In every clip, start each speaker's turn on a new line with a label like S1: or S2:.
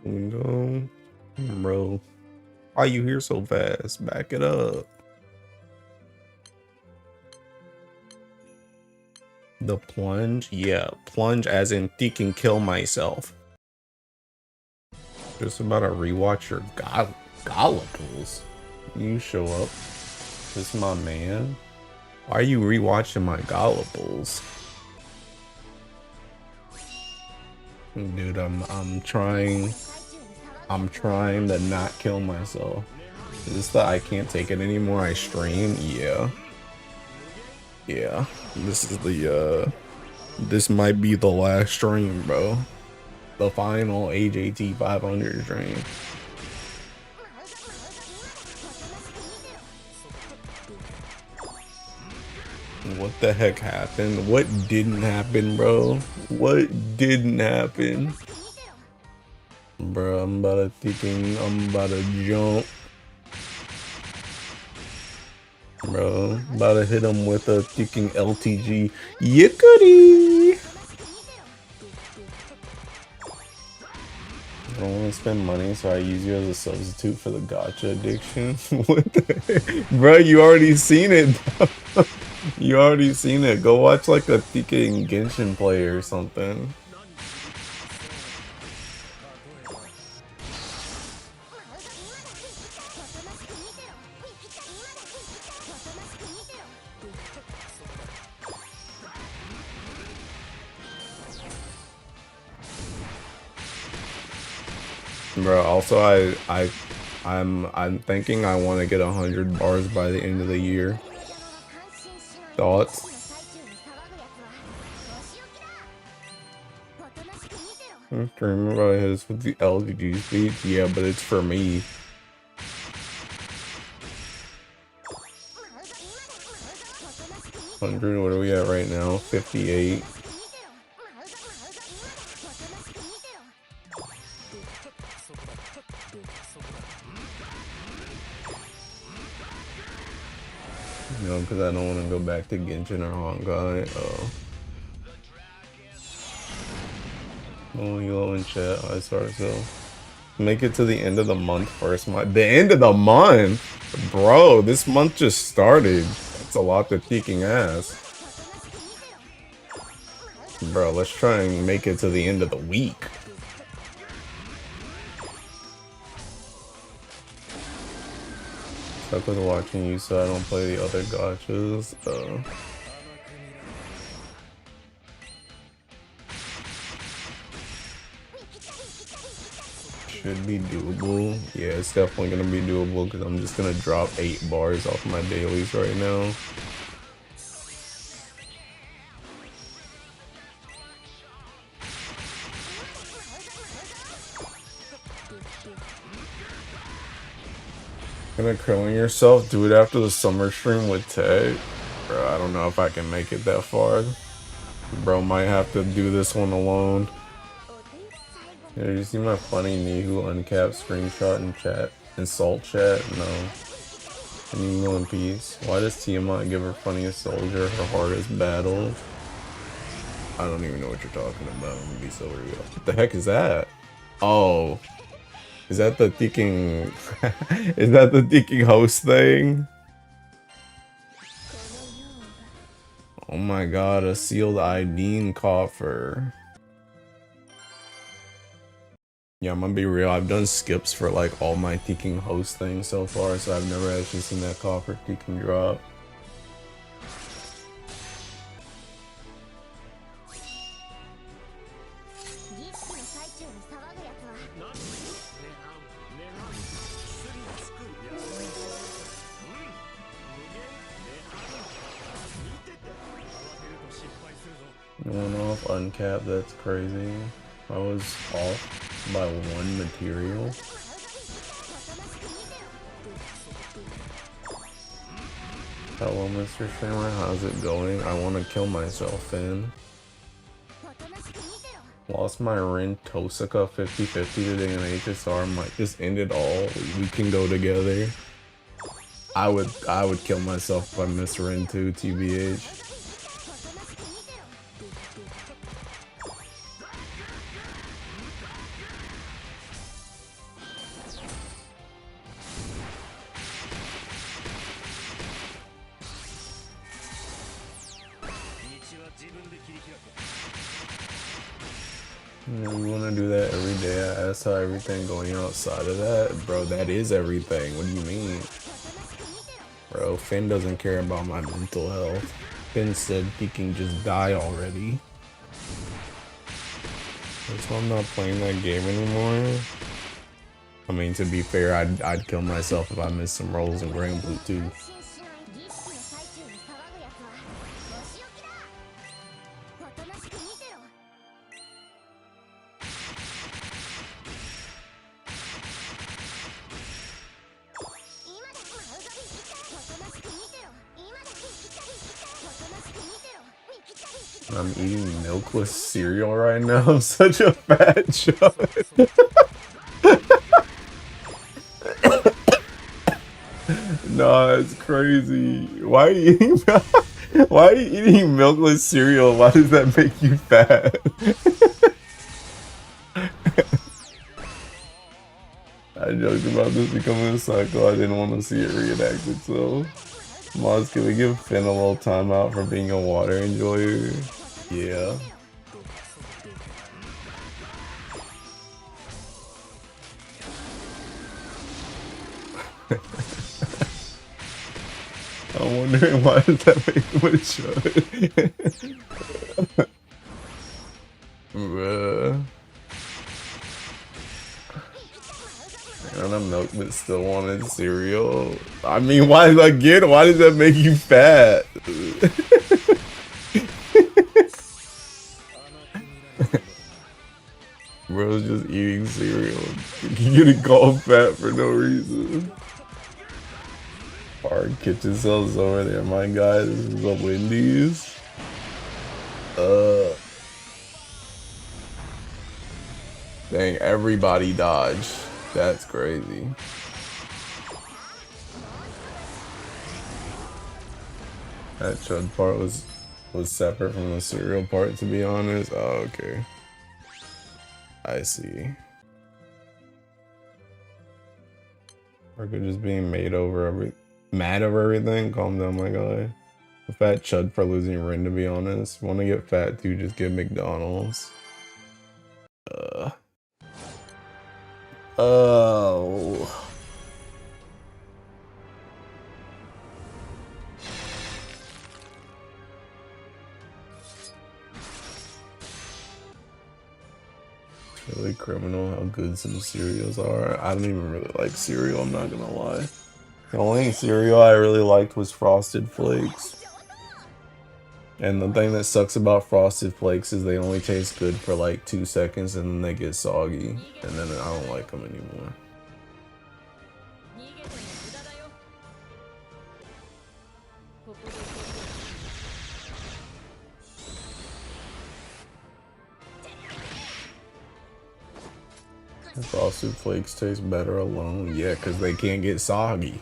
S1: No, bro. Why you here so fast? Back it up. The plunge? Yeah, plunge as in can kill myself. Just about to rewatch your Gollables. You show up. This my man. Why are you rewatching my Gollables? Dude, I'm trying to not kill myself. Is this the I can't take it anymore I stream? Yeah. Yeah. This is the this might be the last stream, bro. The final AJT 500 stream. What the heck happened? What didn't happen, bro? What didn't happen? Bro, I'm about to jump. Bro, about to hit him with a freaking LTG. Yickety! I don't want to spend money, so I use you as a substitute for the gacha addiction. What the heck? Bro, you already seen it. You already seen it. Go watch like a freaking Genshin play or something. Bro, also I'm thinking I want to get 100 bars by the end of the year. Thoughts? I'm streaming about his with the LGG speech. Yeah, but it's for me. What are we at right now? 58. No, because I don't want to go back to Genshin or Honkai. Oh, you in chat. I start so. Make it to the end of the month first. The end of the month? Bro, this month just started. That's a lot to kicking ass. Bro, let's try and make it to the end of the week. Stuck with watching you so I don't play the other gachas. Should be doable. Yeah, it's definitely gonna be doable because I'm just gonna drop 8 bars off my dailies right now. Gonna killing yourself? Do it after the summer stream with Tag? Bro, I don't know if I can make it that far. Bro might have to do this one alone. Yeah, did you see my funny Nihu uncapped screenshot in chat? Insult chat? No. Can you go in peace? Why does Tiamat give her funniest soldier her hardest battle? I don't even know what you're talking about. I'm gonna be so real. What the heck is that? Oh. Is that the thinking... Is that the thinking host thing? Oh my god, a sealed ID coffer. Yeah, I'm gonna be real. I've done skips for like all my thinking host things so far, so I've never actually seen that coffer thinking drop. One off uncapped, that's crazy. I was off by 1 material. Hello, Mr. Streamer, how's it going? I want to kill myself, Finn. Lost my Rin Tosaka 50-50 today in HSR. Might just end it all. We can go together. I would kill myself if I miss Rin 2, TBH. You want to do that every day? I asked how everything going outside of that. Bro, that is everything. What do you mean? Bro, Finn doesn't care about my mental health. Finn said he can just die already. That's why I'm not playing that game anymore. I mean, to be fair, I'd kill myself if I missed some rolls in Granblue too. I'm eating milkless cereal right now. I'm such a fat chub. Nah, it's crazy. Why are you eating? Why are you eating milkless cereal? Why does that make you fat? I joked about this becoming a cycle. I didn't want to see it reenacted, so Mods, can we give Finn a little timeout for being a water enjoyer? Yeah. I'm wondering why does that make him a chud? Bruh. And I'm milk but still wanted cereal. I mean, why again? Why does that make you fat? Bro's just eating cereal. You're getting called fat for no reason. Our kitchen cells over there, my guy. This is the Wendy's. Dang, everybody dodged. That's crazy. That chud part was separate from the cereal part, to be honest. Oh, okay. I see. Burger just being mad over everything. Calm down, my guy. A fat chud for losing Rin, to be honest. Want to get fat, dude? Just get McDonald's. Oh. It's really criminal how good some cereals are. I don't even really like cereal, I'm not gonna lie. The only cereal I really liked was Frosted Flakes. And the thing that sucks about Frosted Flakes is they only taste good for like 2 seconds and then they get soggy. And then I don't like them anymore. Frosted Flakes taste better alone. Yeah, because they can't get soggy.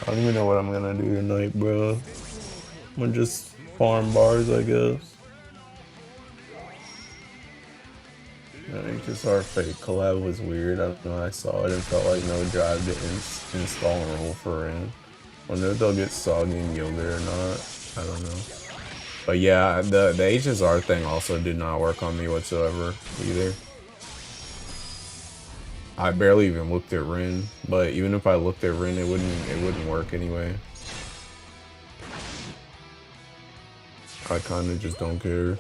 S1: I don't even know what I'm gonna do tonight, bro. I'm gonna just farm bars, I guess. I think just our fake collab was weird. I don't know, I saw it and felt like no drive to install and roll for Rin. Wonder if they'll get soggy and yogurt or not. I don't know. But yeah, the HSR thing also did not work on me whatsoever either. I barely even looked at Rin, but even if I looked at Rin, it wouldn't work anyway. I kind of just don't care.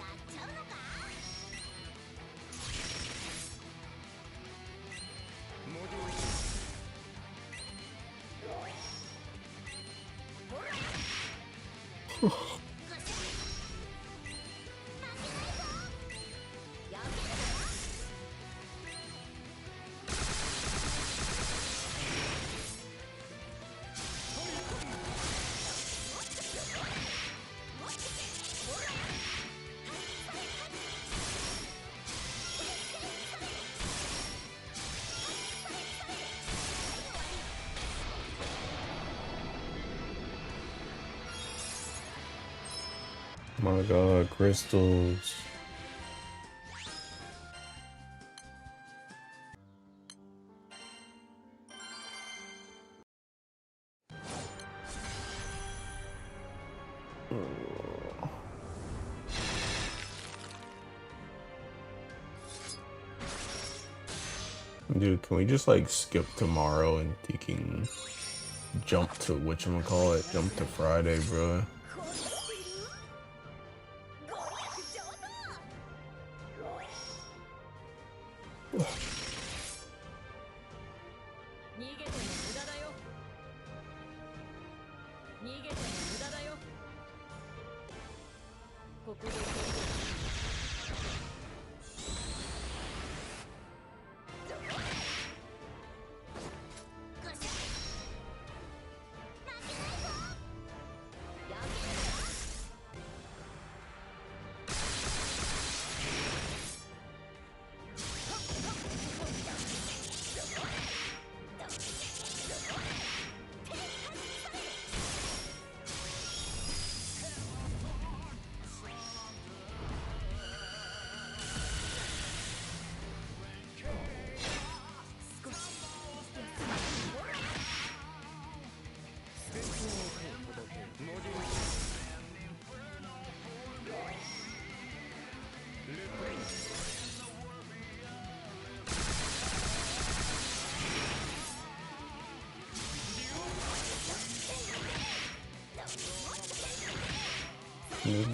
S1: My god, crystals. Dude, can we just like skip tomorrow and taking jump to whatchamacallit, jump to Friday, bro?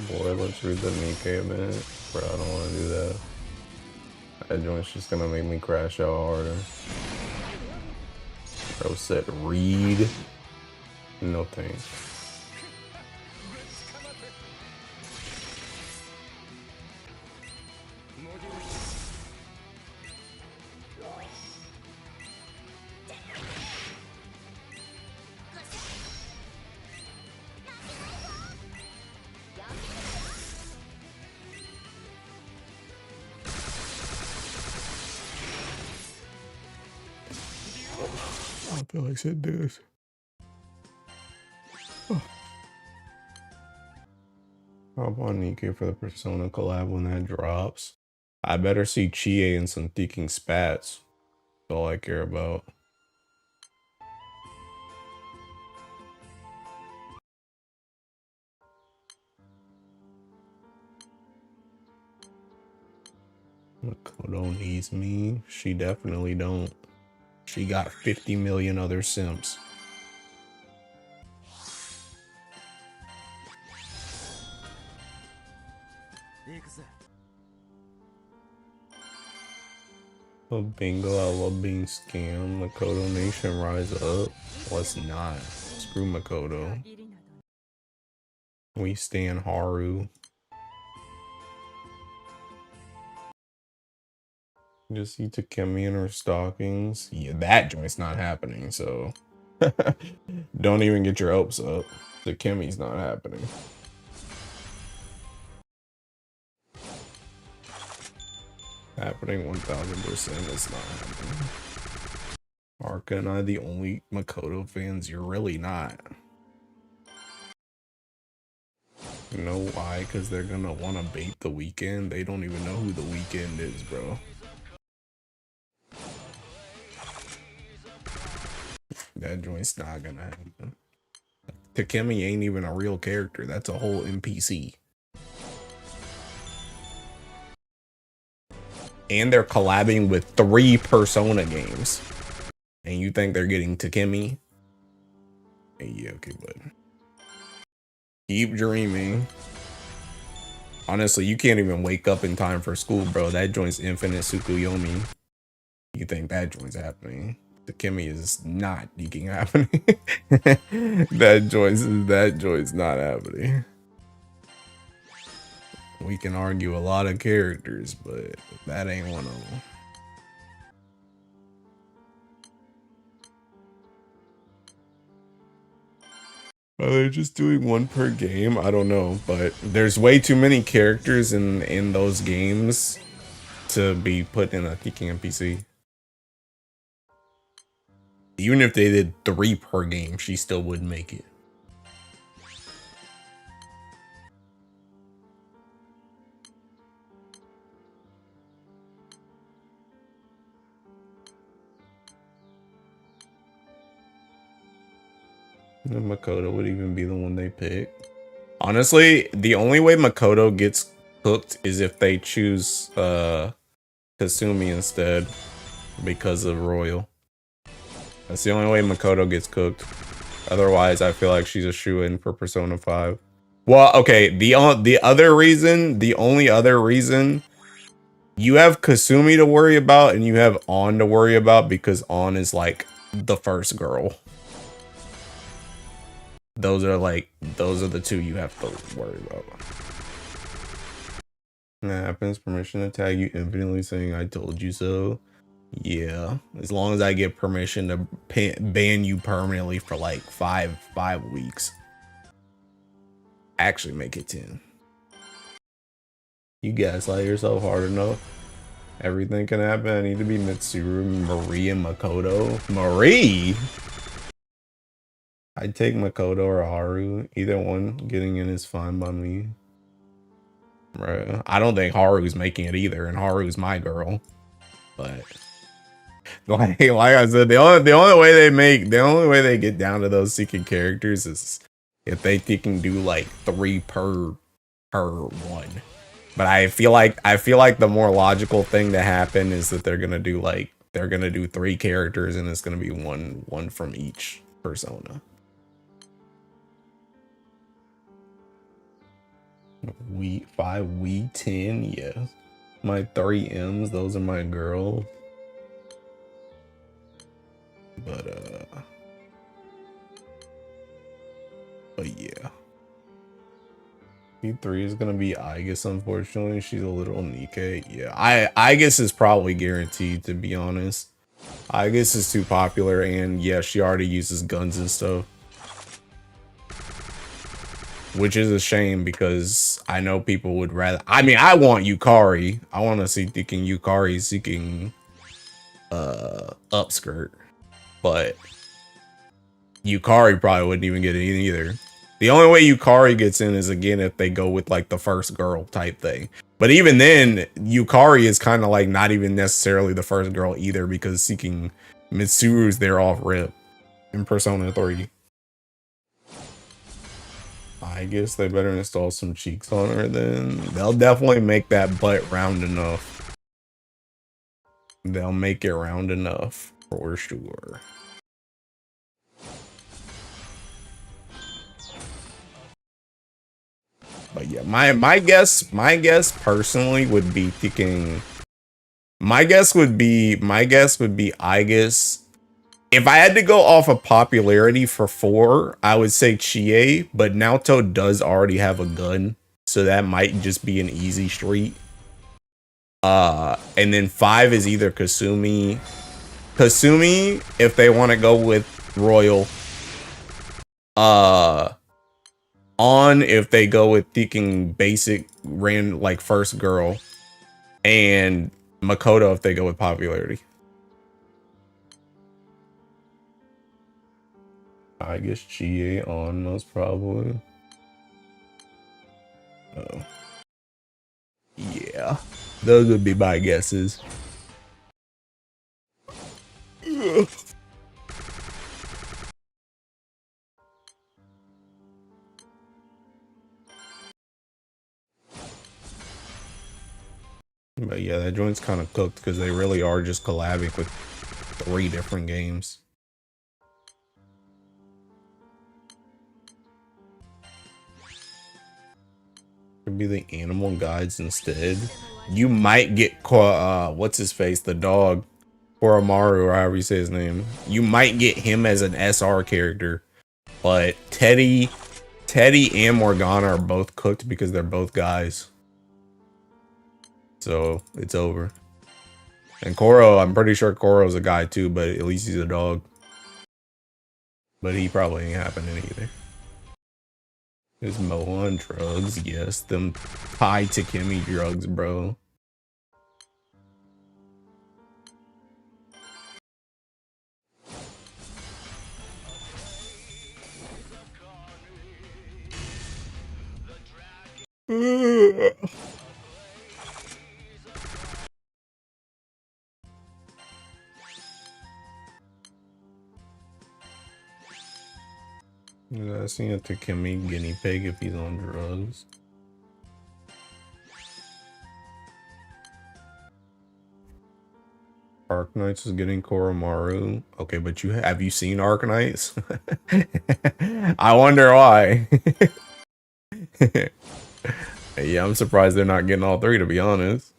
S1: Boy, let's read the Nikkei a minute. Bro, I don't want to do that. That joint's just gonna make me crash out harder. Bro said read. No thanks. I feel like said this. Hop on Nikkei for the Persona collab when that drops. I better see Chie and some Thinking Spats. That's all I care about. Makoto needs me. She definitely don't. She got 50 million other simps. Oh, bingo, I love being scammed. Makoto Nation, rise up. Let's not. Screw Makoto. We stand Haru. Just see Takemi in her stockings. Yeah, that joint's not happening, so don't even get your hopes up. Takemi's not happening. Happening 1000%. It's not happening. Arca and I the only Makoto fans? You're really not. You know why? Because they're gonna want to bait the weekend. They don't even know who the weekend is, bro. That joint's not gonna happen. Takemi ain't even a real character. That's a whole NPC. And they're collabing with 3 Persona games. And you think they're getting Takemi? Yeah, okay, but keep dreaming. Honestly, you can't even wake up in time for school, bro. That joint's Infinite Tsukuyomi. You think that joint's happening? Takemi is not geeking happening. that joint's not happening. We can argue a lot of characters, but that ain't one of them. Are they just doing 1 per game? I don't know, but there's way too many characters in those games to be put in a geeking NPC. Even if they did 3 per game, she still wouldn't make it. And Makoto would even be the one they pick. Honestly, the only way Makoto gets cooked is if they choose Kasumi instead because of Royal. That's the only way Makoto gets cooked. Otherwise, I feel like she's a shoo-in for Persona 5. Well, okay, the only other reason you have Kasumi to worry about and you have On to worry about because On is like the first girl. Those are the two you have to worry about. That happens. Permission to tag you infinitely saying I told you so. Yeah, as long as I get permission to ban you permanently for like five weeks. Actually make it 10. You gaslight yourself hard enough. Everything can happen. I need to be Mitsuru, Marie, and Makoto. Marie? I'd take Makoto or Haru. Either one getting in is fine by me. Right. I don't think Haru's making it either, and Haru's my girl. But like I said, the only way they get down to those seeking characters is if they can do like 3 per one. But I feel like the more logical thing to happen is that they're gonna do 3 characters and it's gonna be one from each persona. We 10, yeah. My 3 M's, those are my girls. But yeah. P3 is gonna be Aigis, unfortunately. She's a little Nikkei. Yeah, Aigis is probably guaranteed, to be honest. Aigis is too popular, and yeah, she already uses guns and stuff. Which is a shame, because I know people would rather... I mean, I want Yukari. I want to see Yukari seeking upskirt. But Yukari probably wouldn't even get in either. The only way Yukari gets in is, again, if they go with like the first girl type thing. But even then, Yukari is kind of like not even necessarily the first girl either, because seeking Mitsuru's there off rip in Persona 3. I guess they better install some cheeks on her then. They'll definitely make that butt round enough. They'll make it round enough for sure. But yeah, my guess personally would be thinking. My guess would be Aigis. If I had to go off of popularity for 4, I would say Chie, but Naoto does already have a gun, so that might just be an easy street. And then 5 is either Kasumi. Kasumi, if they want to go with Royal. On if they go with thinking basic like first girl, and Makoto if they go with popularity. I guess Chie on most probably. Oh. Yeah. Those would be my guesses. Ugh. But yeah, that joint's kind of cooked because they really are just collabing with 3 different games. Could be the animal guides instead. You might get what's his face, the dog, Koromaru, or however you say his name. You might get him as an SR character, but Teddy and Morgana are both cooked because they're both guys. So it's over. And Koro, I'm pretty sure Koro's a guy too, but at least he's a dog. But he probably ain't happening either. There's Mohan drugs, yes. Them Pai Takemi drugs, bro. Yeah, I seen a Takemi guinea pig if he's on drugs. Arknights is getting Koromaru. Okay, but have you seen Arknights? I wonder why. Yeah, I'm surprised they're not getting all three, to be honest.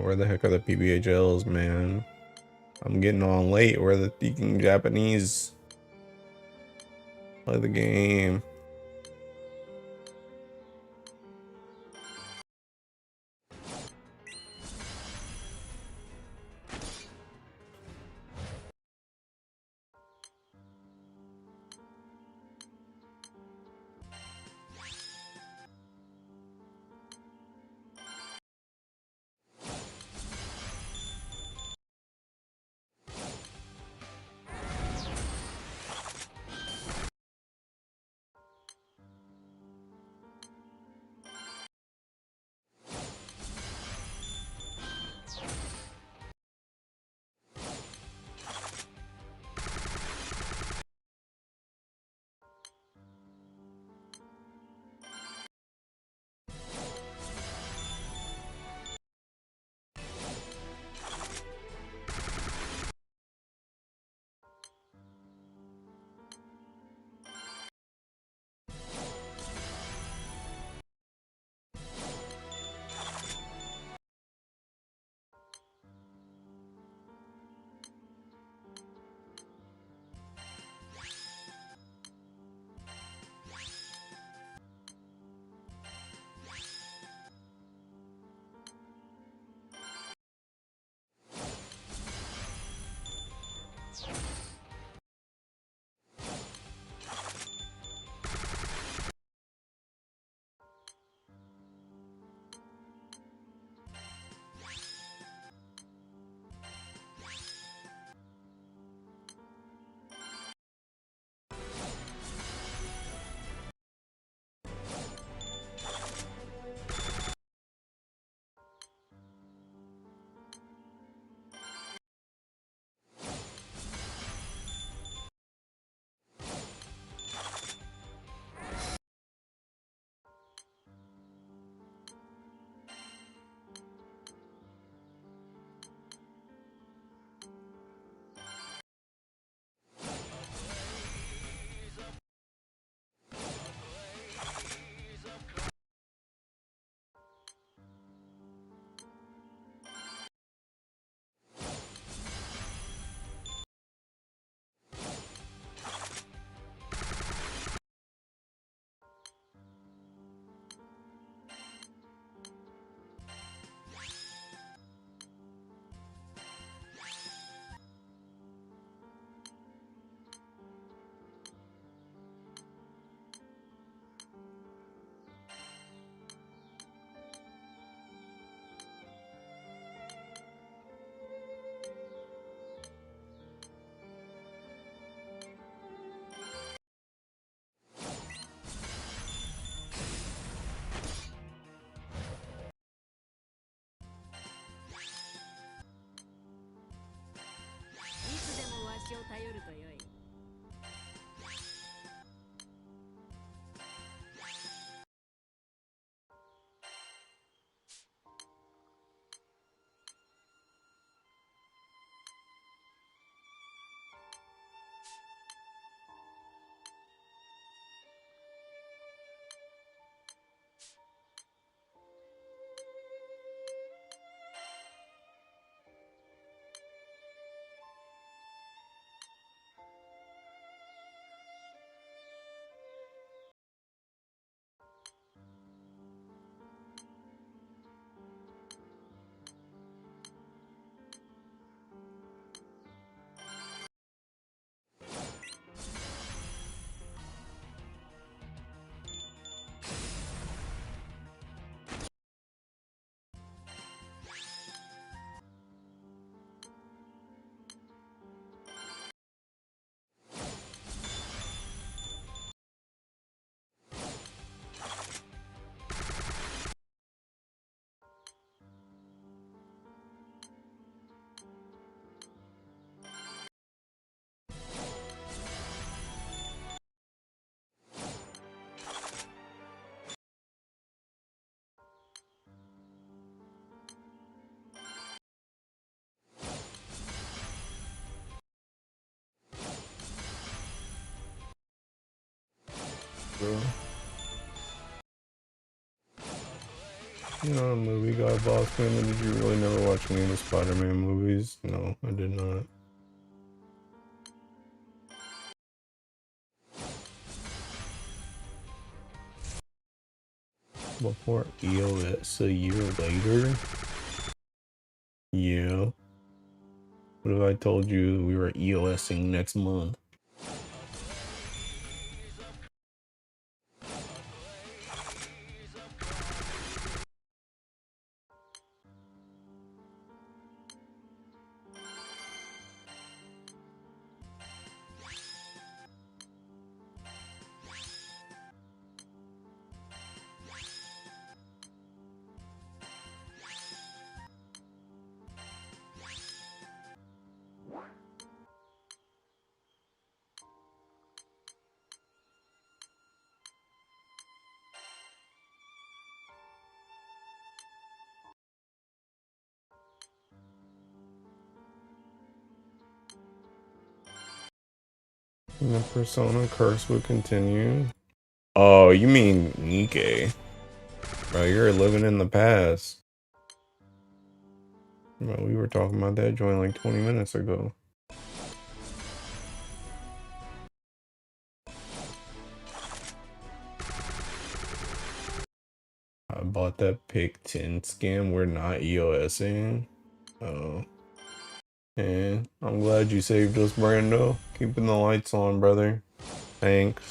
S1: Where the heck are the PBHLs, man? I'm getting on late. Where the speaking Japanese play the game? bro. You know, a movie guy, boss man. Did you really never watch any of the Spider-Man movies? No, I did not. Before EOS a year later? Yeah. What if I told you we were EOSing next month? And the Persona curse would continue. Oh, you mean Nikke. Bro, you're living in the past. Bro, we were talking about that joint like 20 minutes ago. I bought that pick 10 scam. We're not EOSing. Oh. And I'm glad you saved us, Brando. Keeping the lights on, brother. Thanks.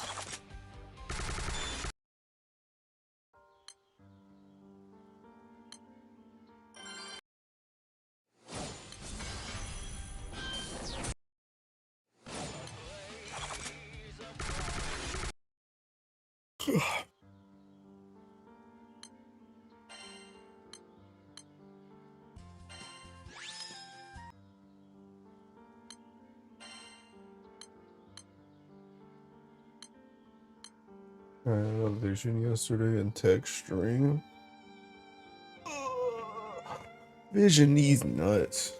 S1: I had a vision yesterday in text stream. Vision these nuts.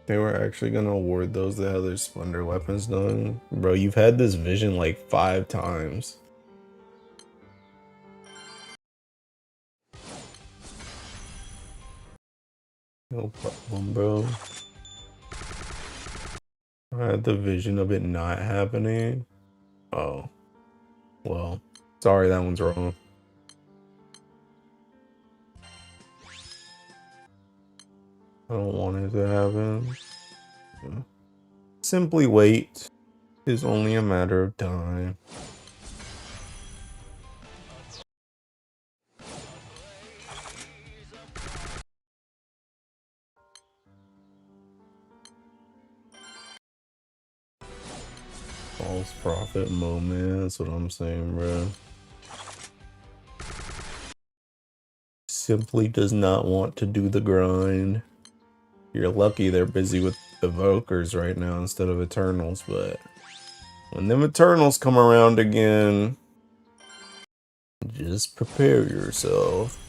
S1: They were actually gonna award those that had their splendor weapons done. Bro, you've had this vision like 5 times. No problem, bro. I had the vision of it not happening. Oh. Well. Sorry, that one's wrong. I don't want it to happen. Yeah. Simply wait. It's only a matter of time. False prophet moment. That's what I'm saying, bro. Simply does not want to do the grind. You're lucky they're busy with evokers right now instead of Eternals, but when them Eternals come around again, just prepare yourself.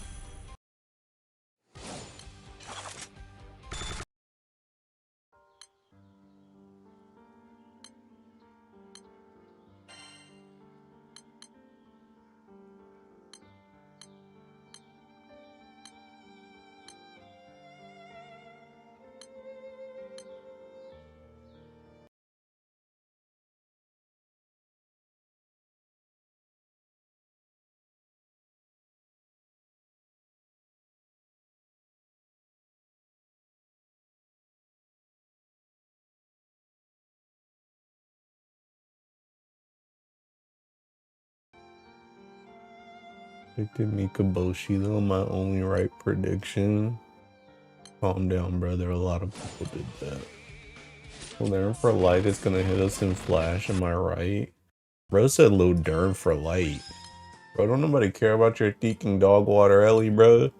S1: Predicted Mikaboshi though, my only right prediction. Calm down, brother. A lot of people did that. Learn for light is gonna hit us in flash, am I right? Bro said Ludern for light. Bro, don't nobody care about your Theking Dogwater Ellie, bro.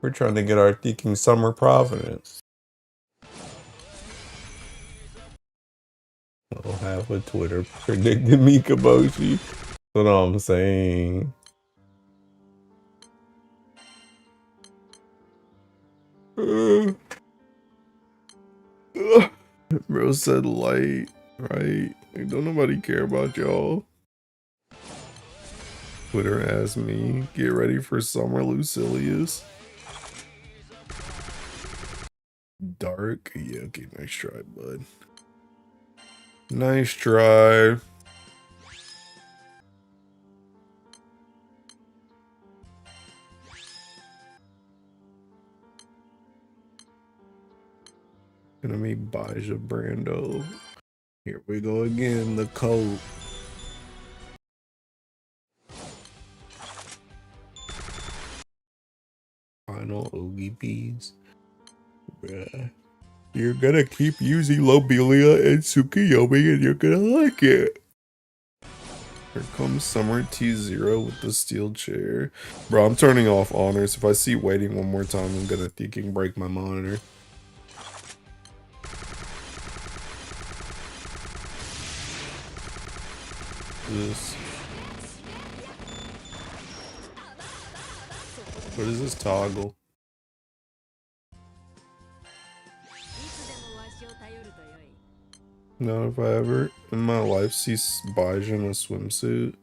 S1: We're trying to get our Theking Summer Providence. Little half of Twitter predicted Mikaboshi. That's what I'm saying. Bro said light, right? Like, don't nobody care about y'all. Twitter asked me, get ready for summer, Lucilius. Dark? Yeah, okay, nice try, bud. Nice try. Gonna be Baja Brando. Here we go again, the coat. Final OGPs. Bruh. You're gonna keep using Lobelia and Tsukuyomi and you're gonna like it. Here comes Summer T0 with the steel chair. Bro, I'm turning off honors. If I see waiting one more time, I'm gonna thinking break my monitor. This. What is this toggle? Not if I ever in my life see Baja in a swimsuit.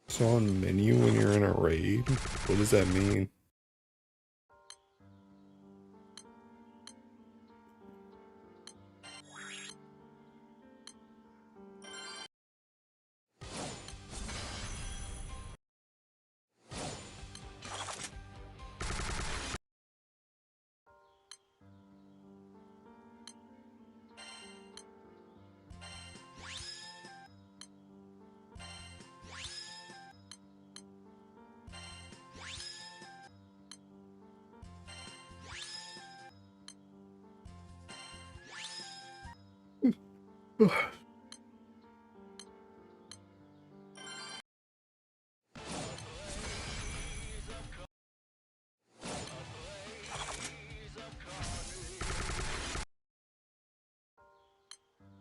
S1: It's on menu when you're in a raid. What does that mean?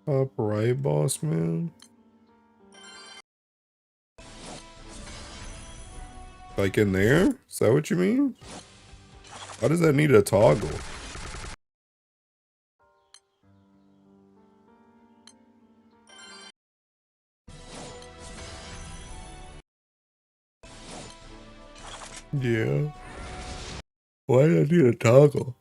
S1: Up right, boss man. Like in there? Is that what you mean? Why does that need a toggle? Yeah. Why do I need a toggle?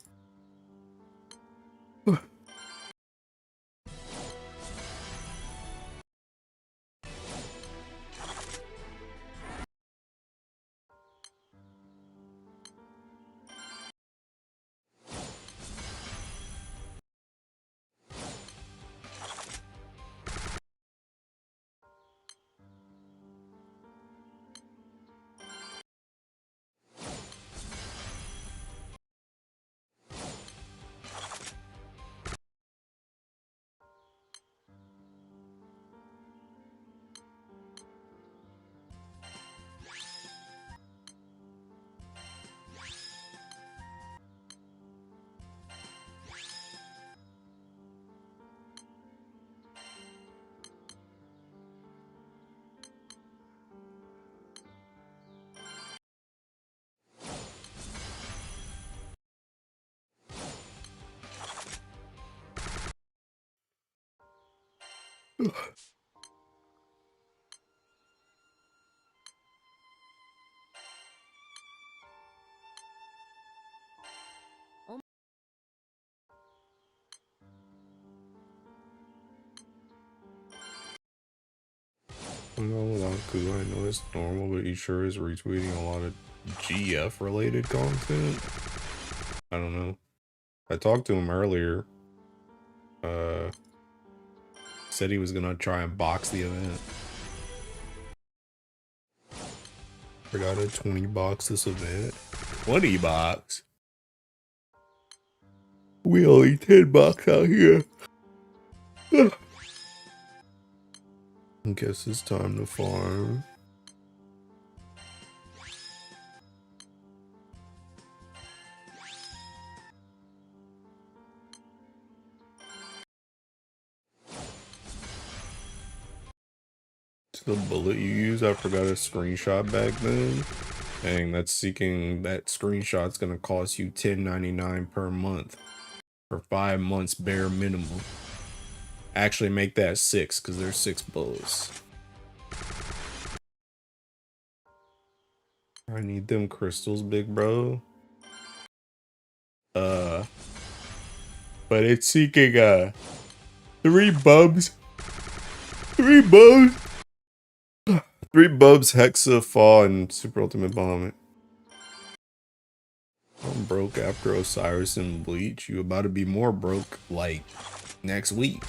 S1: I'm going with Aku. I know it's normal, but he sure is retweeting a lot of GF related content. I don't know. I talked to him earlier. Said he was gonna try and box the event. Forgot to 20 box this event. 20 box? We only 10 box out here. Guess it's time to farm. The bullet you use, I forgot a screenshot back then. Dang, that screenshot's gonna cost you $10.99 per month for 5 months bare minimum. Actually make that 6 because there's 6 bullets. I need them crystals, big bro. But it's seeking 3 bubs. 3 bubs. 3 bubs, Hexa, Fall, and Super Ultimate Bomb. I'm broke after Osiris and Bleach. You about to be more broke like next week.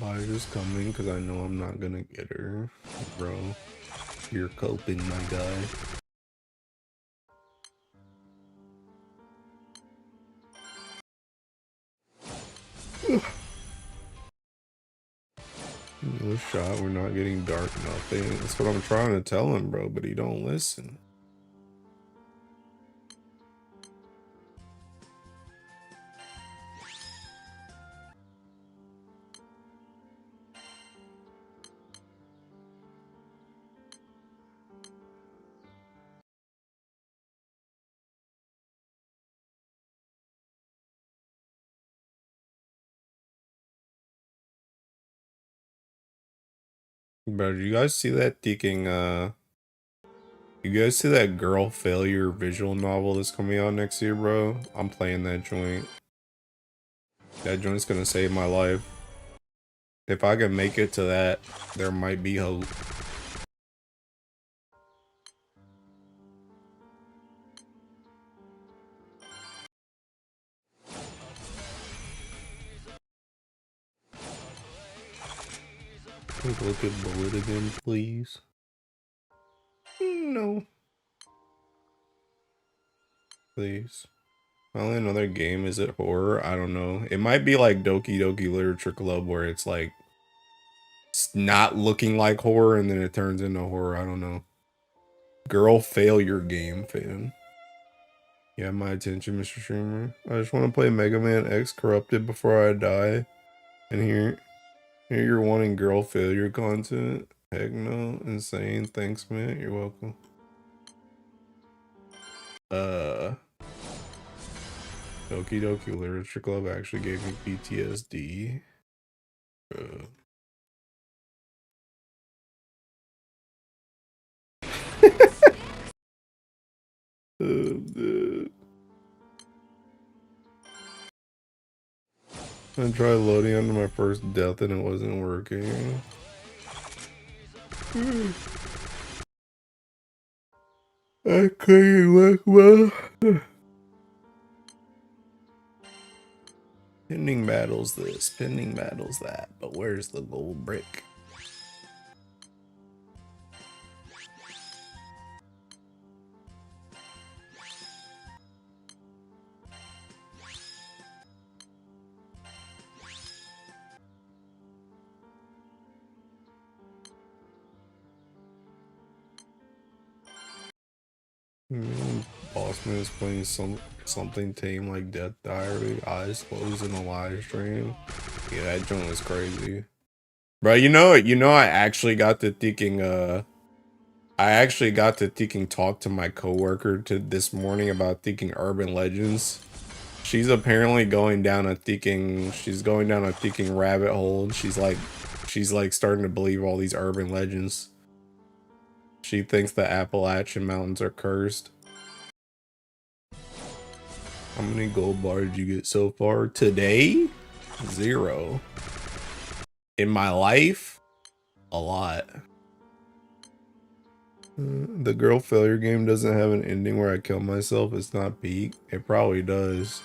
S1: Elijah's coming because I know I'm not gonna get her. Bro, you're coping, my guy. No shot, we're not getting dark nothing. That's what I'm trying to tell him, bro, but he don't listen. Bro, do you guys see that you guys see that girl failure visual novel that's coming out next year, bro? I'm playing that joint. That joint's gonna save my life. If I can make it to that, there might be hope. Take a look at Bullet again, please. No. Please. Only another game, is it horror? I don't know. It might be like Doki Doki Literature Club where it's like it's not looking like horror and then it turns into horror. I don't know. Girl failure game fan. Yeah, my attention, Mr. Streamer. I just want to play Mega Man X Corrupted before I die. And here you're wanting girl failure content. Heck no. Insane. Thanks, man. You're welcome. Doki Doki Literature Club actually gave me PTSD. I tried loading onto my first death and it wasn't working. I couldn't work well. Pending battles this, pending battles that, but where's the gold brick? Bossman is playing something tame like Death Diary, eyes closed in a live stream. Yeah, that joint was crazy. Bro, you know, I actually got to thinking, talk to my coworker this morning about thinking urban legends. She's apparently going down a thinking rabbit hole, and she's like starting to believe all these urban legends. She thinks the Appalachian Mountains are cursed. How many gold bars did you get so far? Today? 0. In my life? A lot. The girl failure game doesn't have an ending where I kill myself. It's not peak. It probably does.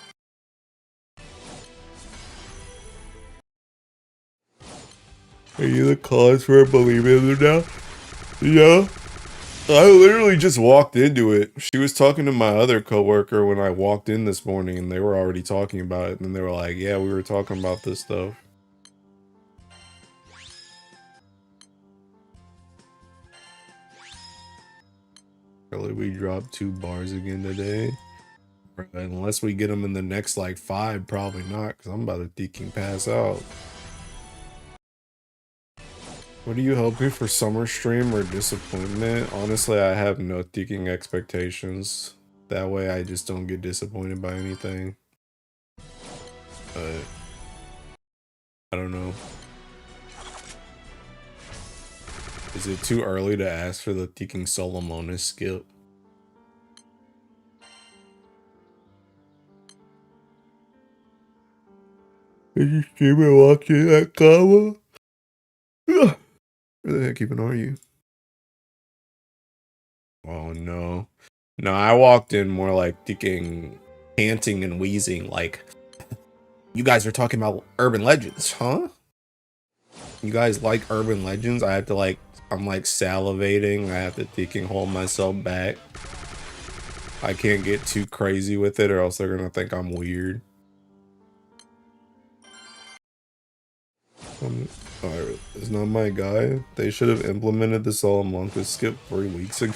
S1: Are you the cause for believing in them now? Yeah. I literally just walked into it. She was talking to my other coworker when I walked in this morning, and they were already talking about it. And they were like, "Yeah, we were talking about this stuff." Really, we dropped 2 bars again today. Unless we get them in the next like 5, probably not, because I'm about to thinking pass out. What are you hoping for summer stream or disappointment? Honestly, I have no thinking expectations. That way I just don't get disappointed by anything. But I don't know. Is it too early to ask for the thinking Solomonis skip? Did you stream and walk in that comma? Where the heck even are you? Oh no. No, I walked in more like thinking, panting and wheezing, like, you guys are talking about urban legends, huh? You guys like urban legends? I have to like, I'm like salivating. I have to thinking hold myself back. I can't get too crazy with it or else they're gonna think I'm weird. It's not my guy. They should have implemented the Salamanca skip 3 weeks ago.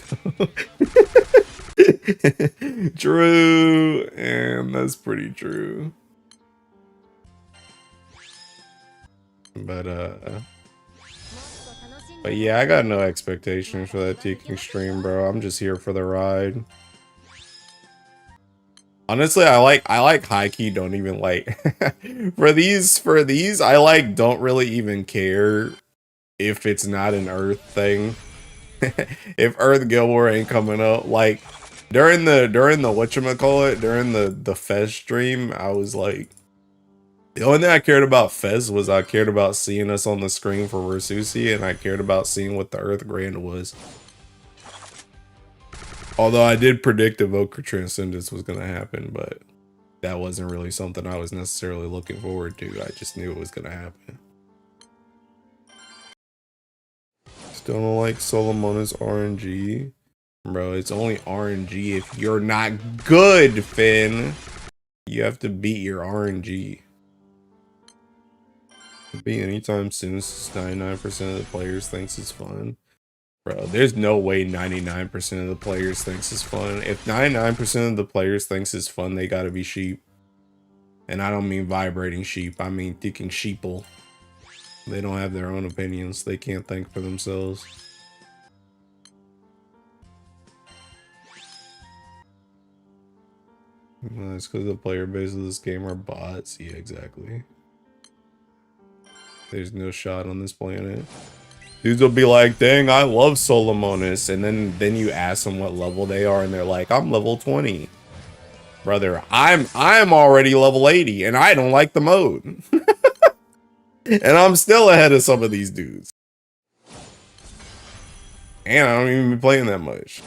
S1: True, and that's pretty true. But yeah, I got no expectations for that Teking stream, bro. I'm just here for the ride. Honestly, I like high key don't even like for these I like don't really even care if it's not an Earth thing. If Earth Guild War ain't coming up, like during the whatchamacallit, during the Fez stream, I was like, the only thing I cared about Fez was I cared about seeing us on the screen for Versusi, and I cared about seeing what the Earth Grand was. Although I did predict Evoker Transcendence was gonna happen, but that wasn't really something I was necessarily looking forward to. I just knew it was gonna happen. Still don't like Solomona's RNG. Bro, it's only RNG if you're not good, Finn. You have to beat your RNG. Be anytime soon, 99% of the players thinks it's fun. Bro, there's no way 99% of the players thinks it's fun. If 99% of the players thinks it's fun, they gotta be sheep. And I don't mean vibrating sheep, I mean thinking sheeple. They don't have their own opinions. They can't think for themselves. Well, it's because the player base of this game are bots. Yeah, exactly. There's no shot on this planet. Dudes will be like, dang, I love Solomonis. And then you ask them what level they are, and they're like, I'm level 20. Brother, I'm already level 80, and I don't like the mode. And I'm still ahead of some of these dudes. And I don't even be playing that much.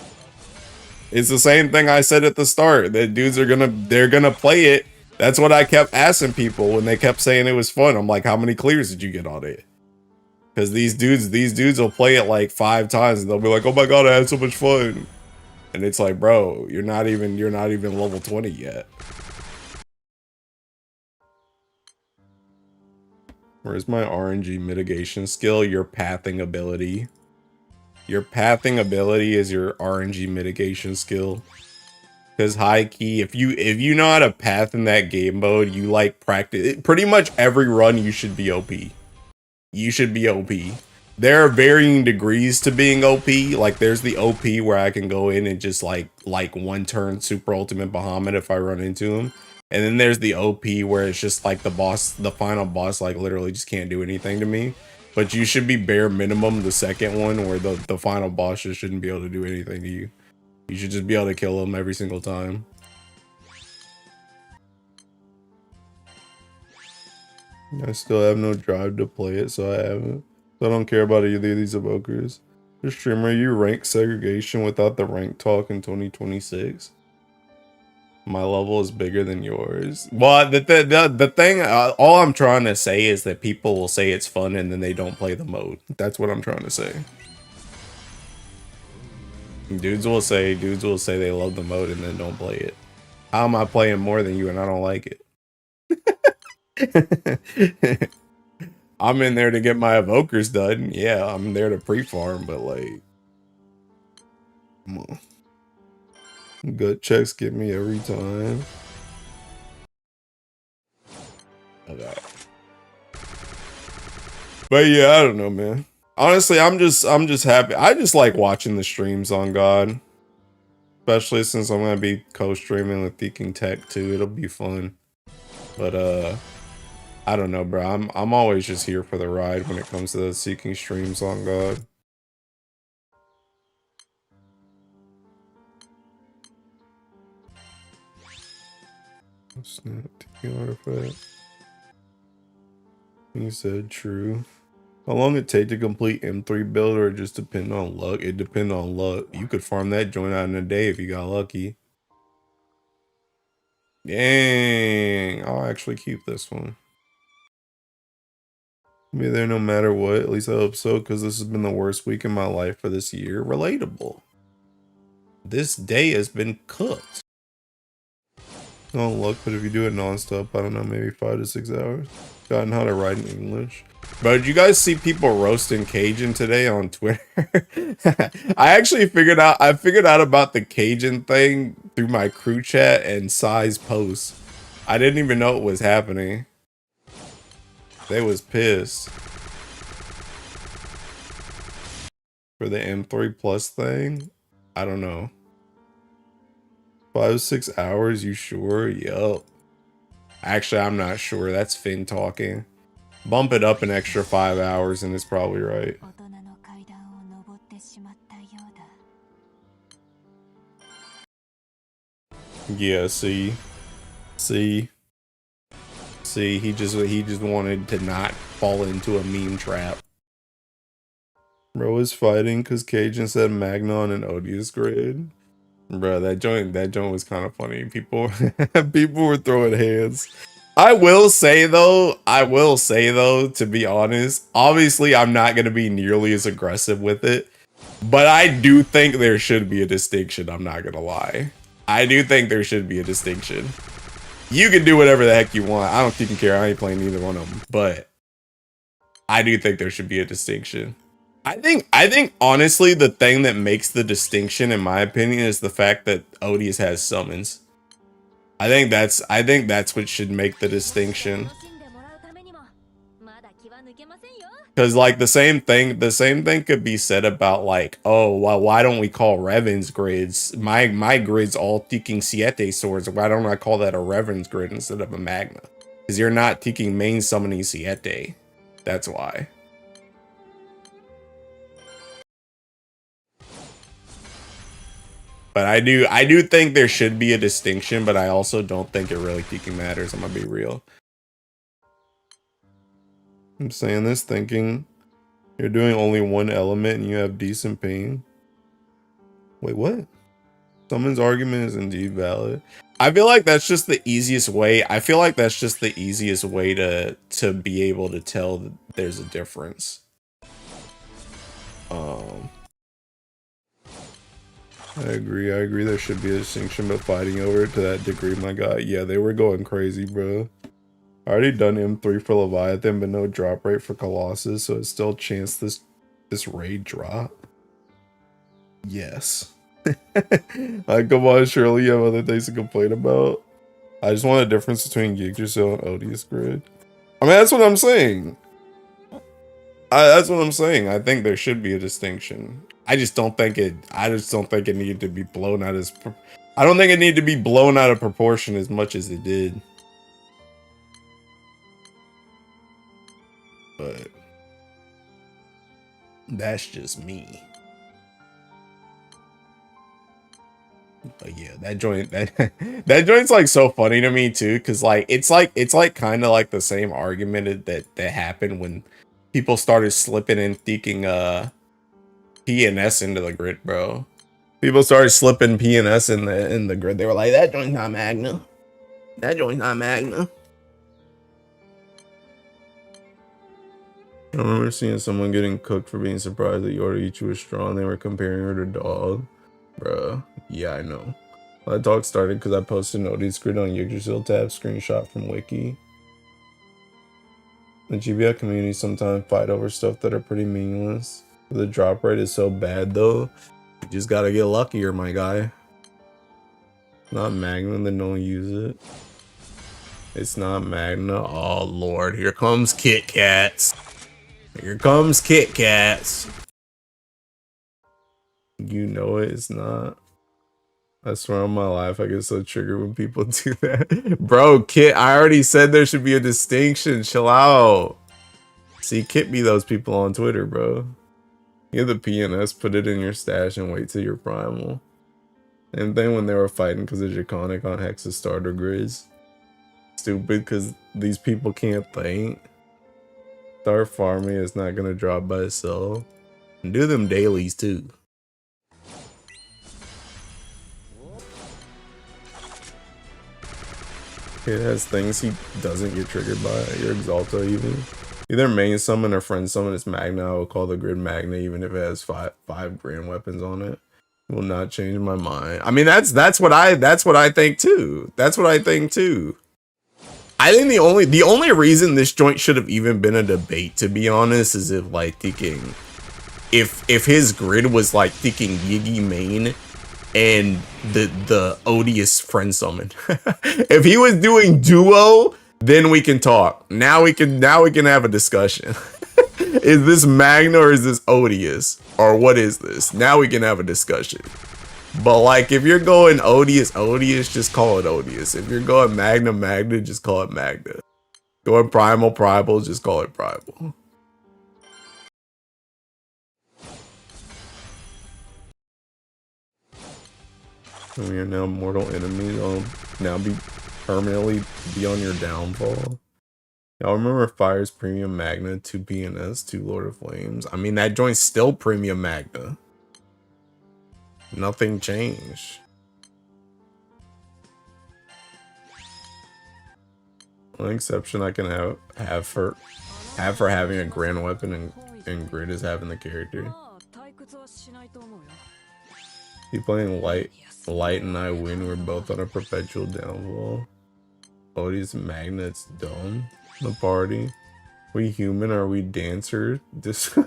S1: It's the same thing I said at the start, that dudes are they're gonna play it. That's what I kept asking people when they kept saying it was fun. I'm like, how many clears did you get on it? Because these dudes will play it like 5 times and they'll be like, oh my god, I had so much fun. And it's like, bro, you're not even level 20 yet. Where's my RNG mitigation skill? Your pathing ability. Your pathing ability is your RNG mitigation skill. Because high key, if you know how to path in that game mode, you like practice pretty much every run. You should be OP. You should be OP. There are varying degrees to being OP. Like there's the OP where I can go in and just like one turn super ultimate Bahamut if I run into him. And then there's the OP where it's just like the final boss like literally just can't do anything to me. But you should be bare minimum the second one where the final boss just shouldn't be able to do anything to you. You should just be able to kill him every single time. I still have no drive to play it, so I haven't. So I don't care about either of these evokers. The streamer, you rank segregation without the rank talk in 2026. My level is bigger than yours. Well, the thing, all I'm trying to say is that people will say it's fun and then they don't play the mode. That's what I'm trying to say. Dudes will say they love the mode and then don't play it. How am I playing more than you and I don't like it? I'm in there to get my evokers done. Yeah, I'm there to pre-farm, but like, come on. Gut checks get me every time. Okay. But yeah, I don't know, man. Honestly, I'm just happy. I just like watching the streams on God. Especially since I'm gonna be co-streaming with Thinking Tech too. It'll be fun. But I don't know, bro. I'm always just here for the ride when it comes to the Seeking streams on God. Snap artifact. You said true. How long it take to complete M3 build, or just depend on luck? It depends on luck. You could farm that joint out in a day if you got lucky. Dang, I'll actually keep this one. Be there no matter what. At least I hope so, because this has been the worst week in my life for this year. Relatable. This day has been cooked. No luck, but if you do it non-stop, I don't know, maybe 5 to 6 hours. Gotten how to write in English. Bro, did you guys see people roasting Cajun today on Twitter? I actually figured out about the Cajun thing through my crew chat and Sai's posts. I didn't even know it was happening. They was pissed. For the M3 Plus thing? I don't know. 5 to 6 hours, you sure? Yup. Actually, I'm not sure. That's Finn talking. Bump it up an extra 5 hours and it's probably right. Yeah, see, he just wanted to not fall into a meme trap. Bro is fighting because Cajun said Magnon and Odious grade. Bro, that joint was kind of funny. People were throwing hands. I will say though, to be honest, obviously I'm not gonna be nearly as aggressive with it, but I do think there should be a distinction. I'm not gonna lie. I do think there should be a distinction. You can do whatever the heck you want. I don't fucking care. I ain't playing either one of them, but I do think there should be a distinction. I think honestly, the thing that makes the distinction, in my opinion, is the fact that Odious has summons. I think that's what should make the distinction. Because like the same thing could be said about like, oh, well, why don't we call Revan's grids? My grid's all Thinking Siete swords. Why don't I call that a Revan's grid instead of a Magna? Because you're not Thinking main summoning Siete. That's why. But I do think there should be a distinction, but I also don't think it really fucking matters. I'm gonna be real. I'm saying this thinking you're doing only one element and you have decent pain. Wait, what? Someone's argument is indeed valid. I feel like that's just the easiest way. I feel like that's just the easiest way to be able to tell that there's a difference. I agree there should be a distinction, but fighting over it to that degree, my god, yeah, they were going crazy, bro. I already done M3 for Leviathan, but no drop rate for Colossus, so it's still chance this raid drop. Yes. Like, come on, surely you have other things to complain about. I just want a difference between Yggdrasil and Odious Grid. I mean, that's what I'm saying. That's what I'm saying. I think there should be a distinction. I just don't think it needed to be blown out as. I don't think it needed to be blown out of proportion as much as it did. But that's just me. But yeah, that joint's like so funny to me too, because like it's like kind of like the same argument that happened when people started slipping and thinking P and S into the grid, bro. People started slipping P and S in the grid. They were like, that joint's not Magna. That joint's not Magna. I remember seeing someone getting cooked for being surprised that Yoraichi was strong. They were comparing her to Dog. Bruh. Yeah, I know. That talk started because I posted an OD grid on Yggdrasil tab, screenshot from Wiki. The GBF community sometimes fight over stuff that are pretty meaningless. The drop rate is so bad though. You just gotta get luckier, my guy. Not Magna, then don't use it. It's not Magna. Oh lord, here comes Kit Kats. Here comes Kit Kats. You know it, it's not. I swear on my life, I get so triggered when people do that. Bro, Kit, I already said there should be a distinction. Chill out. See, Kit be those people on Twitter, bro. You have the PNS, put it in your stash and wait till you're primal. Same thing when they were fighting because of Draconic on Hex's starter grids. Stupid because these people can't think. Start farming, it's not gonna drop by itself. And do them dailies too. It has things he doesn't get triggered by. Your Exalta even. Either main summon or friend summon is Magna. I will call the grid Magna even if it has five grand weapons on it. It will not change my mind. I mean that's what I think too. That's what I think too. I think the only reason this joint should have even been a debate, to be honest, is if like thinking if his grid was like thinking Yiggy main and the odious friend summon. If he was doing duo, then we can talk. Now we can have a discussion. Is this Magna or is this odious? Or what is this? Now we can have a discussion. But like if you're going odious, just call it odious. If you're going Magna, just call it Magna. Going primal, just call it primal. We are now mortal enemies. Now permanently be on your downfall. Y'all remember Fire's Premium Magna, 2 PNS, 2 Lord of Flames? I mean, that joint's still Premium Magna. Nothing changed. One exception I can have for having a grand weapon and grid is having the character. He playing light and I win. We're both on a perpetual downfall. Odious Magnet's dumb. The party. We human? Are we dancer? This.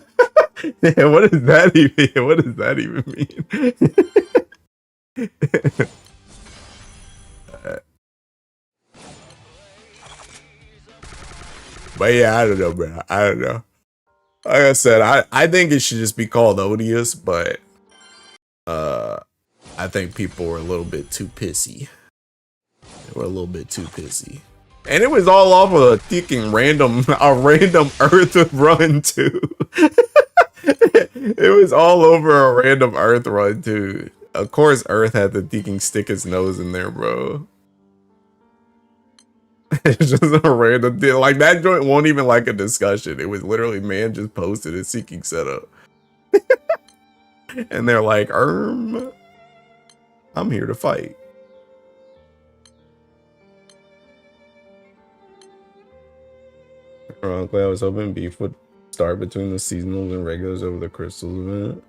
S1: Yeah, what does that even? What does that even mean? But yeah, I don't know, bro. I don't know. Like I said, I think it should just be called odious, but I think people were a little bit too pissy. They were a little bit too pissy. And it was all off of a freaking random Earth run too. It was all over a random Earth run too. Of course Earth had to freaking stick his nose in there, bro. It's just a random thing. Like that joint won't even like a discussion. It was literally man just posted a seeking setup. And they're like, I'm here to fight. Ironically, I was hoping beef would start between the seasonals and regulars over the crystals event.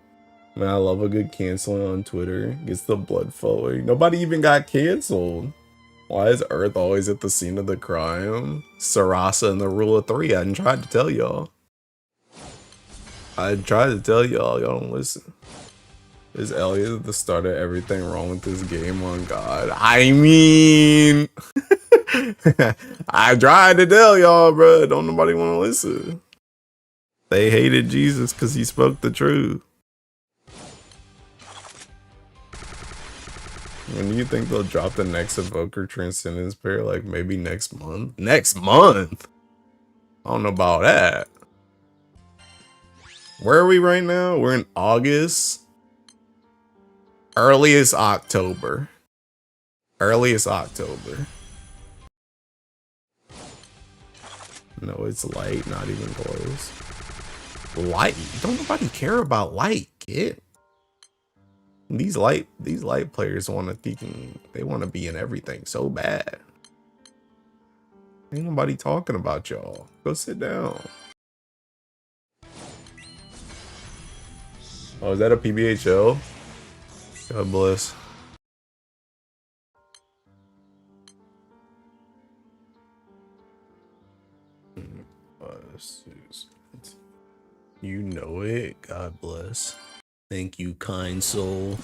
S1: Man, I love a good canceling on Twitter. Gets the blood flowing. Nobody even got canceled. Why is Earth always at the scene of the crime? Sarasa and the rule of 3. I tried to tell y'all. Y'all don't listen. Is Elliot at the start of everything wrong with this game? On God. I mean, I tried to tell y'all, bro. Don't nobody want to listen. They hated Jesus because he spoke the truth. When do you think they'll drop the next Evoker Transcendence pair? Like maybe next month? Next month? I don't know about that. Where are we right now? We're in August. Earliest October. Earliest October. No, it's light, not even close. Light? Don't nobody care about light. it. These light players want to they want to be in everything so bad. Ain't nobody talking about y'all. Go sit down. Oh, is that a PBHL? God bless. You know it. God bless. Thank you, kind soul.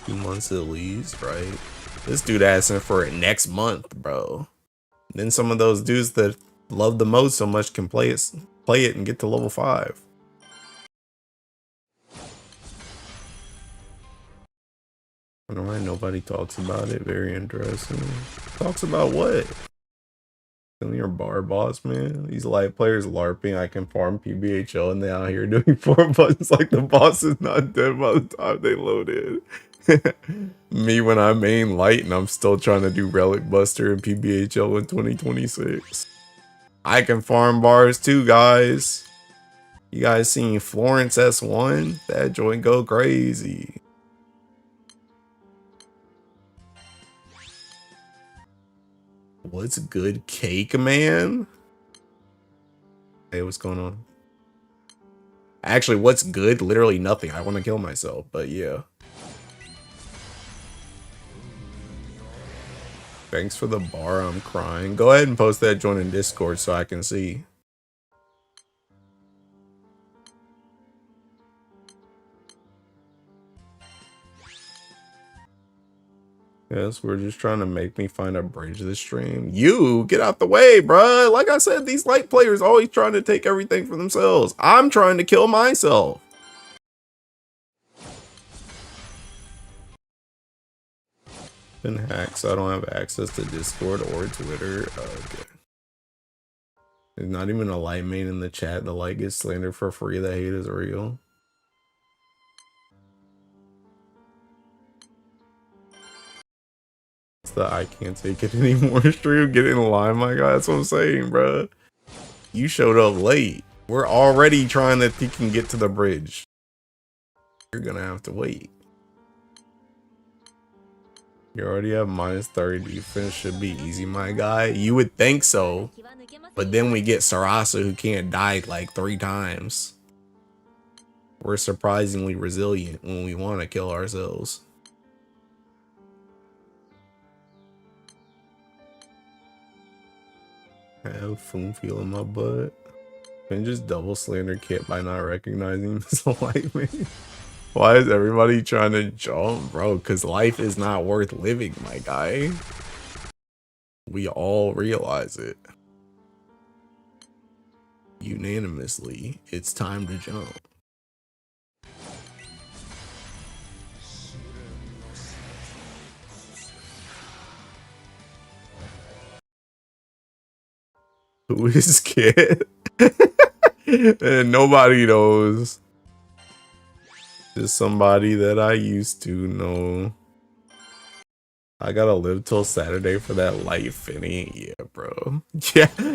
S1: 2 months at least, right? This dude asking for it next month, bro. Then some of those dudes that love the mode so much can play it and get to level 5. I don't know why nobody talks about it. Very interesting. Talks about what? Your bar boss, man. These light players LARPing. I can farm PBHL and they out here doing 4 buttons like the boss is not dead by the time they load in. Me when I main light and I'm still trying to do Relic Buster and PBHL in 2026. I can farm bars too, guys. You guys seen Florence S1? That joint go crazy. What's good, Cake Man? Hey, what's going on? Actually, what's good? Literally nothing. I want to kill myself, but yeah. Thanks for the bar. I'm crying. Go ahead and post that joint in Discord so I can see. Yes, we're just trying to make me find a bridge this stream. You get out the way, bruh. Like I said, these light players always trying to take everything for themselves. I'm trying to kill myself. Been hacked, so I don't have access to Discord or Twitter. Okay. There's not even a light main in the chat. The light gets slandered for free. The hate is real. It's the I can't take it anymore stream. Get in line, my guy. That's what I'm saying, bro. You showed up late. We're already trying to think and get to the bridge. You're gonna have to wait. You already have minus 30 defense. Should be easy, my guy. You would think so. But then we get Sarasa who can't die like 3 times. We're surprisingly resilient when we want to kill ourselves. I have foam feel in my butt. Can just double slander Kit by not recognizing this light man. Why is everybody trying to jump, bro? Because life is not worth living, my guy. We all realize it. Unanimously, it's time to jump. Who is Kit? And nobody knows. Just somebody that I used to know. I gotta live till Saturday for that light Finny. Yeah, bro.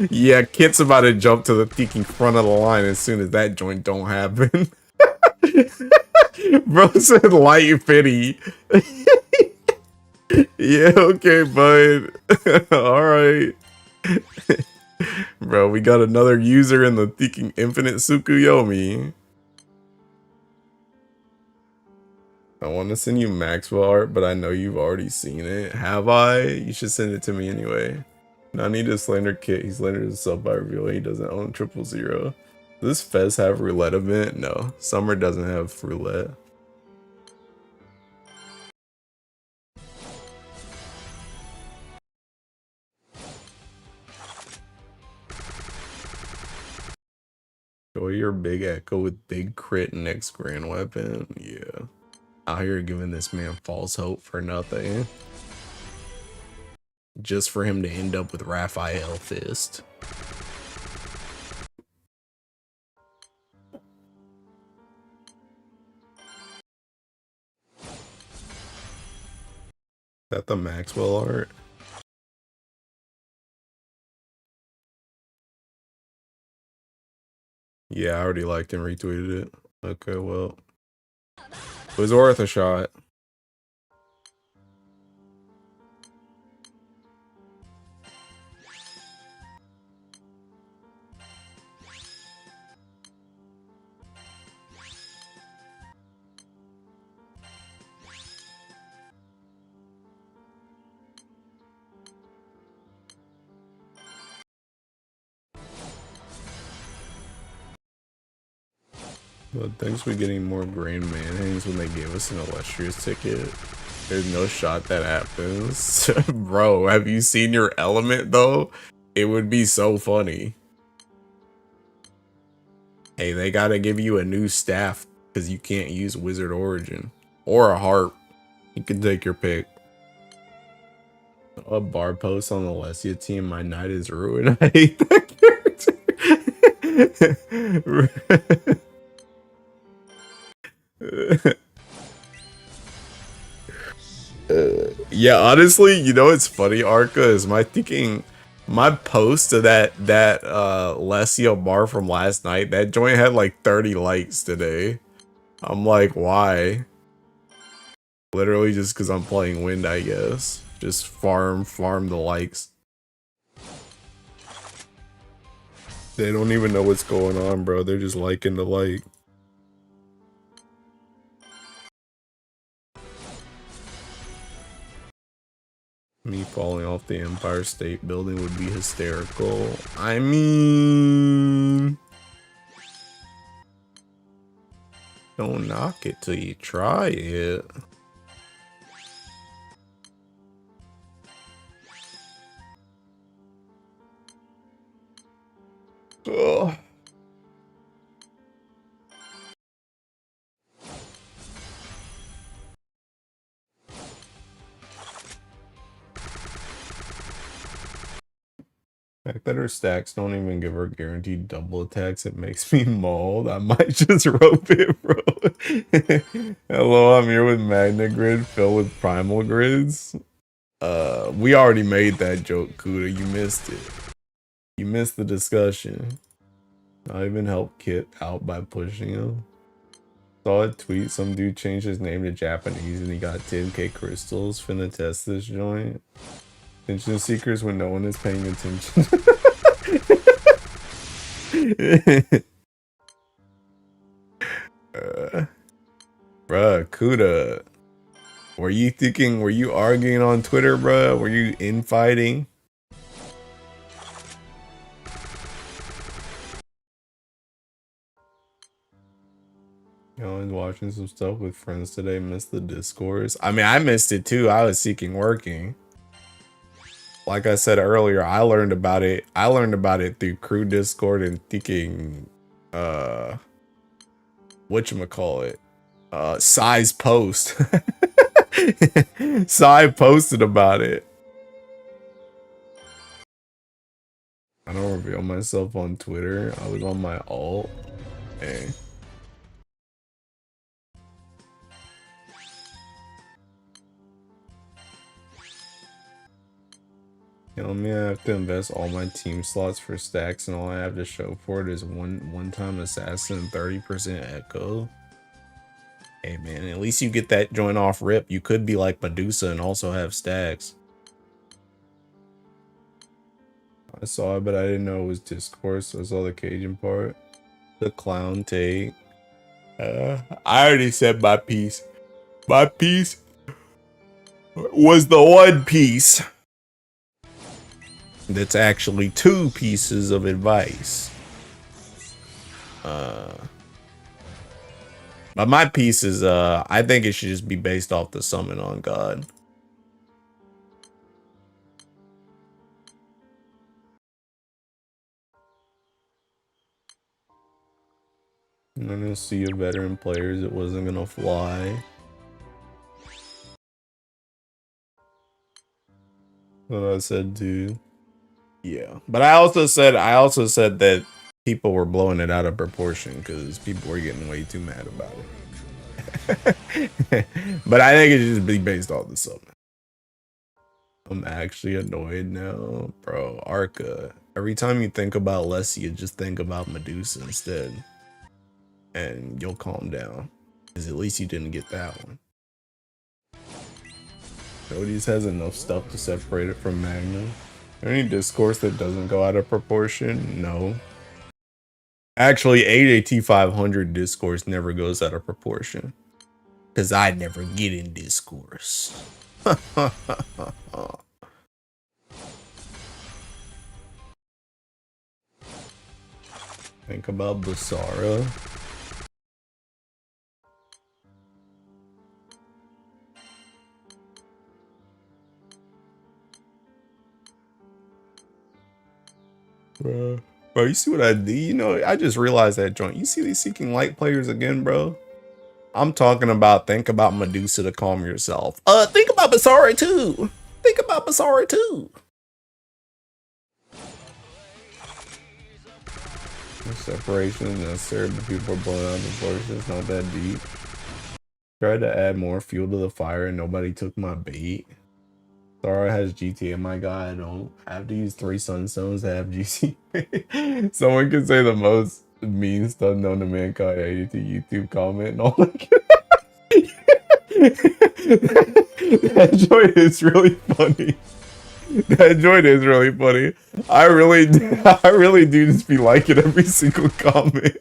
S1: Yeah, Kit's about to jump to the thinking front of the line as soon as that joint don't happen. Bro said light Finny. Yeah, okay, bud. Alright. Bro, we got another user in the thinking infinite Tsukuyomi. I want to send you Maxwell art, but I know you've already seen it. Have I? You should send it to me anyway. No, I need a slander Kit. He slandered himself by revealing he doesn't own 000. Does Fez have roulette event? No. Summer doesn't have roulette. Show your big echo with big crit next grand weapon. Yeah. Out here giving this man false hope for nothing. Just for him to end up with Raphael Fist. Is that the Maxwell art? Yeah, I already liked and retweeted it. Okay, well. It was worth a shot. But thanks for getting more Grand Mayonnaise when they gave us an illustrious ticket. There's no shot that happens. Bro, have you seen your element though? It would be so funny. Hey, they gotta give you a new staff because you can't use Wizard Origin. Or a harp. You can take your pick. A bar post on the Alessia team, my night is ruined. I hate that character. Yeah, honestly, you know it's funny, Arca, is my post to that Lesio bar from last night, that joint had like 30 likes today. I'm like, why? Literally just because I'm playing Wind, I guess. Just farm the likes. They don't even know what's going on, bro. They're just liking the like. Me falling off the Empire State Building would be hysterical. I mean, don't knock it till you try it. Ugh. The fact that her stacks don't even give her guaranteed double attacks, it makes me mauled. I might just rope it, bro. Hello, I'm here with Magna Grid filled with Primal Grids. We already made that joke, Kuda. You missed it. You missed the discussion. I even helped Kit out by pushing him. Saw a tweet, some dude changed his name to Japanese and he got 10k crystals. Finna test this joint. Attention seekers when no one is paying attention. Bruh, Kuda. Were you arguing on Twitter, bruh? Were you infighting? I was watching some stuff with friends today, missed the discourse. I mean, I missed it too. I was seeking working. Like I said earlier, I learned about it through crew Discord and thinking whatchamacallit? Size post. Sai posted about it. I don't reveal myself on Twitter. I was on my alt. Hey. Tell me I have to invest all my team slots for stacks and all I have to show for it is one-time assassin and 30% echo. Hey man, at least you get that joint off rip. You could be like Medusa and also have stacks. I saw it, but I didn't know it was discourse. So I saw the Cajun part. The clown take. I already said my piece. My piece was the one piece that's actually two pieces of advice. But my piece is, I think it should just be based off the summon on God. I'm gonna see a veteran players, it wasn't gonna fly. What I said too. Yeah, but I also said that people were blowing it out of proportion because people were getting way too mad about it. But I think it should just be based off the summon. I'm actually annoyed now, bro. Arca. Every time you think about Lessia, just think about Medusa instead. And you'll calm down. Because at least you didn't get that one. Nodes has enough stuff to separate it from Magna. Is there any discourse that doesn't go out of proportion? No. Actually, AJT 500 discourse never goes out of proportion. Because I never get in discourse. Think about Basara. Bro, you see what I did? You know, I just realized that joint. You see these Seeking Light players again, bro? I'm talking about think about Medusa to calm yourself. Think about Basara too. Think about Basara too. The separation is necessary, but people are blowing out the proportions. It's not that deep. Tried to add more fuel to the fire and nobody took my bait. Zara has GT. Oh my god, I don't have to use 3 sunstones to have GC. Someone could say the most mean stuff known to mankind. I need to YouTube comment and all that. That joint is really funny. That joint is really funny. I really do just be liking every single comment.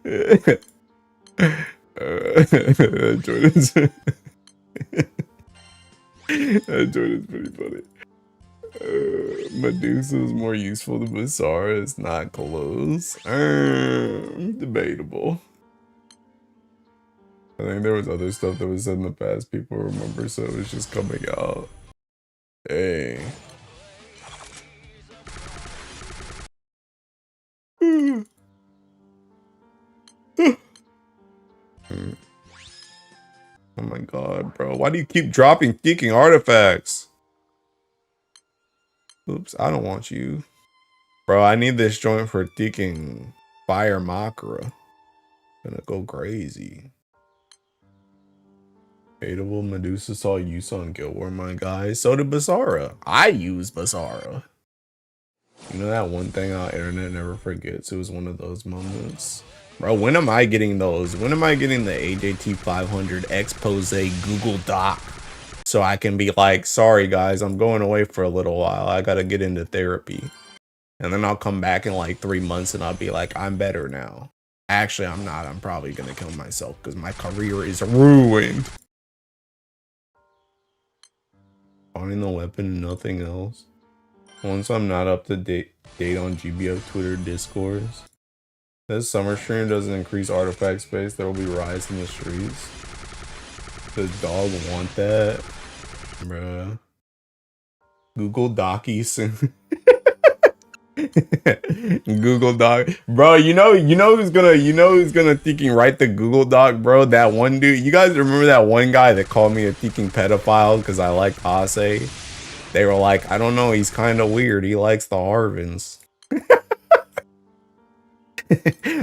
S1: That joint is that joint is pretty funny. Medusa is more useful than Basara. It's not close. Debatable. I think there was other stuff that was said in the past people remember, so it's just coming out. Hey. Oh my god, bro. Why do you keep dropping Seeking artifacts? Oops, I don't want you. Bro, I need this joint for Seeking Fire Makara. Gonna go crazy. Hateable Medusa saw use on Guild War, my guy. So did Basara. I use Basara. You know that one thing our internet never forgets? It was one of those moments. Bro, when am I getting those? When am I getting the AJT 500 expose Google Doc? So I can be like, sorry guys, I'm going away for a little while. I gotta get into therapy. And then I'll come back in like 3 months and I'll be like, I'm better now. Actually, I'm not. I'm probably gonna kill myself because my career is ruined. Finding the weapon and nothing else. Once I'm not up to date on GBF Twitter discourse. This summer stream doesn't increase artifact space. There will be riots in the streets. Does dog want that? Bruh. Google Docky soon. Google Doc. Bro, you know who's gonna thinking write the Google Doc, bro? That one dude. You guys remember that one guy that called me a thinking pedophile because I like Hase? They were like, I don't know, he's kind of weird. He likes the Harvins.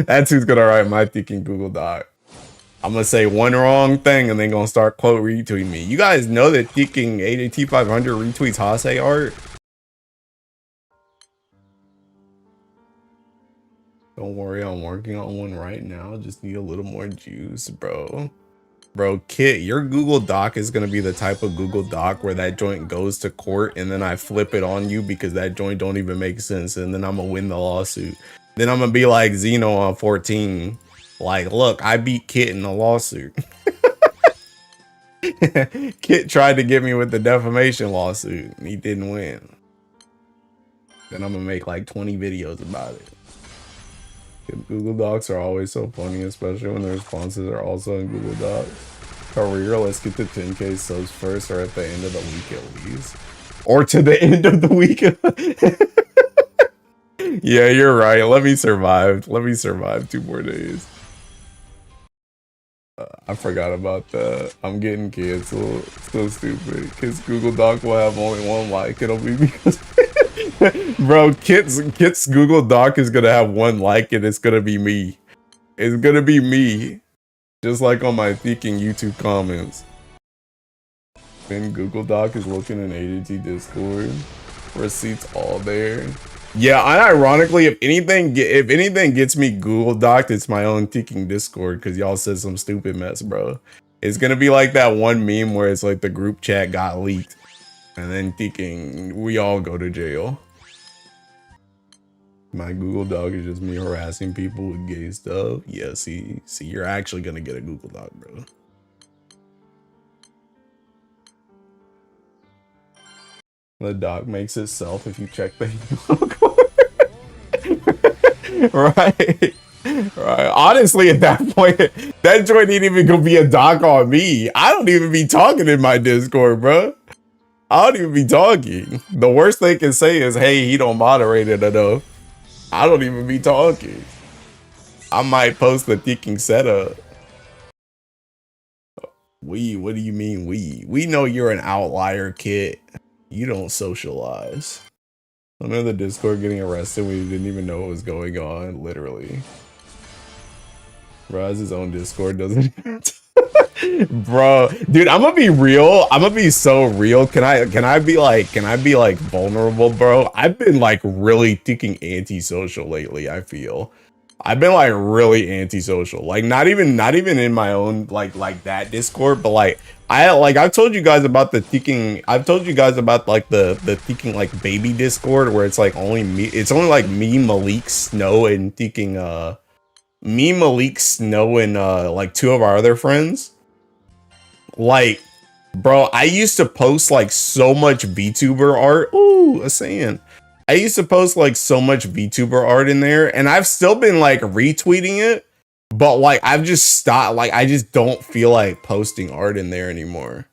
S1: That's who's gonna write my thinking Google Doc. I'm gonna say one wrong thing and then gonna start quote retweeting me. You guys know that thinking AJT 500 retweets Hase art? Don't worry, I'm working on one right now. Just need a little more juice, bro. Bro, Kit, your Google Doc is gonna be the type of Google Doc where that joint goes to court and then I flip it on you because that joint don't even make sense and then I'm gonna win the lawsuit. Then I'm gonna be like Xeno on 14. Like, look, I beat Kit in the lawsuit. Kit tried to get me with the defamation lawsuit and he didn't win. Then I'm gonna make like 20 videos about it. Google Docs are always so funny, especially when the responses are also in Google Docs. Career, let's get to 10k subs first or at the end of the week at least. Or to the end of the week. Yeah, you're right. Let me survive. Let me survive 2 more days. I forgot about that. I'm getting canceled. So stupid. Because Google Doc will have only 1 like. It'll be because... Bro, Kit's Google Doc is gonna have 1 like and it's gonna be me. It's gonna be me. Just like on my thinking YouTube comments. Then Google Doc is looking in ADT Discord. Receipts all there. Yeah, unironically, if anything gets me Google Doc'd, it's my own ticking Discord because y'all said some stupid mess, bro. It's gonna be like that one meme where it's like the group chat got leaked, and then ticking, we all go to jail. My Google Doc is just me harassing people with gay stuff. Yeah, see, you're actually gonna get a Google Doc, bro. The doc makes itself if you check the right. Right. Honestly, at that point, that joint ain't even gonna be a doc on me. I don't even be talking in my Discord, bro. I don't even be talking. The worst they can say is, hey, he don't moderate it enough. I don't even be talking. I might post the ticking setup. What do you mean we? We know you're an outlier, kid. You don't socialize. I'm in the Discord getting arrested. We didn't even know what was going on, literally. Bro has his own Discord, doesn't he? Bro, dude, I'm gonna be real. I'm gonna be so real. Can I be like vulnerable, bro? I've been like really thinking antisocial lately, I feel. I've been like really antisocial. Like not even in my own like that Discord, but like I've told you guys about the thinking. I've told you guys about like the thinking like baby Discord where it's like only me. It's only like me, Malik, Snow, and thinking me, Malik, Snow, and like two of our other friends. Like, bro, I used to post like so much VTuber art. Ooh, a sand. I used to post like so much VTuber art in there, and I've still been like retweeting it, but like I've just stopped. Like I just don't feel like posting art in there anymore.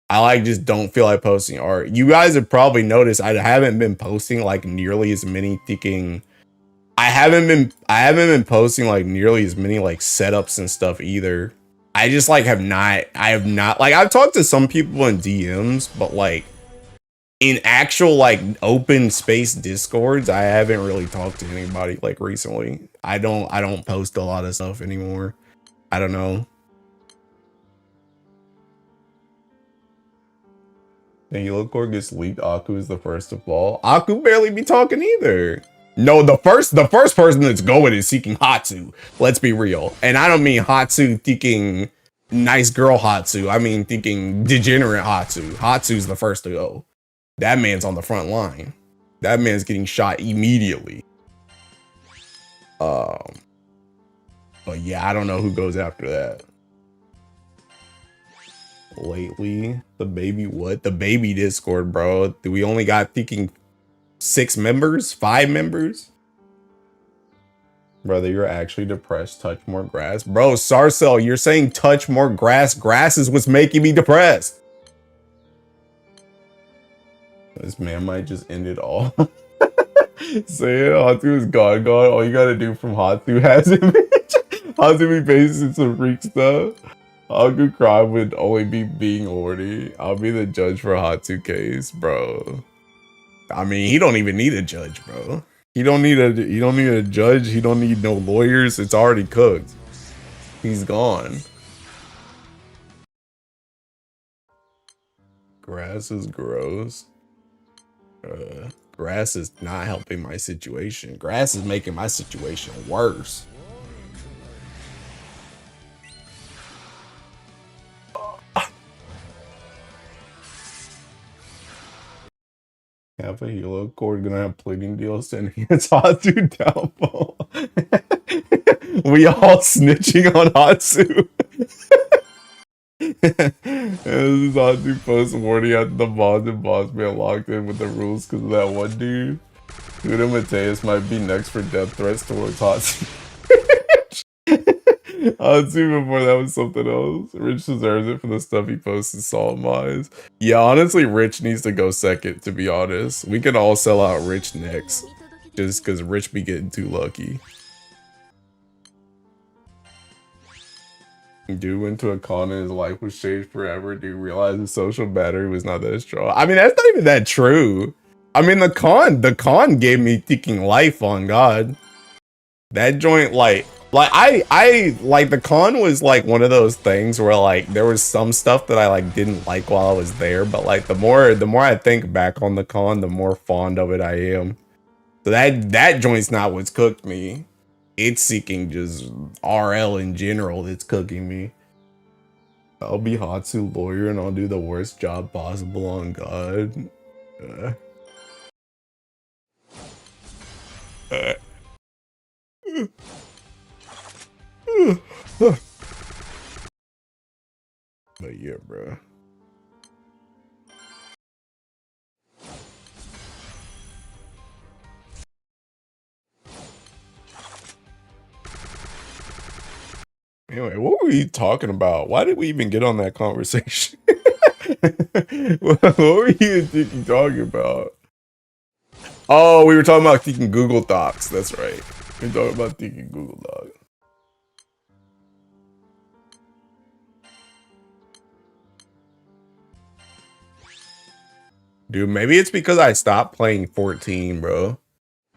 S1: I like just don't feel like posting art. You guys have probably noticed I haven't been posting like nearly as many thinking. I haven't been posting like nearly as many like setups and stuff either. I just like I have not like I've talked to some people in DMs, but like in actual like open space Discords, I haven't really talked to anybody like recently. I don't post a lot of stuff anymore. I don't know. And Yellowcore gets leaked. Aku is the first to fall. Aku barely be talking either. No, the first person that's going is seeking Hatsu. Let's be real. And I don't mean Hatsu thinking nice girl Hatsu. I mean thinking degenerate Hatsu. Hatsu's the first to go. That man's on the front line. That man's getting shot immediately. But yeah, I don't know who goes after that. Lately, the baby what? The baby Discord, bro. We only got thinking 6 members, 5 members. Brother, you're actually depressed. Touch more grass. Bro, Sarcel, you're saying touch more grass. Grass is what's making me depressed. This man might just end it all. Say it, Hatsu is gone. All you gotta do from Hatsu has image. Hatsu be basing some freak stuff. Aku Crime would only be being horny. I'll be the judge for Hatsu case, bro. I mean, he don't even need a judge, bro. He don't need a judge. He don't need no lawyers. It's already cooked. He's gone. Grass is gross. Grass is not helping my situation. Grass is making my situation worse. Half a Hilo Cord gonna have pleading deals to enhance Hatsu downfall. We all snitching on Hatsu. This is Hatsu post warning after the boss and boss man locked in with the rules because of that one dude. Huda Mateus might be next for death threats towards Hatsu. Hatsu before that was something else. Rich deserves it for the stuff he posted, Salt Mines. Yeah, honestly, Rich needs to go second, to be honest. We can all sell out Rich next. Just because Rich be getting too lucky. Dude went to a con and his life was changed forever. Dude realized his social battery was not that strong. I mean, that's not even that true. I mean, the con gave me thinking life on God. That joint, like Like I like the con was like one of those things where like there was some stuff that I like didn't like while I was there, but like the more I think back on the con, the more fond of it I am. So that joint's not what's cooked me. It's seeking just RL in general that's cooking me. I'll be Hatsu lawyer and I'll do the worst job possible on God. Uh, uh, but yeah, bro. Anyway, what were you talking about? Why did we even get on that conversation? What were you thinking talking about? Oh, we were talking about thinking Google Docs. That's right. We were talking about thinking Google Docs. Dude, maybe it's because I stopped playing 14, bro.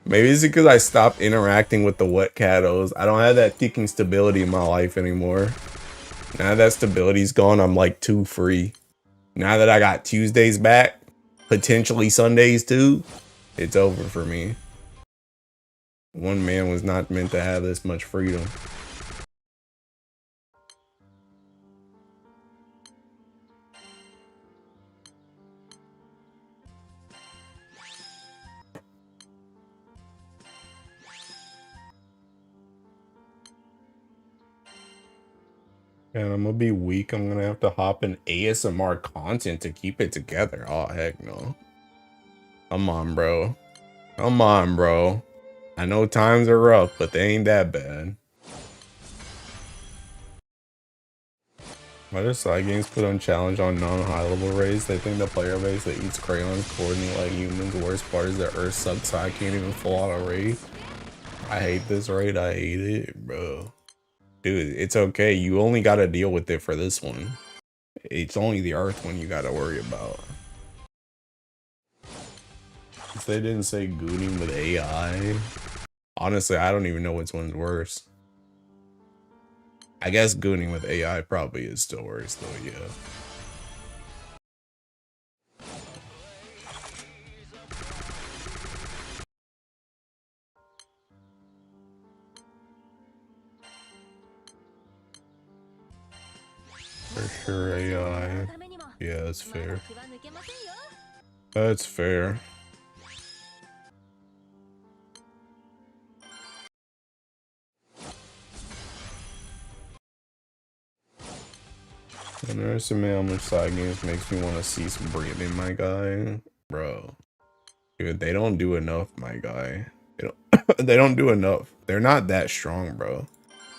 S1: Maybe it's because I stopped interacting with the wet catos. I don't have that thinking stability in my life anymore. Now that stability's gone, I'm like too free. Now that I got Tuesdays back, potentially Sundays too, it's over for me. One man was not meant to have this much freedom. And I'm gonna be weak. I'm gonna have to hop in ASMR content to keep it together. Oh, heck no. Come on, bro. Come on, bro. I know times are rough, but they ain't that bad. Why do side games put on challenge on non-high level raids? They think the player base that eats crayons coordinate like humans. The worst part is that Earth sucks, so I can't even full out a raid. I hate this raid. I hate it, bro. Dude, it's okay. You only gotta deal with it for this one. It's only the Earth one you gotta worry about. If they didn't say gooning with AI, honestly, I don't even know which one's worse. I guess gooning with AI probably is still worse though, yeah. For sure AI. Yeah, that's fair. That's fair. Underestimate how much side games makes me want to cease breathing, my guy. Bro. Dude, they don't do enough, my guy. They don't, they don't do enough. They're not that strong, bro.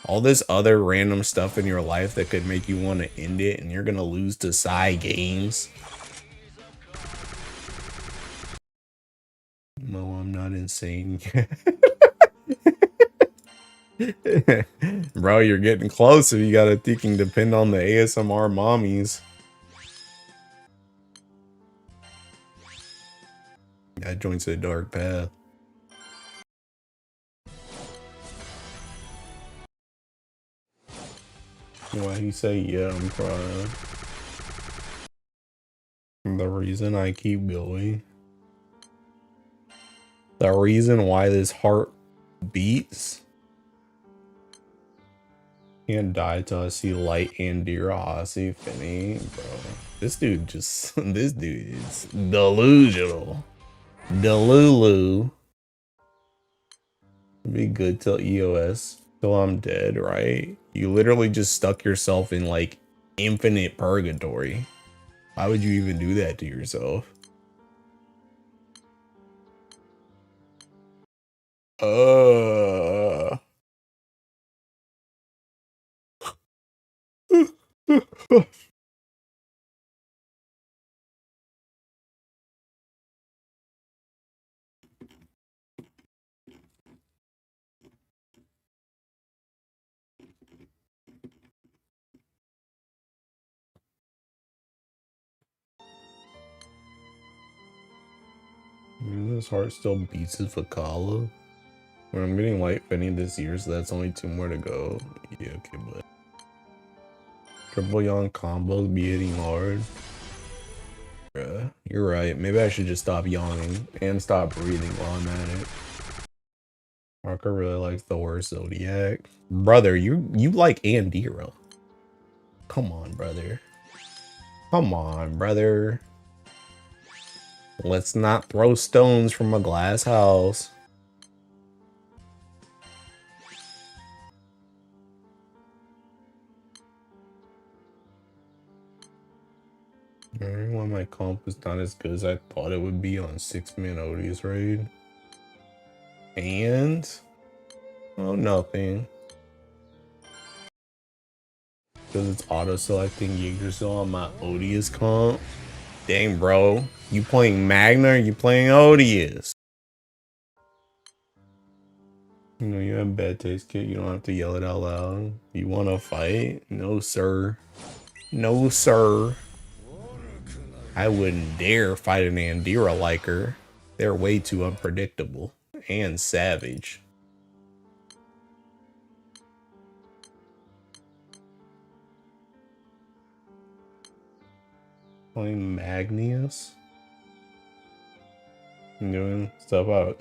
S1: All this other random stuff in your life that could make you want to end it, and you're gonna lose to side games. No, I'm not insane. Bro, you're getting close if you gotta thinking depend on the ASMR mommies. That joint's a dark path. Why he say, yeah, I'm crying. The reason I keep going. The reason why this heart beats. Can't die till I see light and dear. I see Finny, bro. This dude just, this dude is delusional. Delulu. Be good till EOS. Till I'm dead, right? You literally just stuck yourself in like infinite purgatory. Why would you even do that to yourself? This heart still beats his Vakala. Well, I'm getting light penny this year, so that's only 2 more to go. Yeah, okay, but triple yawn combos be hitting hard. Bruh, you're right. Maybe I should just stop yawning and stop breathing while I'm at it. Parker really likes the worst Zodiac. Brother, you like Andira. Come on, brother. Come on, brother. Let's not throw stones from a glass house. Why my comp is not as good as I thought it would be on 6-man Odious raid. And oh, nothing. Because it's auto-selecting Yggdrasil on my Odious comp. Dang, bro. You playing Magna or you playing Odious? You know, you have bad taste, kid. You don't have to yell it out loud. You want to fight? No, sir. No, sir. I wouldn't dare fight an Andira like her. They're way too unpredictable and savage. Playing Magnus? Doing stuff I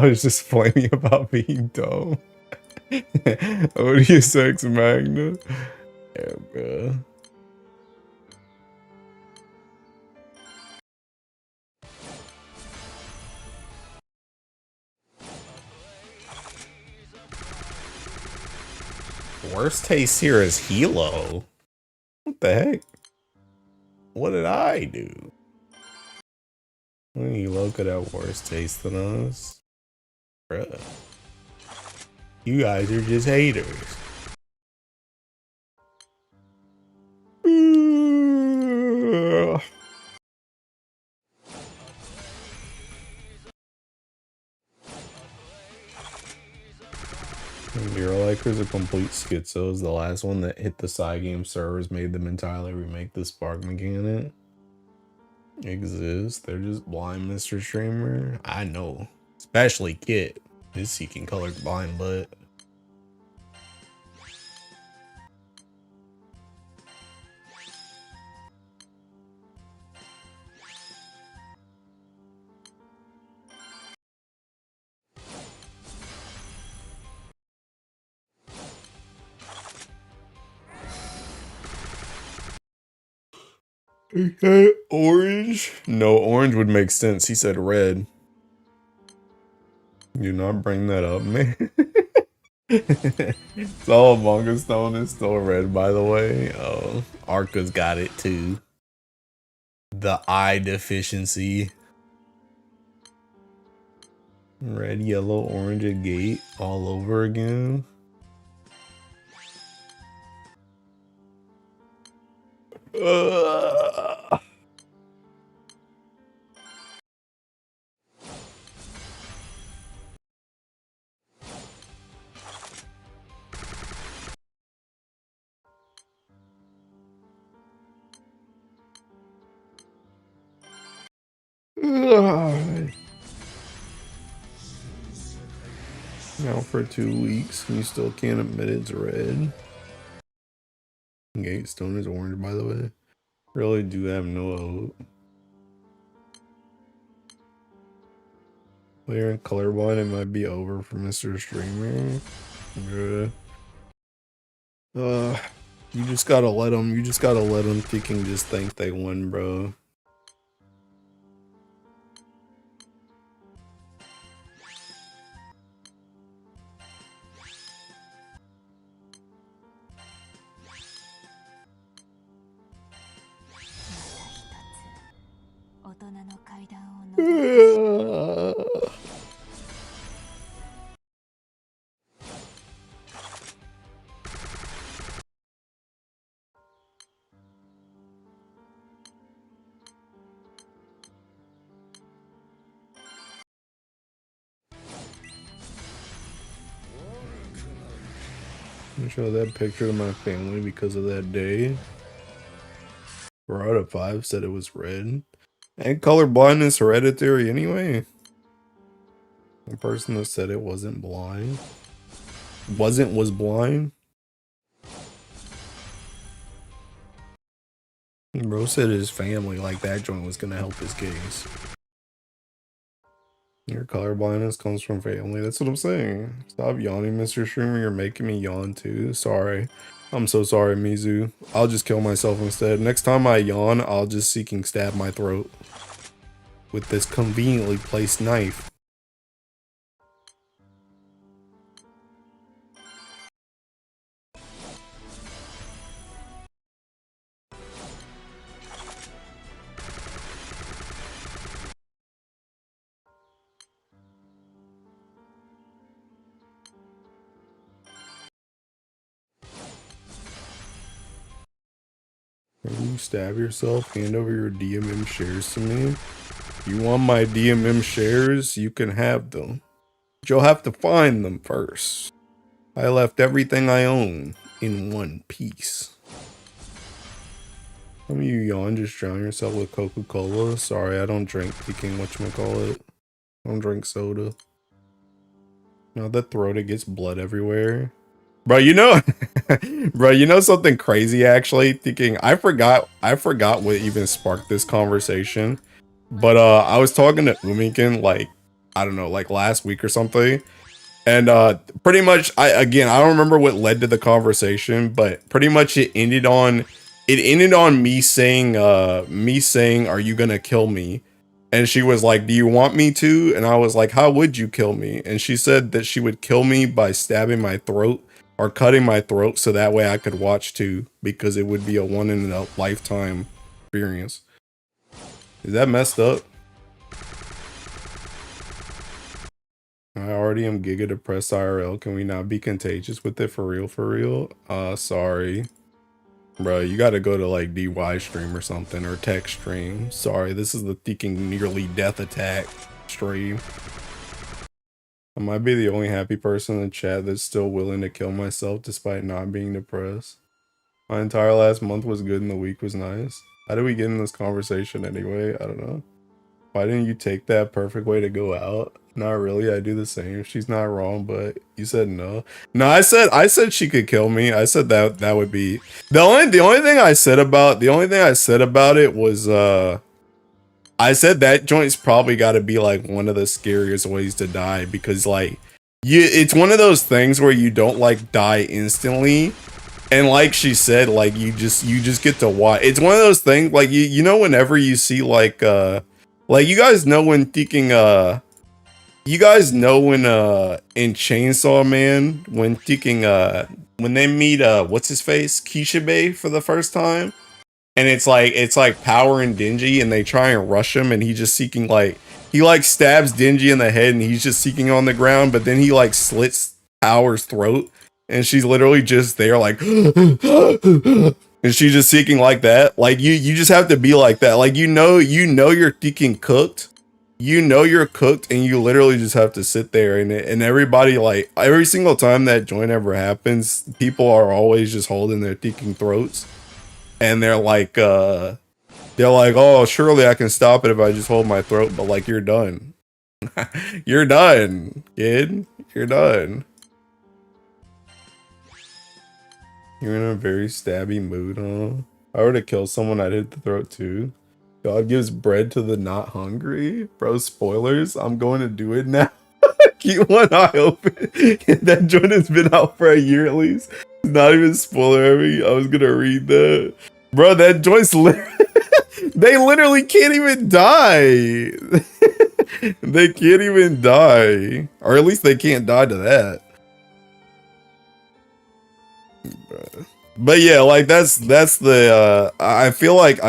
S1: was just flaming about being dumb. Odious X Magna. Yeah, bro. Worst taste here is Hilo. What the heck? What did I do? Hilo could have worse taste than us. Bruh. You guys are just haters. Neurolikers a complete schizo is the last one that hit the side game servers, made them entirely remake the spark mechanic. Exists. They're just blind Mr. Streamer. I know. Especially Kit. His seeking color blind butt. Okay, orange? No, orange would make sense. He said red. Do not bring that up, man. Salamanca Stone is still red, by the way. Oh, Arca's got it too. The eye deficiency. Red, yellow, orange, a gate all over again. Now for 2 weeks, you still can't admit it's red. Gate stone is orange, by the way. Really do have no hope. Clear and colorblind, it might be over for Mr. Streamer. You just gotta let them. You just gotta let them thinking, just think they won, bro. I show that picture to my family because of that day. 4 out of 5 said it was red. And color blindness hereditary anyway. The person that said it wasn't blind. Was blind. Bro said his family, like that joint was gonna help his case. Your colorblindness comes from family. That's what I'm saying. Stop yawning, Mr. Streamer. You're making me yawn too. Sorry. I'm so sorry, Mizu. I'll just kill myself instead. Next time I yawn, I'll just seeking stab my throat with this conveniently placed knife. When you stab yourself, hand over your DMM shares to me. You want my DMM shares? You can have them. But you'll have to find them first. I left everything I own in one piece. Some of you yawn, just drown yourself with Coca-Cola. Sorry, I don't drink picking whatchamacallit. I don't drink soda. Now that throat, it gets blood everywhere. Bro, you know, bro, you know something crazy actually? Thinking, I forgot what even sparked this conversation. But I was talking to Umikin like, I don't know, like last week or something. And pretty much I don't remember what led to the conversation, but pretty much it ended on me saying, are you gonna kill me? And she was like, do you want me to? And I was like, how would you kill me? And she said that she would kill me by stabbing my throat or cutting my throat so that way I could watch too, because it would be a one in a lifetime experience. Is that messed up? I already am giga depressed IRL. Can we not be contagious with it for real, for real? Sorry. Bro, you gotta go to like DY stream or something, or tech stream. Sorry, this is the thinking nearly death attack stream. I might be the only happy person in the chat that's still willing to kill myself despite not being depressed. My entire last month was good and the week was nice. How did we get in this conversation anyway? I don't know. Why didn't you take that perfect way to go out? Not really, I do the same. She's not wrong, but you said no. No, I said she could kill me. I said that would be the only thing I said about it was I said that joint's probably gotta be like one of the scariest ways to die, because like it's one of those things where you don't like die instantly. And like she said, like you just get to watch. It's one of those things like you know whenever you see like you guys know when thinking you guys know when in Chainsaw Man when thinking when they meet what's his face Kishibe for the first time, and it's like Power and Denji, and they try and rush him, and he's just seeking like he like stabs Denji in the head, and he's just seeking on the ground, but then he like slits Power's throat, and she's literally just there like and she's just seeking like that. Like you just have to be like that. Like you know you're thinking cooked. You know you're cooked, and you literally just have to sit there, and everybody, like every single time that joint ever happens, people are always just holding their thinking throats, and they're like oh, surely I can stop it if I just hold my throat, but like you're done. You're done, kid. You're done. You're in a very stabby mood, huh? If I were to kill someone, I'd hit the throat too. God gives bread to the not hungry. Bro, spoilers. I'm going to do it now. Keep one eye open. That joint has been out for a year at least. It's not even spoiler heavy. I was going to read that. Bro, that joint's they literally can't even die. They can't even die. Or at least they can't die to that. But yeah, like that's the I feel like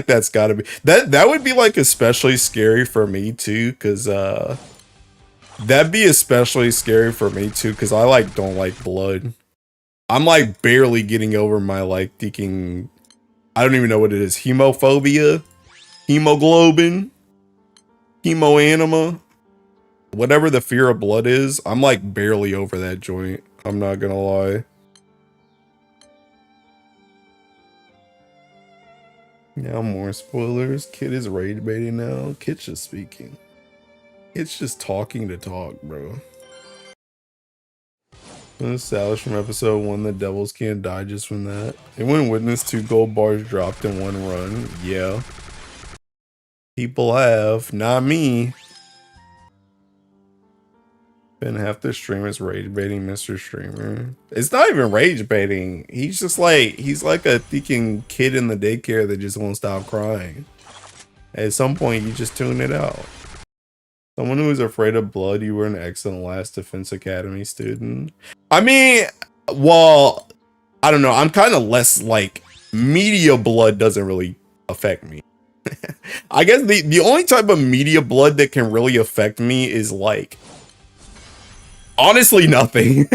S1: that's gotta be that would be like especially scary for me too, because that'd be especially scary for me too, because I like don't like blood. I'm like barely getting over my like thinking, I don't even know what it is, hemophobia, hemoglobin, hemoanima, whatever the fear of blood is. I'm like barely over that joint. I'm not gonna lie. Now more spoilers. Kid is rage baiting now. Kit's just speaking. It's just talking to talk, bro. Salad from episode 1, the devils can't die just from that. Anyone witnessed 2 gold bars dropped in 1 run? Yeah. People have, not me. Been half the streamers rage baiting Mr. Streamer. It's not even rage baiting. He's just like, he's like a thinking kid in the daycare that just won't stop crying. At some point, you just tune it out. Someone who is afraid of blood, you were an excellent last Defense Academy student. I mean, well, I don't know. I'm kind of less like media blood doesn't really affect me. I guess the only type of media blood that can really affect me is like, honestly, nothing.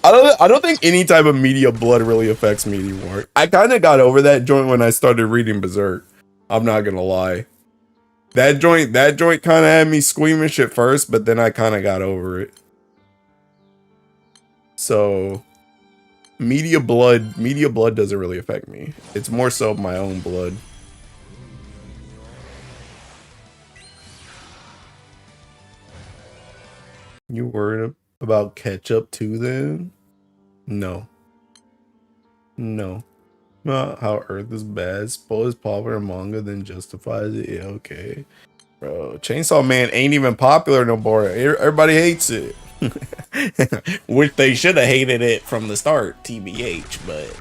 S1: I don't think any type of media blood really affects me anymore. I kind of got over that joint when I started reading Berserk. I'm not gonna lie. That joint kind of had me squeamish at first, but then I kind of got over it. So, media blood doesn't really affect me. It's more so my own blood. You worried about ketchup too then? No. No. Not how Earth is bad. Suppose popular manga then justifies it. Yeah, okay. Bro, Chainsaw Man ain't even popular no more. Everybody hates it. Which they should have hated it from the start, TBH, but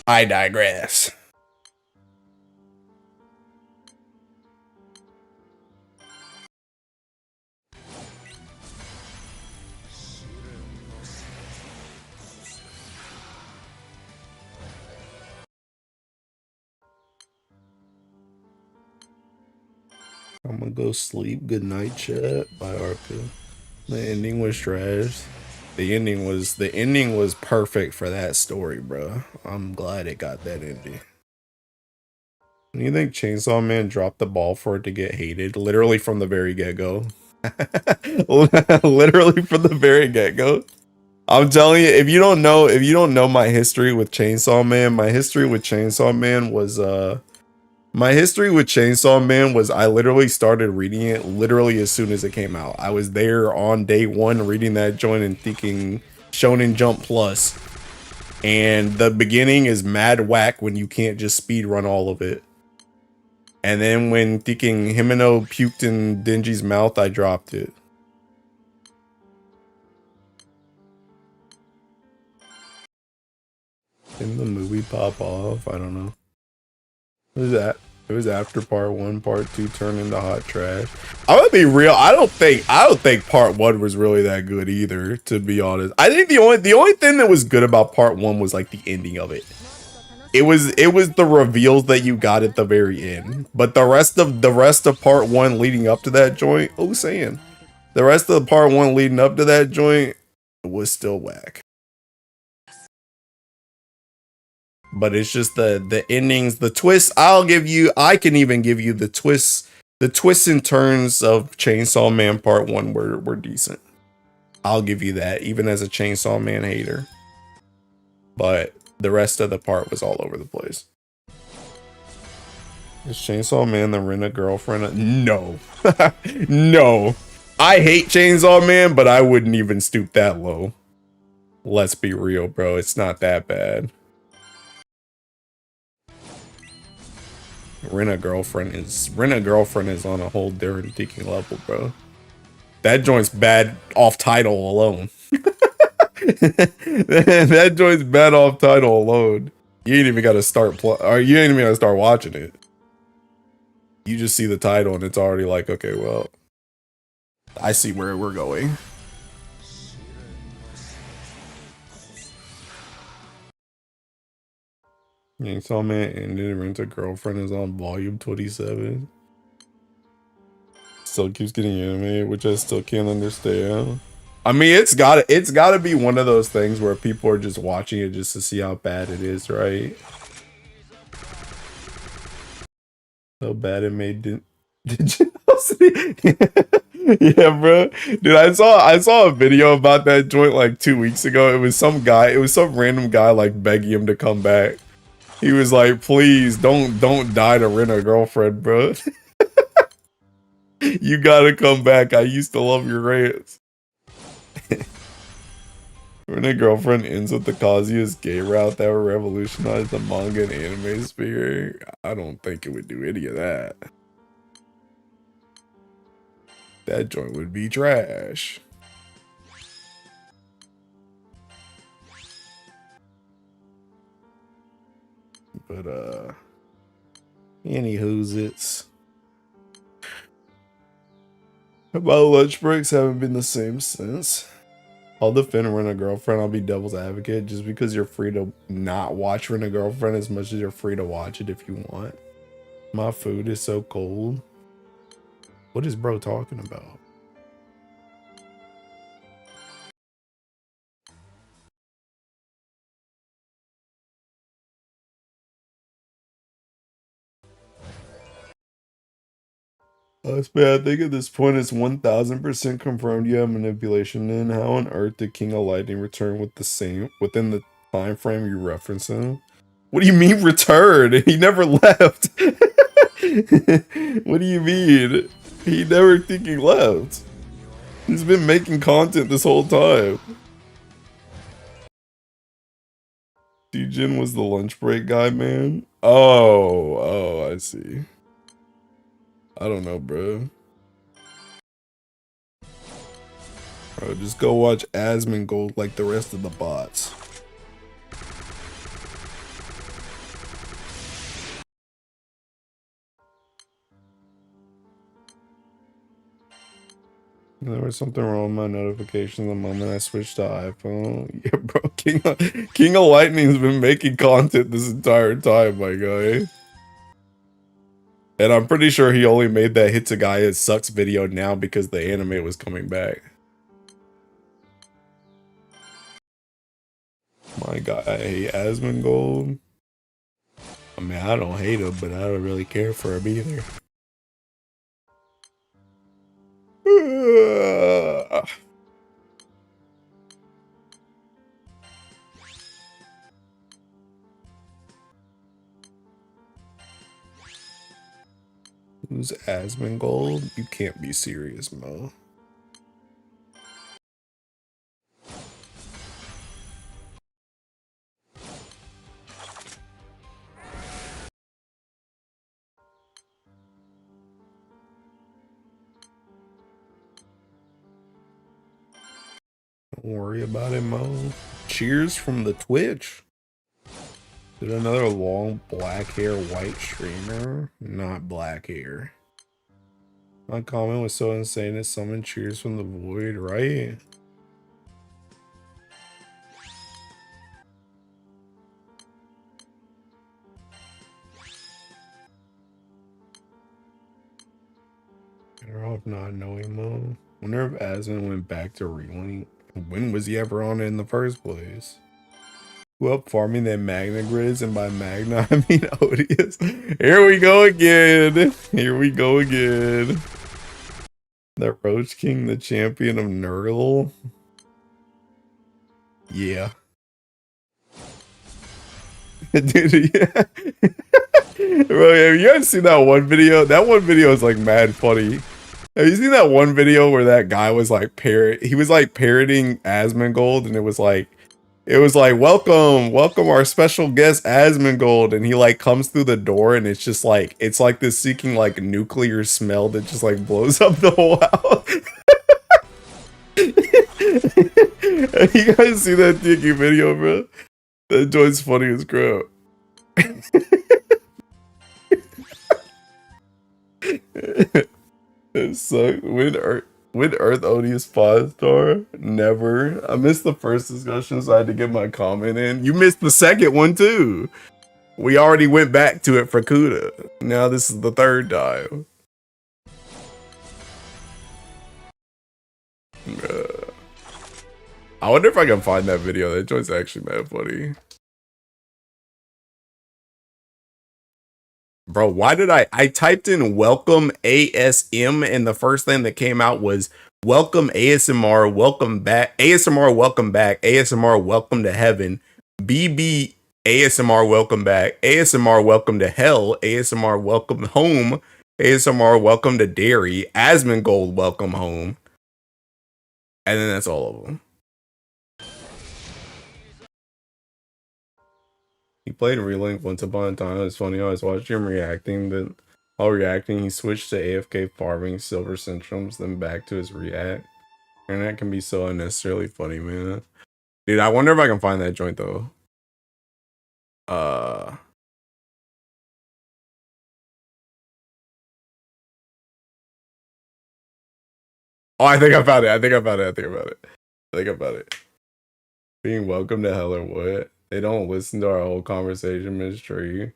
S1: I digress. I'm gonna go sleep. Good night, chat. By Arca. The ending was trash. The ending was perfect for that story, bro. I'm glad it got that ending. Do you think Chainsaw Man dropped the ball for it to get hated? Literally from the very get-go. Literally from the very get-go. I'm telling you, if you don't know my history with Chainsaw Man, my history with Chainsaw Man was I literally started reading it literally as soon as it came out. I was there on day 1 reading that joint and thinking Shonen Jump Plus. And the beginning is mad whack when you can't just speed run all of it. And then when thinking Himeno puked in Denji's mouth, I dropped it. Didn't the movie pop off? I don't know. What is that? It was after part 1, part 2 turned into hot trash. I'm gonna be real. I don't think part 1 was really that good either, to be honest. I think the only thing that was good about part 1 was like the ending of it. It was the reveals that you got at the very end. But the rest of part 1 leading up to that joint, the rest of the part 1 leading up to that joint was still whack. But it's just the endings, the twists. I can even give you the twists and turns of Chainsaw Man Part 1 were decent. I'll give you that, even as a Chainsaw Man hater. But the rest of the part was all over the place. Is Chainsaw Man the rent-a-girlfriend? No. No. I hate Chainsaw Man, but I wouldn't even stoop that low. Let's be real, bro. It's not that bad. Rent-a-girlfriend is on a whole different thinking level, bro. That joint's bad off title alone. That joint's bad off title alone. You ain't even gotta start you ain't even gotta start watching it. You just see the title and it's already like, okay, well, I see where we're going. Chainsaw Man ended Rent-a-Girlfriend is on volume 27. Still keeps getting animated, which I still can't understand. I mean, it's gotta be one of those things where people are just watching it just to see how bad it is, right? So bad it made yeah, bro. Dude, I saw a video about that joint like 2 weeks ago. It was some random guy like begging him to come back. He was like, please don't die to Rent-a-Girlfriend, bro. You gotta come back. I used to love your rants. When a girlfriend ends with the Kazuya's gay route, that would revolutionize the manga and anime sphere. I don't think it would do any of that. That joint would be trash. But anywho's it's. My lunch breaks haven't been the same since. I'll defend Rent a Girlfriend. I'll be devil's advocate just because you're free to not watch Rent a Girlfriend as much as you're free to watch it if you want. My food is so cold. What is bro talking about? I think at this point it's 1000% confirmed you have manipulation. Then how on earth did King of Lightning return with the same within the time frame you reference him? What do you mean return? He never left. What do you mean? He never thinking left. He's been making content this whole time. D-Jin was the lunch break guy, man. Oh, I see. I don't know, bro. Bro, just go watch Asmongold like the rest of the bots. There was something wrong with my notifications the moment I switched to iPhone. Yeah, bro, King of Lightning's been making content this entire time, my guy. And I'm pretty sure he only made that Hits a Guy It Sucks video now because the anime was coming back. My guy, I hate Asmongold. I mean, I don't hate him, but I don't really care for him either. Who's Asmongold? You can't be serious, Mo. Don't worry about it, Mo. Cheers from the Twitch. Did another long black hair white streamer? Not black hair. My comment was so insane it summoned cheers from the void, right? Better off not knowing, Mo. Wonder if Asmon went back to Relink. When was he ever on it in the first place? Who up farming that Magna grids, and by Magna I mean Odious. Here we go again. Here we go again. The Roach King, the champion of Nurgle. Yeah. Dude, yeah. Bro, have you guys seen that one video? That one video is like mad funny. Have you seen that one video where that guy was like he was like parroting Asmongold, and it was like welcome our special guest Asmongold, and he like comes through the door, and it's just like it's like this seeking like nuclear smell that just like blows up the whole house. You guys see that Tiki video, bro? That joint's funny as crap. It sucks. When Earth Odious 5-star? Never. I missed the first discussion, so I had to get my comment in. You missed the second one too. We already went back to it for Kuda. Now this is the third time. I wonder if I can find that video. That joint's actually mad funny. Bro, why did I typed in welcome ASM, and the first thing that came out was welcome ASMR, welcome back, ASMR, welcome back, ASMR, welcome to heaven, BB ASMR, welcome back, ASMR, welcome to hell, ASMR, welcome home, ASMR, welcome to Dairy. Asmongold, welcome home. And then that's all of them. He played Relink once upon a time. It was funny. I always watched him reacting. Then, while reacting, he switched to AFK farming silver centrums, then back to his react. And that can be so unnecessarily funny, man. Dude, I wonder if I can find that joint though. Oh, I think I found it. I think I found it. Being welcome to hell or what? They don't listen to our whole conversation, Miss Tree.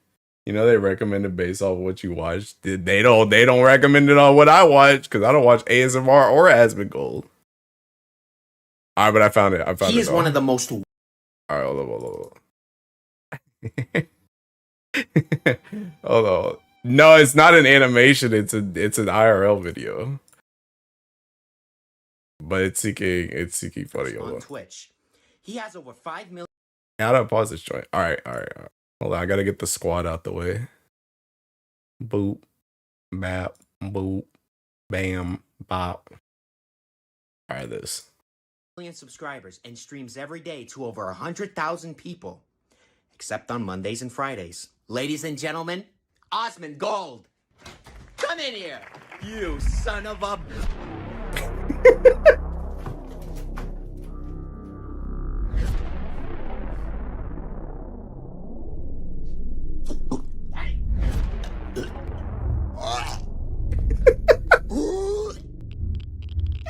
S1: You know they recommend it based off what you watched. They don't recommend it on what I watch because I don't watch ASMR or Asmongold. Alright, but I found it.
S2: He is one of the most.
S1: Alright, hold on. Hold on. No, it's not an animation. It's an IRL video. But it's seeking funny.
S2: On Twitch, he has over 5 million.
S1: How do I pause this joint? All right. Hold on, I gotta get the squad out the way. Boop, bap, boop, bam, bop. All right, this.
S2: Million subscribers and streams every day to over 100,000 people, except on Mondays and Fridays. Ladies and gentlemen, Asmongold, come in here, you son of a. Get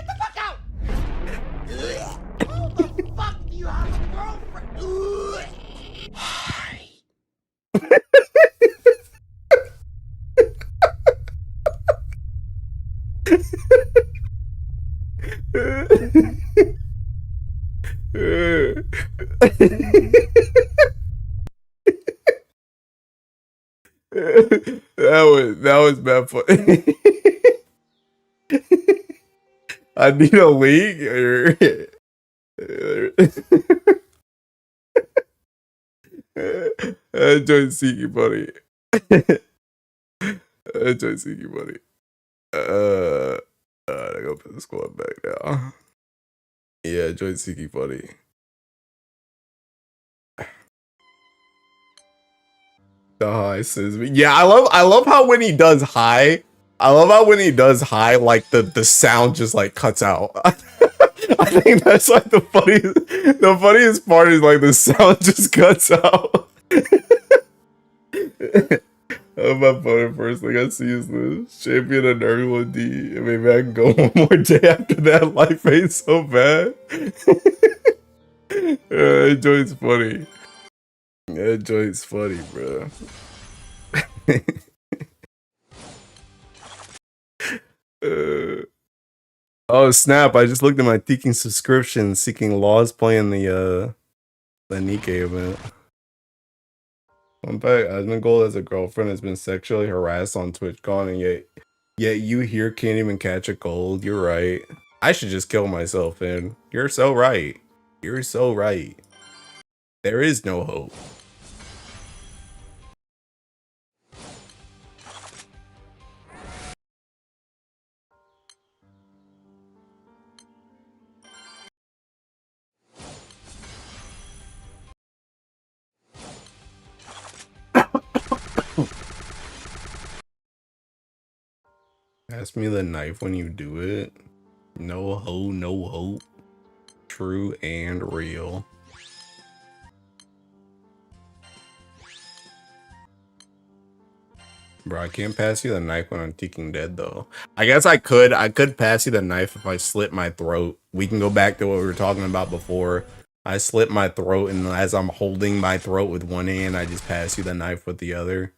S2: the fuck out! Who the fuck do you have a girlfriend? Hi.
S1: that was bad funny. I need a league or I enjoyed Seeky Buddy. I gotta put the squad back now. Yeah, enjoyed Seeky Buddy. The high says me. Yeah, I love how when he does high, like the sound just like cuts out. I think that's like the funniest part is like the sound just cuts out. Oh, my phone first thing I see is the champion of everyone D. And maybe I can go one more day after that. Life ain't so bad. Joy's funny. Yeah, Joy's funny, bro. Oh snap! I just looked at my Teking subscription, seeking laws playing the Nikkei event. Fun fact: Asmongold as a girlfriend has been sexually harassed on TwitchCon, and yet you here can't even catch a cold. You're right. I should just kill myself, and you're so right. You're so right. There is no hope. Pass me the knife when you do it. No ho, no hope. True and real. Bro, I can't pass you the knife when I'm Teking dead though. I guess I could pass you the knife if I slit my throat. We can go back to what we were talking about before. I slit my throat, and as I'm holding my throat with one hand, I just pass you the knife with the other.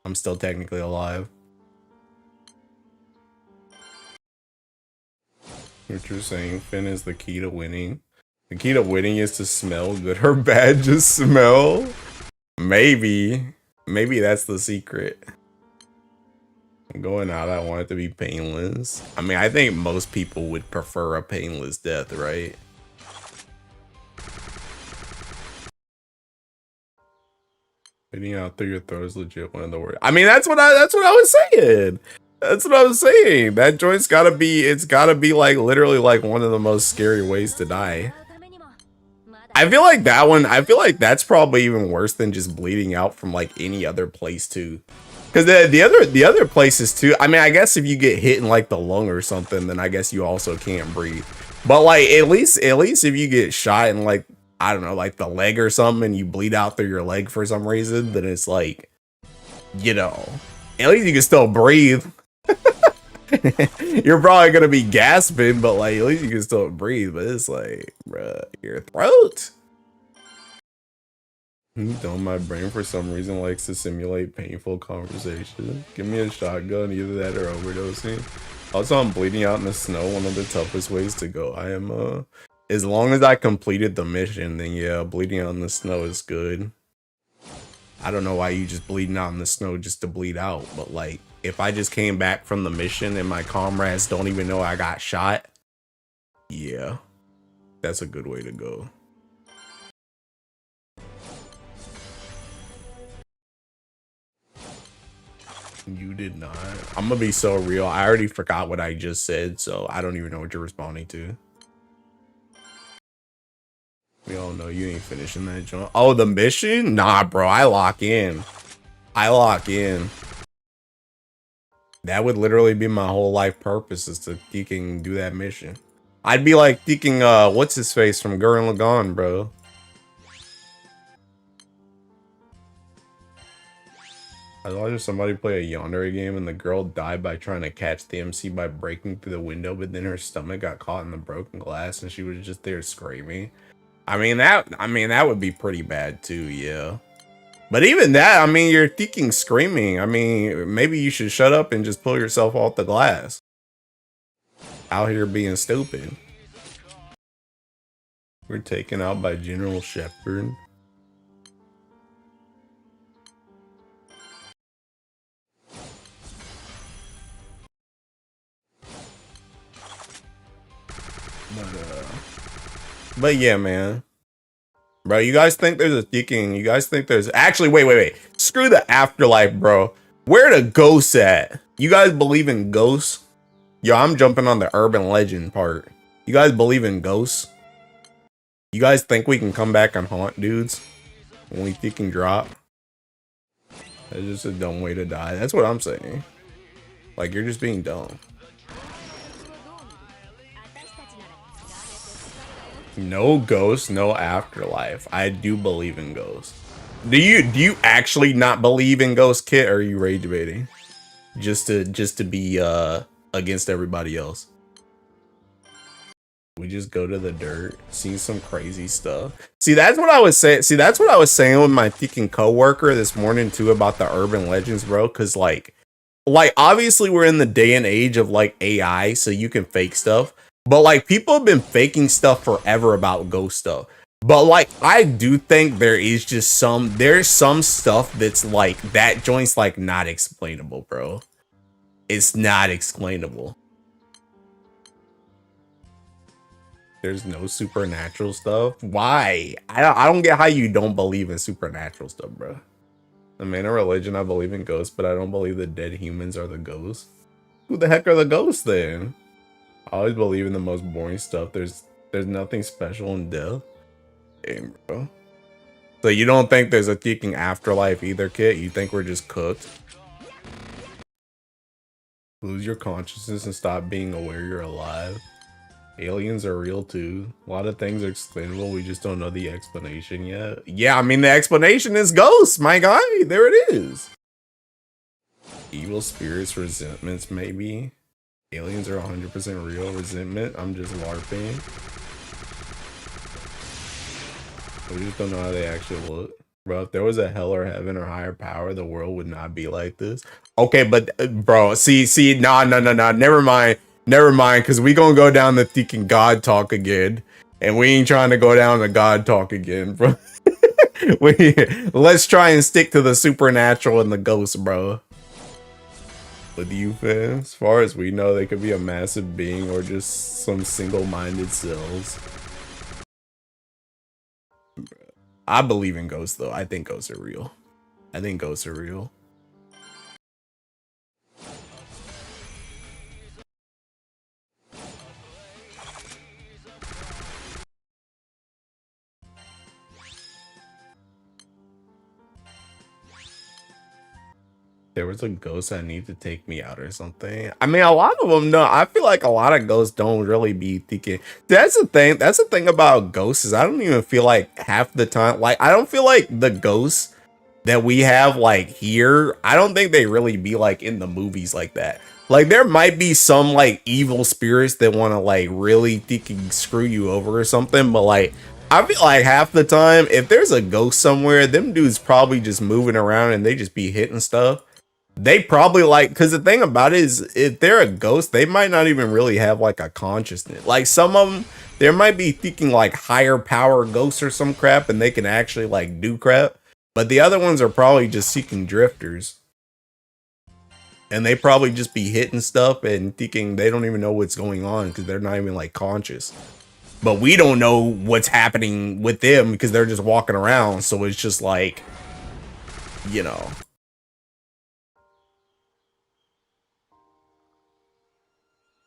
S1: I'm still technically alive. What you're saying, Finn, is the key to winning. The key to winning is to smell good or bad, just smell. Maybe that's the secret. I'm going out, I want it to be painless. I mean, I think most people would prefer a painless death, right? Hitting out through your throat is legit one of the worst. I mean, that's what I was saying. That's what I'm saying. That joint's gotta be, it's gotta be like literally like one of the most scary ways to die. I feel like that one, I feel like that's probably even worse than just bleeding out from like any other place too. Cause the other places too, I mean, I guess if you get hit in like the lung or something, then I guess you also can't breathe. But like at least if you get shot in like, I don't know, like the leg or something and you bleed out through your leg for some reason, then it's like, you know, at least you can still breathe. You're probably gonna be gasping, but like at least you can still breathe. But it's like, bruh, your throat. Don't my brain for some reason likes to simulate painful conversation. Give me a shotgun, either that or overdosing. Also, I'm bleeding out in the snow. One of the toughest ways to go. I am as long as I completed the mission, then yeah, bleeding out in the snow is good. I don't know why you just bleeding out in the snow just to bleed out, but like if I just came back from the mission and my comrades don't even know I got shot, yeah, that's a good way to go. You did not. I'm gonna be so real. I already forgot what I just said, so I don't even know what you're responding to. We all know you ain't finishing that jump. Oh, the mission? Nah, bro. I lock in. I lock in. That would literally be my whole life purpose, is to freaking do that mission. I'd be like thinking, what's his face from Gurren Lagann, bro. I watched somebody play a Yandere game and the girl died by trying to catch the MC by breaking through the window, but then her stomach got caught in the broken glass and she was just there screaming. I mean that would be pretty bad too, yeah. But even that, I mean, you're thinking screaming. I mean, maybe you should shut up and just pull yourself off the glass. Out here being stupid. We're taken out by General Shepard. But yeah, man. Bro, you guys think there's a thinking? You guys think there's actually wait. Screw the afterlife, bro. Where the ghosts at? You guys believe in ghosts? Yo, I'm jumping on the urban legend part. You guys believe in ghosts? You guys think we can come back and haunt dudes when we freaking drop? That's just a dumb way to die. That's what I'm saying. Like, you're just being dumb. No ghosts, no afterlife. I do believe in ghosts. Do you actually not believe in ghosts, Kit, or are you rage debating? Just to be against everybody else. We just go to the dirt, see some crazy stuff. See, that's what I was saying. See, that's what I was saying with my freaking coworker this morning too about the urban legends, bro. Cause like obviously we're in the day and age of like AI, so you can fake stuff. But like people have been faking stuff forever about ghost stuff. But like I do think there's some stuff that's like that joint's like not explainable, bro. It's not explainable. There's no supernatural stuff. Why? I don't get how you don't believe in supernatural stuff, bro. I'm in a religion, I believe in ghosts, but I don't believe the dead humans are the ghosts. Who the heck are the ghosts then? I always believe in the most boring stuff. There's nothing special in death. Damn, bro. So you don't think there's a freaking afterlife either, Kit? You think we're just cooked? Lose your consciousness and stop being aware you're alive. Aliens are real too. A lot of things are explainable. We just don't know the explanation yet. Yeah, I mean, the explanation is ghosts, my guy. There it is. Evil spirits, resentments, maybe. Aliens are 100% real. Resentment, I'm just LARPing. We just don't know how they actually look. Bro, if there was a hell or heaven or higher power, the world would not be like this. Okay, but bro, see, nah, never mind, because we gonna go down the freaking God talk again, and we ain't trying to go down the God talk again, bro. Let's try and stick to the supernatural and the ghosts, bro. With you, fam, as far as we know, they could be a massive being or just some single-minded cells. I believe in ghosts, though. I think ghosts are real. I think ghosts are real. There was a ghost that need to take me out or something. I mean, a lot of them don't. I feel like a lot of ghosts don't really be thinking. That's the thing. That's the thing about ghosts is I don't even feel like half the time. Like I don't feel like the ghosts that we have like here. I don't think they really be like in the movies like that. Like there might be some like evil spirits that want to like really thinking screw you over or something. But like I feel like half the time if there's a ghost somewhere, them dudes probably just moving around and they just be hitting stuff. They probably like, because the thing about it is if they're a ghost, they might not even really have like a consciousness. Like some of them, there might be thinking like higher power ghosts or some crap and they can actually like do crap. But the other ones are probably just seeking drifters. And they probably just be hitting stuff and thinking they don't even know what's going on because they're not even like conscious. But we don't know what's happening with them because they're just walking around. So it's just like, you know.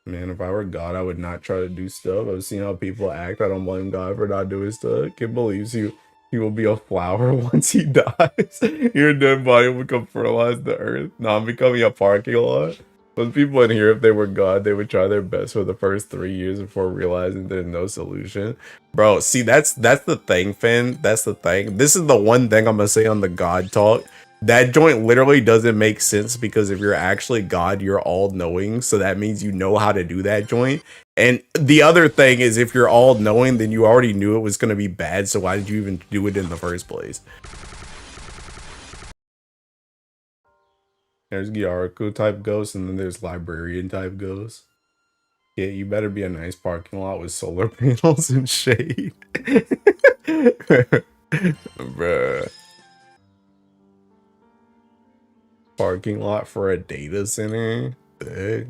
S1: Man, if I were God, I would not try to do stuff. I've seen how people act. I don't blame God for not doing stuff. Kid believes he will be a flower once he dies. Your dead body will become fertilize the earth. No, I'm becoming a parking lot. Most people in here, if they were God, they would try their best for the first 3 years before realizing there's no solution. Bro, see, that's the thing, Finn. That's the thing. This is the one thing I'm gonna say on the God talk. That joint literally doesn't make sense because if you're actually God, you're all knowing. So that means you know how to do that joint. And the other thing is if you're all knowing, then you already knew it was going to be bad. So why did you even do it in the first place? There's Gyaraku type ghosts and then there's librarian type ghosts. Yeah, you better be a nice parking lot with solar panels and shade. Bruh. Parking lot for a data center? The heck?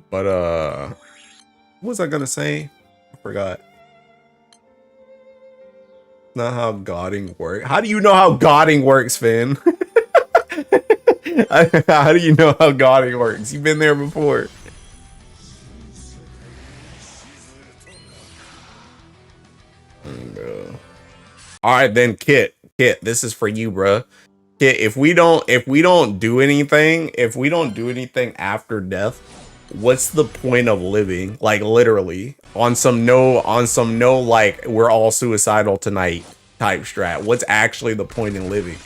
S1: But what was I gonna say? I forgot. Not how godding works. How do you know how godding works, Finn? How do you know how godding works? You've been there before. All right, then, Kit, this is for you, bro. Kit, if we don't do anything after death, what's the point of living? Like literally, on some no, like we're all suicidal tonight type strat. What's actually the point in living?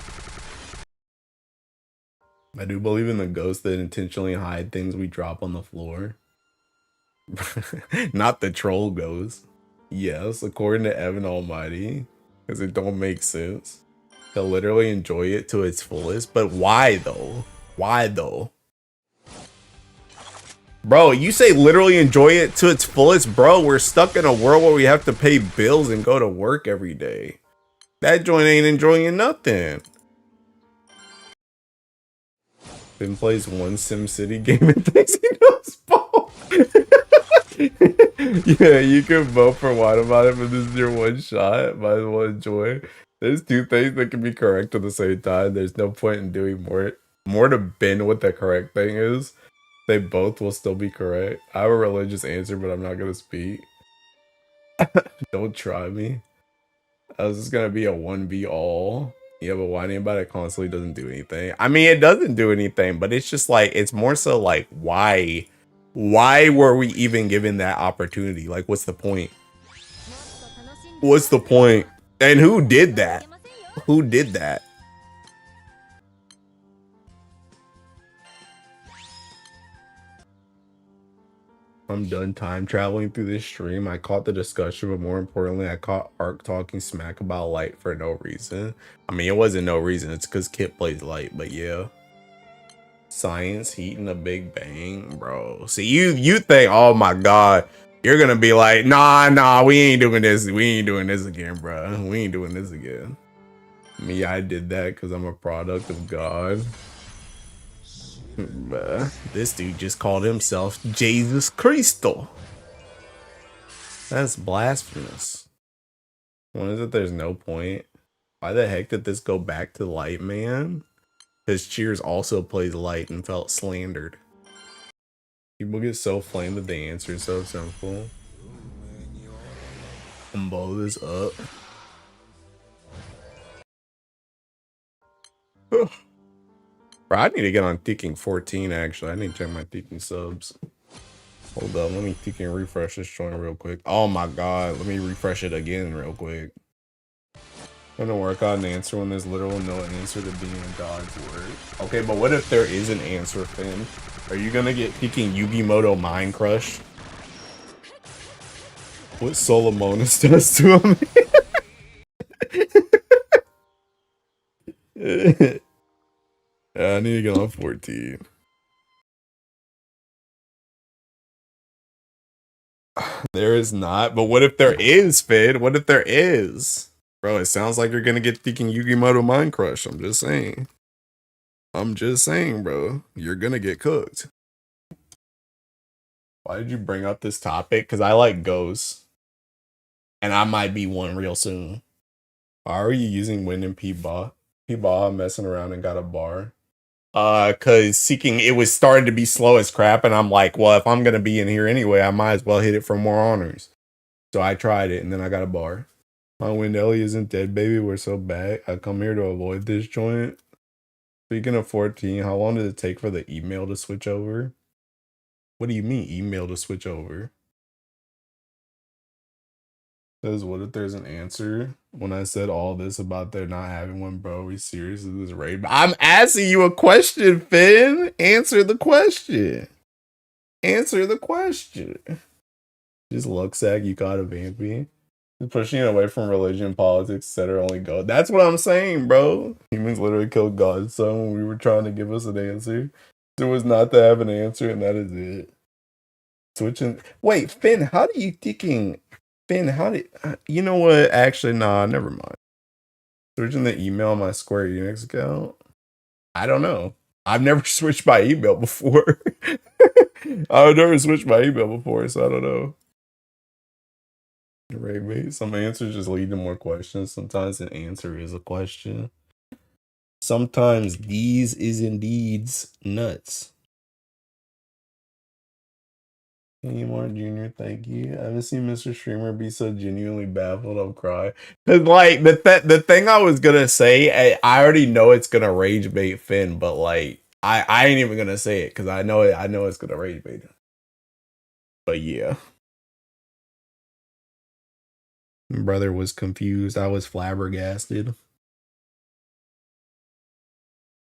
S1: I do believe in the ghosts that intentionally hide things we drop on the floor. Not the troll ghost. Yes, according to Evan Almighty, because it don't make sense. They'll literally enjoy it to its fullest. But why though? Why though? Bro, you say literally enjoy it to its fullest, bro. We're stuck in a world where we have to pay bills and go to work every day. That joint ain't enjoying nothing. Then plays one SimCity game and thinks he knows ball. Yeah, you can vote for what about it, but this is your one shot. Might as well enjoy. There's two things that can be correct at the same time. There's no point in doing more to bend what the correct thing is. They both will still be correct. I have a religious answer, but I'm not gonna speak. Don't try me. I was just gonna be a 1v all. Yeah, but whining about it constantly doesn't do anything. I mean, it doesn't do anything, but it's just like, it's more so like, why? Why were we even given that opportunity? Like, what's the point? What's the point? And who did that? Who did that? I'm done time traveling through this stream. I caught the discussion, but more importantly, I caught Ark talking smack about Light for no reason. I mean, it wasn't no reason. It's because Kit plays Light, but yeah. Science, heat, and a Big Bang, bro. See, you think, oh my god, you're gonna be like, nah, we ain't doing this. We ain't doing this again, bro. We ain't doing this again. Me, I did that because I'm a product of God. This dude just called himself Jesus Cristo. That's blasphemous. When is it there's no point? Why the heck did this go back to Light, man? Because Cheers also plays Light and felt slandered. People get so flamed that the answer is so simple. And blow this up. Bro, I need to get on Thinking 14, actually. I need to check my Thinking subs. Hold up, let me Thinking refresh this joint real quick. Oh my god, let me refresh it again real quick. I'm gonna work out an answer when there's literal no answer to being God's word. Okay, but what if there is an answer, Finn? Are you gonna get Thinking Yugimoto Mind Crush? What Solomonis does to him? Yeah, I need to get on 14. There is not, but what if there is, Fid? What if there is? Bro, it sounds like you're gonna get Thinking Yugimoto Mind Crush. I'm just saying. I'm just saying, bro. You're gonna get cooked. Why did you bring up this topic? Because I like ghosts. And I might be one real soon. Why are you using Win and P-Baw? P-Baw messing around and got a bar. Cause seeking it was starting to be slow as crap, and I'm like, well, if I'm gonna be in here anyway, I might as well hit it for more honors. So I tried it and then I got a bar. My Wendelli isn't dead, baby. We're so bad. I come here to avoid this joint. Speaking of 14, how long did it take for the email to switch over? What do you mean email to switch over? Says, what if there's an answer? When I said all this about there not having one, bro, we serious in this raid? I'm asking you a question, Finn. Answer the question. Answer the question. Just Luxac, you gotta vamp me. Just pushing it away from religion, politics, etc. Only God. That's what I'm saying, bro. Humans literally killed God's son when we were trying to give us an answer. There was not to have an answer, and that is it. Switching. Wait, Finn, how do you thinking? Finn, how did you know what? Actually, nah, never mind. Switching the email on my Square Enix account. I don't know. I've never switched my email before. I've never switched my email before, so I don't know. Right, mate. Some answers just lead to more questions. Sometimes an answer is a question. Sometimes these is indeeds nuts. Anymore Junior, thank you. I haven't seen Mr. Streamer be so genuinely baffled. I'll cry. Cause like the thing I was gonna say, I already know it's gonna rage bait Finn, but like I ain't even gonna say it because I know it's gonna rage bait. But yeah, brother was confused. I was flabbergasted.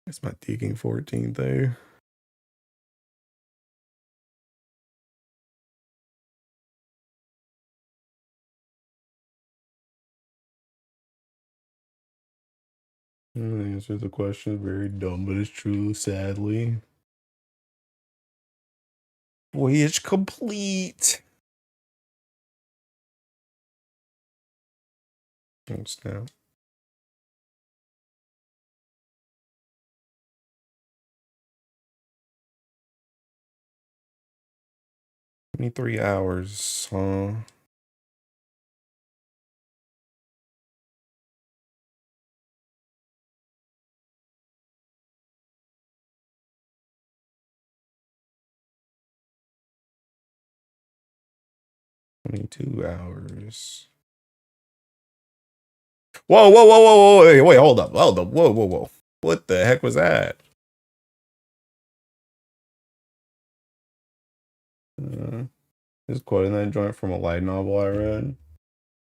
S1: It's my taking 14 there. The answer to the question is very dumb, but it's true, sadly. Voyage complete. Oh, snap. 23 hours, huh? $22 hours. Whoa, whoa, whoa, whoa, whoa, wait, hold up, whoa, whoa, whoa. What the heck was that? Just quoting that joint from a light novel I read.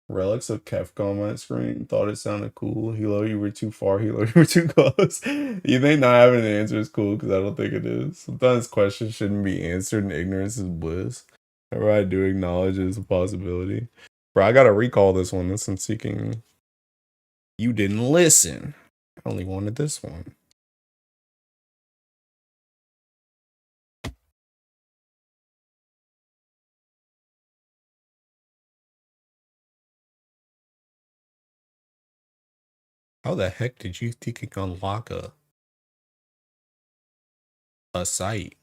S1: Relics of Kefka on my screen. Thought it sounded cool. Hilo, you were too far. Hilo, you were too close. You think not having an answer is cool? Because I don't think it is. Sometimes questions shouldn't be answered and ignorance is bliss. Whatever I do acknowledge is a possibility. Bro, I gotta recall this one. This one's seeking. You didn't listen. I only wanted this one. How the heck did you think it can unlock a site?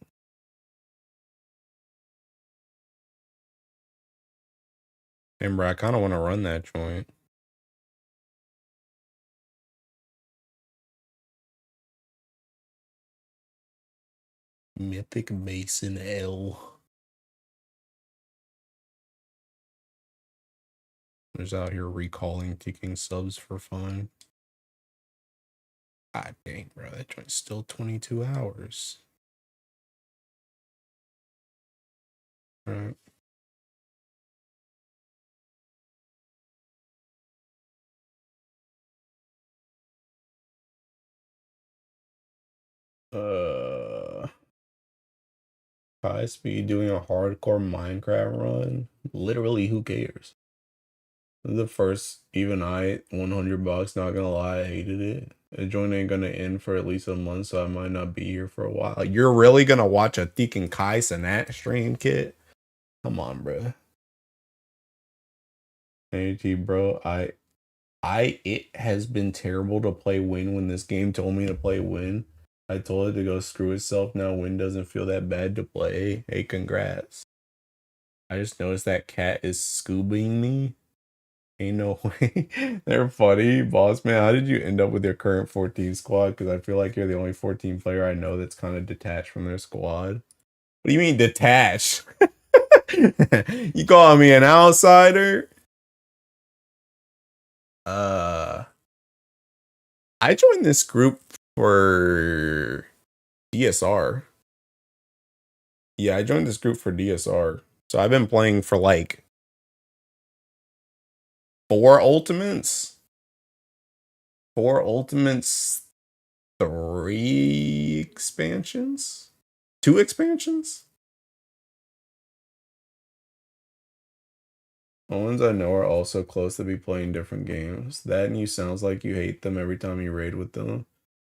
S1: And bro, I kind of want to run that joint. Mythic Mason L. Just out here recalling ticking subs for fun. God dang, bro, that joint's still 22 hours. Right. High speed doing a hardcore Minecraft run. Literally, who cares? The first even I $100. Not gonna lie, I hated it. The joint ain't gonna end for at least a month, so I might not be here for a while. You're really gonna watch a Deacon Kai Sanat stream, kid? Come on, bro. AT, bro. It has been terrible to play Win when this game told me to play Win. I told it to go screw itself. Now Win doesn't feel that bad to play. Hey, congrats. I just noticed that cat is scoobing me. Ain't no way. They're funny. Boss man, how did you end up with your current 14 squad? Because I feel like you're the only 14 player I know that's kind of detached from their squad. What do you mean detached? You calling me an outsider? I joined this group for DSR. Yeah, I joined this group for DSR. So I've been playing for like 4 ultimates. 4 ultimates, 3 expansions? 2 expansions? The ones I know are also close to be playing different games. That and you sounds like you hate them every time you raid with them.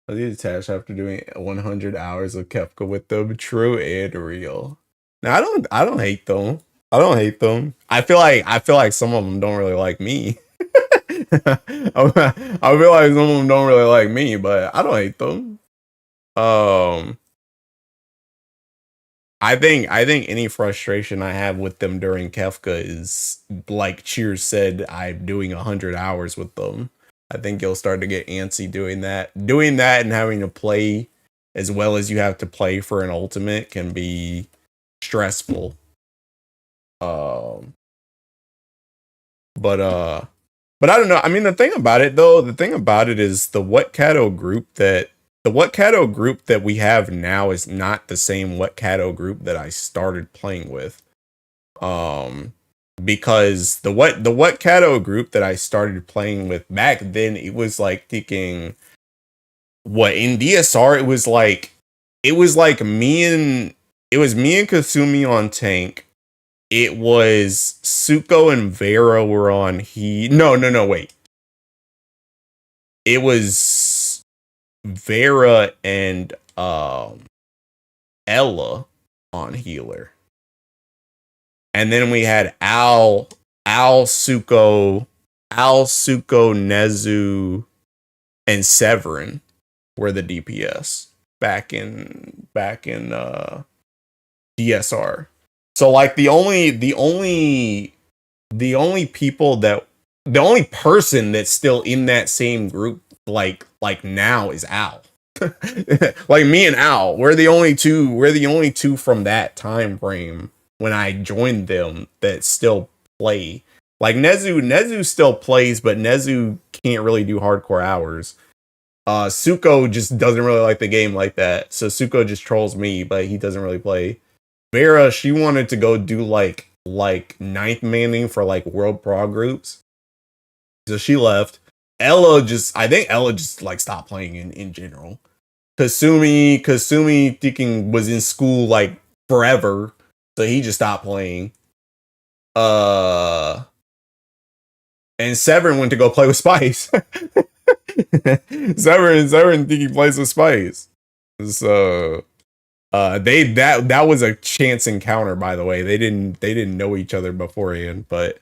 S1: I get attached after doing 100 hours of Kefka with them. True and real. Now I don't hate them. I don't hate them. I feel like some of them don't really like me. I feel like some of them don't really like me, but I don't hate them. Um I think any frustration I have with them during Kefka is like Cheers said, I'm doing 100 hours with them. I think you'll start to get antsy doing that. Doing that and having to play as well as you have to play for an ultimate can be stressful. Um but but I don't know. I mean the thing about it though, the thing about it is the What Cato group that we have now is not the same What Cato group that I started playing with. Um, because the What Cato group that I started playing with back then, it was like thinking what in DSR it was me and Kasumi on tank. It was Suko and Vera were on no wait. It was Vera and Ella on healer. And then we had Suko, Nezu, and Severin were the DPS back in DSR. So like the only person that's still in that same group like now is Al. Like me and Al, we're the only two from that time frame when I joined them that still play. Like Nezu still plays, but Nezu can't really do hardcore hours. Suko just doesn't really like the game like that. So Suko just trolls me, but he doesn't really play. Vera, she wanted to go do like ninth manning for like world pro groups. So she left. I think Ella just like stopped playing in general. Kasumi thinking was in school like forever, so he just stopped playing. And Severin went to go play with Spice. Severin think he plays with Spice. So that was a chance encounter, by the way. They didn't know each other beforehand, but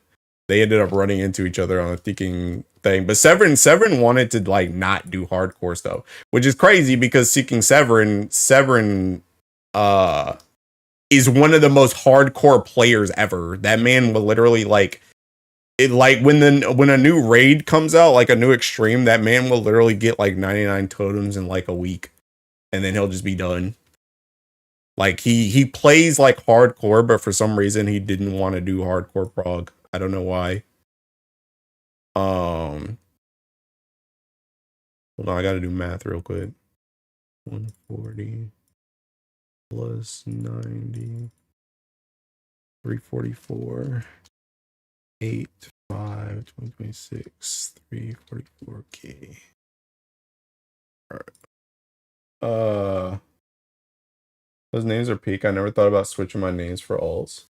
S1: they ended up running into each other on a thinking thing. But Severin wanted to like not do hardcore stuff, which is crazy because seeking Severin is one of the most hardcore players ever. That man will literally like it like when a new raid comes out, like a new extreme, that man will literally get like 99 totems in like a week, and then he'll just be done. Like he plays like hardcore, but for some reason he didn't want to do hardcore prog. I don't know why. Hold on, I gotta do math real quick. 140 plus 90. 344. 8, 5, 2026, 344K. Alright. Those names are peak. I never thought about switching my names for alts.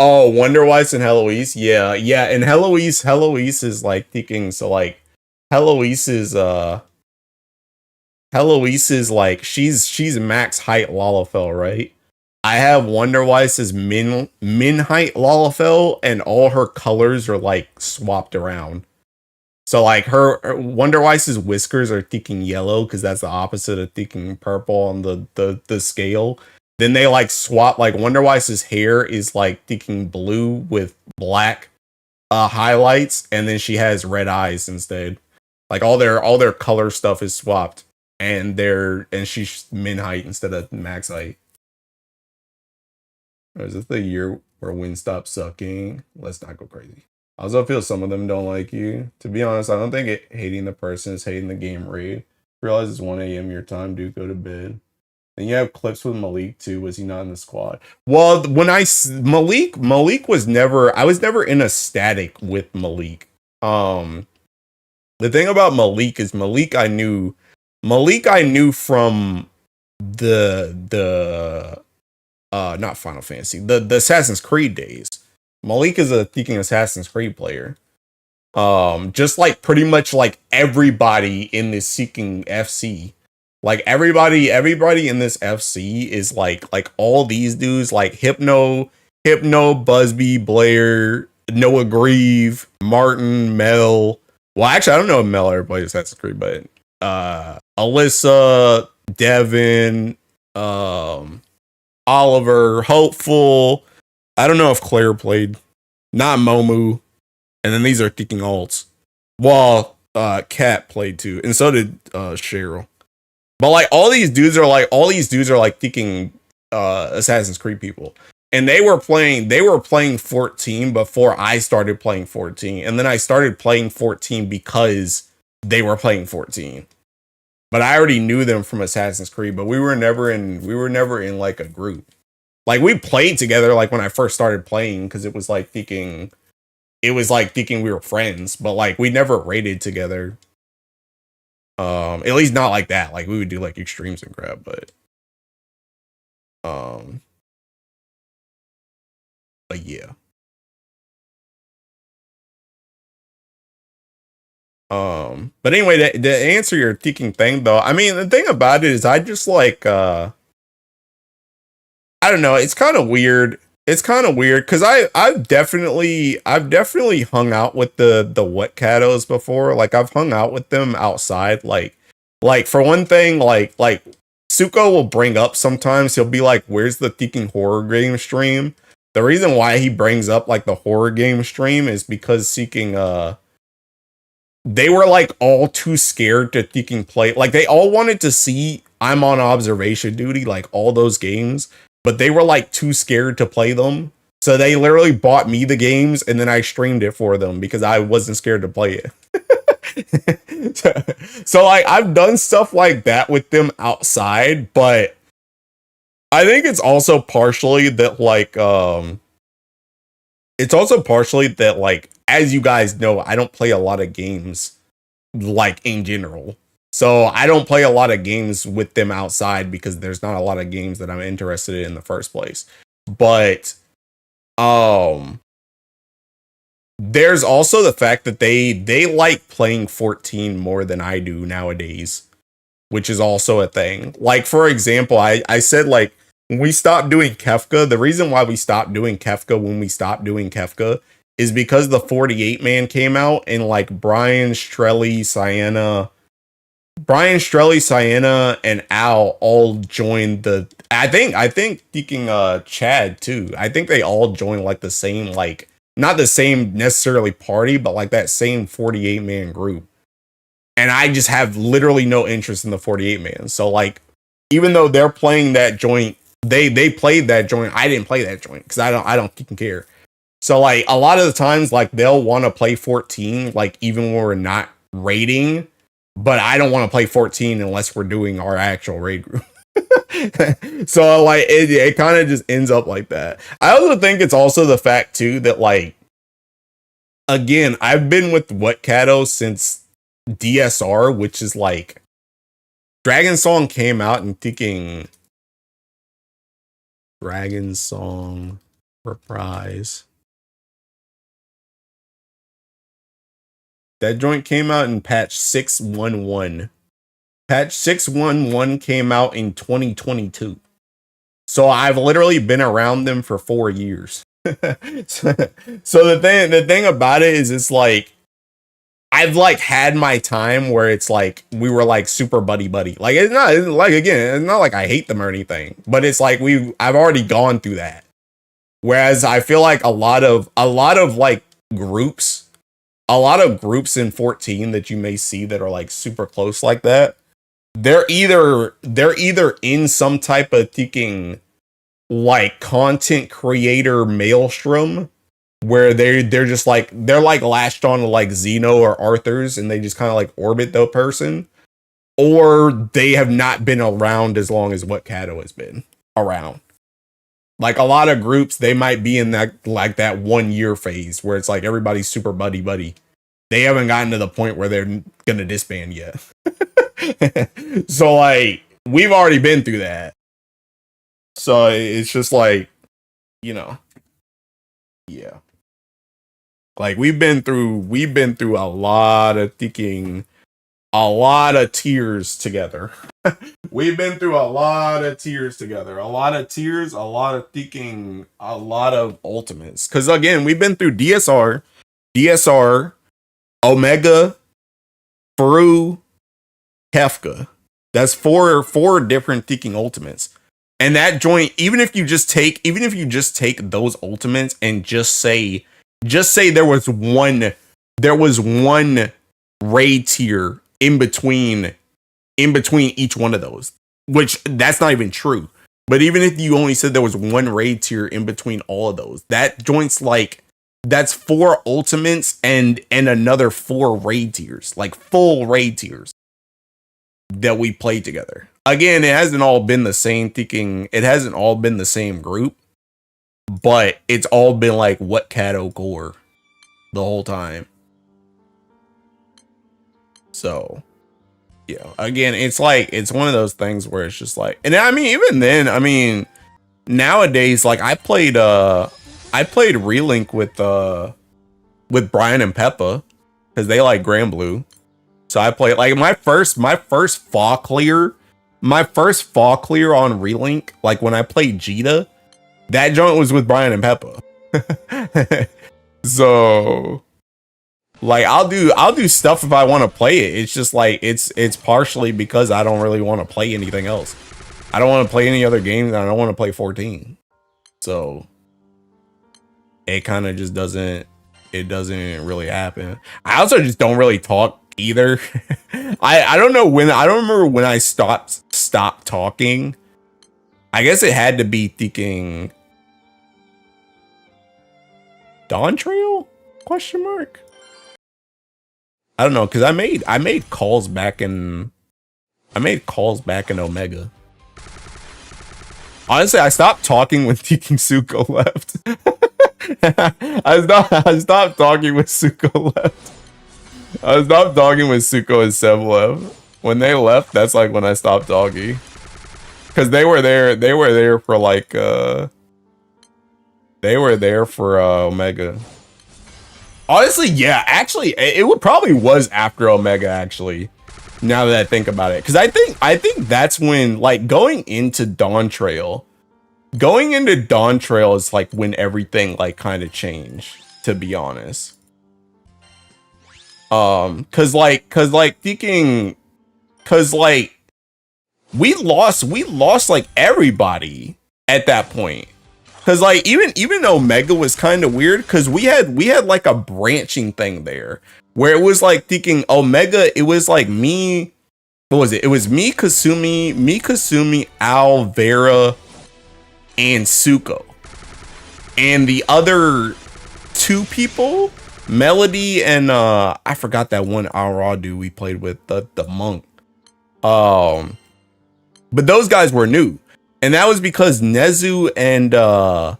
S1: Oh, Wonderwise and Heloise? Yeah, yeah, and Heloise is like thinking, so like Heloise is she's max height Lalafell, right? I have Wonderwise as min height Lalafell, and all her colors are like swapped around. So like her Wonderwise's whiskers are thinking yellow because that's the opposite of thinking purple on the scale. Then they like swap, like Wonderwise's hair is like thinking blue with black highlights, and then she has red eyes instead. Like all their color stuff is swapped, and she's min height instead of max height. Or is this the year where wind stops sucking? Let's not go crazy. I also feel some of them don't like you. To be honest, I don't think hating the person is hating the game raid. Realize it's 1 a.m. your time, dude. Go to bed. And you have clips with Malik too. Was he not in the squad? Well, when Malik was never. I was never in a static with Malik. The thing about Malik is Malik I knew from the not Final Fantasy, the Assassin's Creed days. Malik is a thinking Assassin's Creed player. Just like pretty much like everybody in this Seeking FC. Like everybody in this FC is like all these dudes, like Hypno, Busby, Blair, Noah Grieve, Martin, Mel. Well, actually, I don't know if Mel ever played Assassin's Creed, but Alyssa, Devin, Oliver, Hopeful. I don't know if Claire played. Not Momu. And then these are thinking alts. Well, Kat played too, and so did Cheryl. But like all these dudes are like thinking Assassin's Creed people. And they were playing 14 before I started playing 14. And then I started playing 14 because they were playing 14. But I already knew them from Assassin's Creed, but we were never in like a group. Like we played together like when I first started playing, because it was like thinking we were friends, but like we never raided together. At least not like that. Like we would do like extremes and crap, but yeah. But anyway, to answer your thinking thing though, I mean the thing about it is I just like I don't know, it's kind of weird. It's kind of weird because I've definitely hung out with the wet catos before. Like I've hung out with them outside. Like for one thing, like Suko will bring up sometimes. He'll be like, "Where's the thinking horror game stream?" The reason why he brings up like the horror game stream is because Seeking they were like all too scared to thinking play. Like they all wanted to see I'm on observation duty, like all those games. But they were like too scared to play them. So they literally bought me the games and then I streamed it for them because I wasn't scared to play it. So like I've done stuff like that with them outside, but I think it's also partially that as you guys know, I don't play a lot of games like in general. So I don't play a lot of games with them outside because there's not a lot of games that I'm interested in the first place. But there's also the fact that they like playing 14 more than I do nowadays, which is also a thing. Like for example, I said like when we stopped doing Kefka, the reason why we stopped doing Kefka is because the 48 man came out and like Brian, Strelly, Sienna, and Al all joined the. I think thinking Chad too. I think they all joined like the same, like not the same necessarily party, but like that same 48 man group. And I just have literally no interest in the 48 man. So like, even though they're playing that joint, they played that joint. I didn't play that joint because I don't fucking care. So like a lot of the times, like they'll want to play 14, like even when we're not raiding. but I don't want to play 14 unless we're doing our actual raid group. So like it kind of just ends up like that. I also think it's also the fact too that like, again, I've been with Whatcato since DSR, which is like Dragon Song came out and thinking Dragon Song Reprise. That joint came out in patch 611. Patch 611 came out in 2022. So I've literally been around them for 4 years. So the thing about it is it's like I've like had my time where it's like we were like super buddy. Like it's not like, again, it's not like I hate them or anything, but it's like I've already gone through that. Whereas I feel like a lot of like groups in 14 that you may see that are like super close like that, they're either in some type of thinking like content creator maelstrom where they're just like they're like lashed on to like Xeno or Arthur's and they just kind of like orbit the person, or they have not been around as long as what Kato has been around. Like a lot of groups, they might be in that like that 1 year phase where it's like everybody's super buddy. They haven't gotten to the point where they're gonna disband yet. So like we've already been through that. So it's just like, you know, yeah. Like we've been through a lot of thinking, a lot of tears together. We've been through a lot of tears together. A lot of tears, a lot of thinking, a lot of ultimates. Because again, we've been through DSR, Omega, Fru, Kefka. That's four different thinking ultimates. And that joint, even if you just take those ultimates and just say there was one raid tier in between each one of those, which that's not even true. But even if you only said there was one raid tier in between all of those, that joint's like, that's 4 ultimates and another 4 raid tiers, like full raid tiers that we played together. Again, it hasn't all been the same thinking. It hasn't all been the same group, but it's all been like what Kato core the whole time. So, yeah. Again, it's like it's one of those things where it's just like, and I mean, even then, I mean, nowadays, like I played Relink with Brian and Peppa because they like Granblue. So I played like my first fall clear on Relink, like when I played Jita, that joint was with Brian and Peppa. So like I'll do stuff if I want to play it. It's just like it's partially because I don't really want to play anything else. I don't want to play any other games and I don't want to play 14. So it kind of just doesn't really happen. I also just don't really talk either. I don't remember when I stopped talking. I guess it had to be thinking Dawn Trail ? I don't know, because I made calls back in Omega. Honestly, I stopped talking when Tiki Suko left. I stopped talking when Suko left. I stopped talking when Suko and Sev left. When they left, that's like when I stopped talking. Cause they were there for like Omega. Honestly, yeah, actually it would probably was after Omega actually. Now that I think about it. Cause I think that's when like going into Dawn Trail is like when everything like kind of changed, to be honest. Cause we lost like everybody at that point. Cause like even Omega was kind of weird, cause we had like a branching thing there where it was like thinking Omega, it was like me, what was it? It was me, Kasumi, Al, Vera, and Suko. And the other 2 people Melody and I forgot that one Aura dude we played with, the monk. But those guys were new. And that was because Nezu and Ella,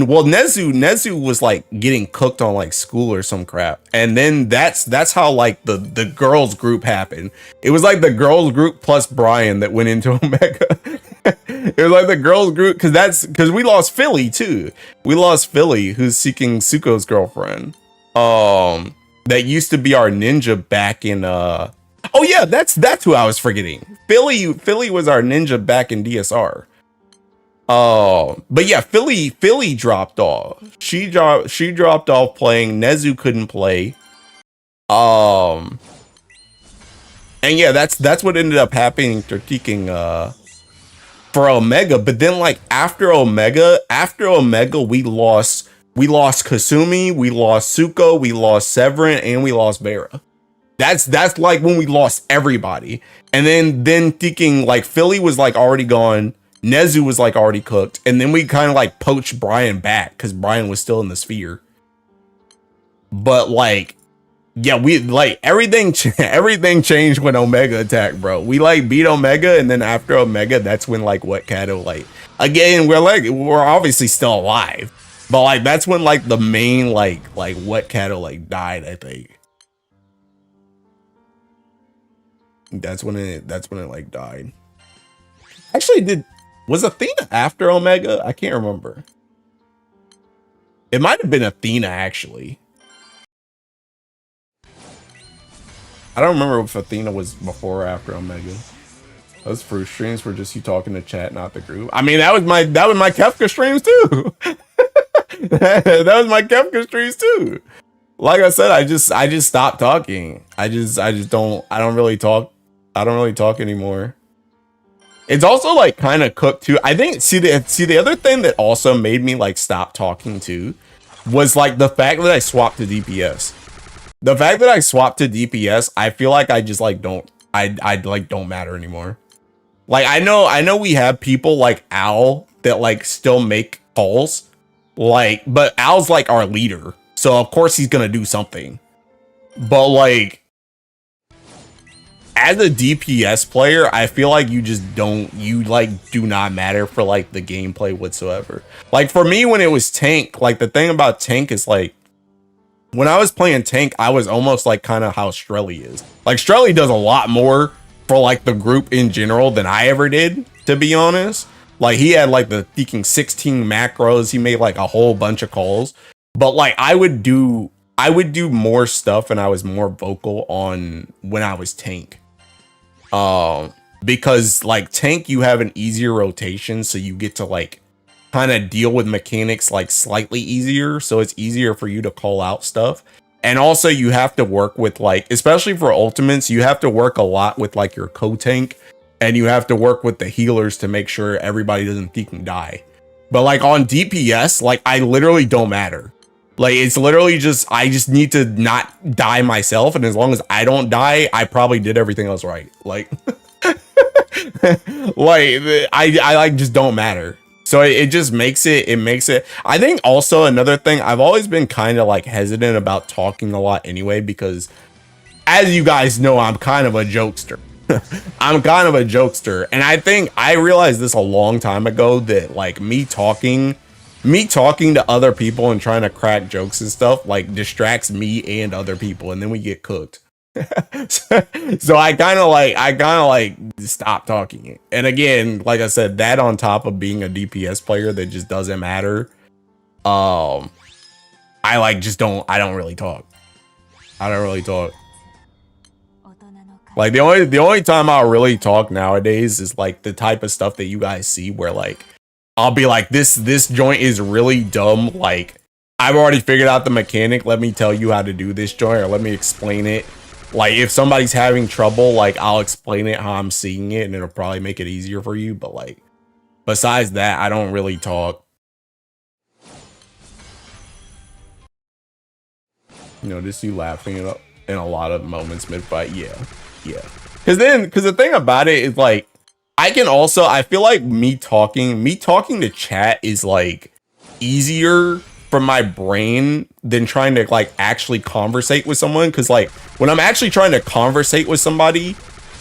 S1: well, Nezu was like getting cooked on like school or some crap. And then that's how like the girls group happened. It was like the girls group plus Brian that went into Omega. It was like the girls group because we lost Philly too. We lost Philly, who's seeking Suko's girlfriend. That used to be our ninja back in oh yeah, that's who I was forgetting. Philly was our ninja back in DSR. But yeah, Philly dropped off. She dropped off playing. Nezu couldn't play. And yeah, that's what ended up happening to Teking for Omega. But then like after Omega, we lost Kasumi, we lost Suko, we lost Severin, and we lost Vera. That's like when we lost everybody. And then thinking like Philly was like already gone. Nezu was like already cooked. And then we kind of like poached Brian back because Brian was still in the sphere. But like, yeah, we like everything changed when Omega attacked, bro. We like beat Omega, and then after Omega, that's when like what Kato like again, we're obviously still alive. But like that's when like the main like what Kato like died, I think. That's when it like died. Actually, was Athena after Omega? I can't remember. It might have been Athena, actually. I don't remember if Athena was before or after Omega. Those first streams were just you talking to chat, not the group. I mean, that was my Kefka streams too. That was my Kefka streams too. Like I said, I just stopped talking. I don't really talk anymore. It's also like kind of cooked too. I think see the other thing that also made me like stop talking too was like the fact that I swapped to DPS. The fact that I swapped to DPS, I feel like I just like don't matter anymore. Like I know we have people like Al that like still make calls, like, but Al's like our leader, so of course he's gonna do something. But like, as a DPS player, I feel like you do not matter for like the gameplay whatsoever. Like for me, when it was tank, like the thing about tank is like, when I was playing tank, I was almost like kind of how Strelly is. Like Strelly does a lot more for like the group in general than I ever did, to be honest. Like he had like the freaking 16 macros. He made like a whole bunch of calls, but like I would do more stuff and I was more vocal on when I was tank. Because like tank, you have an easier rotation, so you get to like kind of deal with mechanics like slightly easier, so it's easier for you to call out stuff. And also you have to work with like, especially for ultimates, you have to work a lot with like your co-tank, and you have to work with the healers to make sure everybody doesn't freaking die. But like on DPS, like I literally don't matter. Like it's literally just, I just need to not die myself, and as long as I don't die, I probably did everything else right. Like like I like just don't matter. So it just makes it I think also another thing, I've always been kind of like hesitant about talking a lot anyway, because as you guys know, I'm kind of a jokester. I'm kind of a jokester, and I think I realized this a long time ago that like me talking to other people and trying to crack jokes and stuff like distracts me and other people, and then we get cooked. So I kind of like stop talking. And again, like I said, that on top of being a DPS player that just doesn't matter, I don't really talk. Like the only time I'll really talk nowadays is like the type of stuff that you guys see where like I'll be like, this joint is really dumb, like I've already figured out the mechanic, let me tell you how to do this joint, or let me explain it. Like if somebody's having trouble, like I'll explain it how I'm seeing it, and it'll probably make it easier for you. But like besides that, I don't really talk. You know, just you laughing in a lot of moments mid-fight. Yeah. Because the thing about it is like, I feel like me talking to chat is like easier from my brain than trying to like actually conversate with someone. Because like when I'm actually trying to conversate with somebody,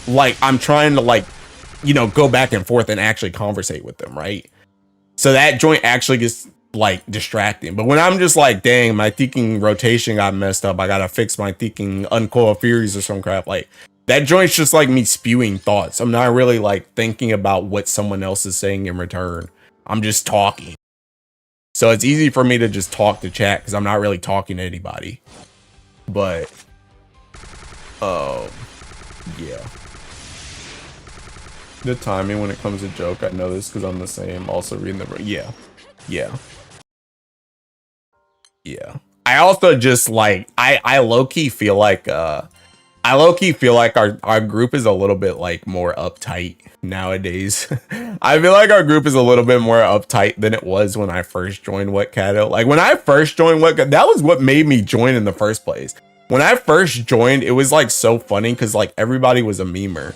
S1: like I'm trying to like, you know, go back and forth and actually conversate with them, right? So that joint actually gets like distracting. But when I'm just like, dang, my thinking rotation got messed up, I gotta fix my thinking uncoil furies or some crap, like that joint's just like me spewing thoughts. I'm not really like thinking about what someone else is saying in return. I'm just talking. So it's easy for me to just talk to chat because I'm not really talking to anybody. But yeah. The timing when it comes to joke, I know this because I'm the same. Also reading the yeah. I also just like I low-key feel like our group is a little bit like more uptight nowadays. I feel like our group is a little bit more uptight than it was when I first joined Wetcato. Like when I first joined Wetcato, that was what made me join in the first place. When I first joined, it was like so funny because like everybody was a memer.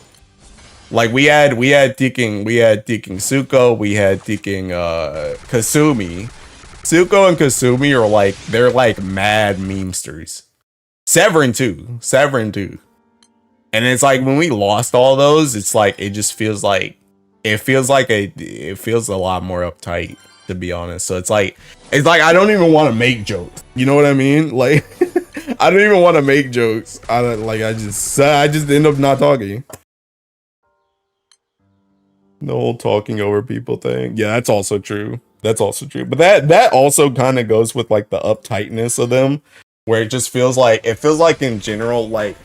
S1: Like we had Teking Suko, we had Teking Kasumi. Suko and Kasumi are like they're like mad memesters. Severin too. And it's like when we lost all those, it's like it just feels like it feels a lot more uptight, to be honest. So it's like I don't even want to make jokes. You know what I mean? Like I don't even want to make jokes. I just end up not talking. The whole talking over people thing. Yeah, that's also true. But that also kind of goes with like the uptightness of them, where it feels like in general, like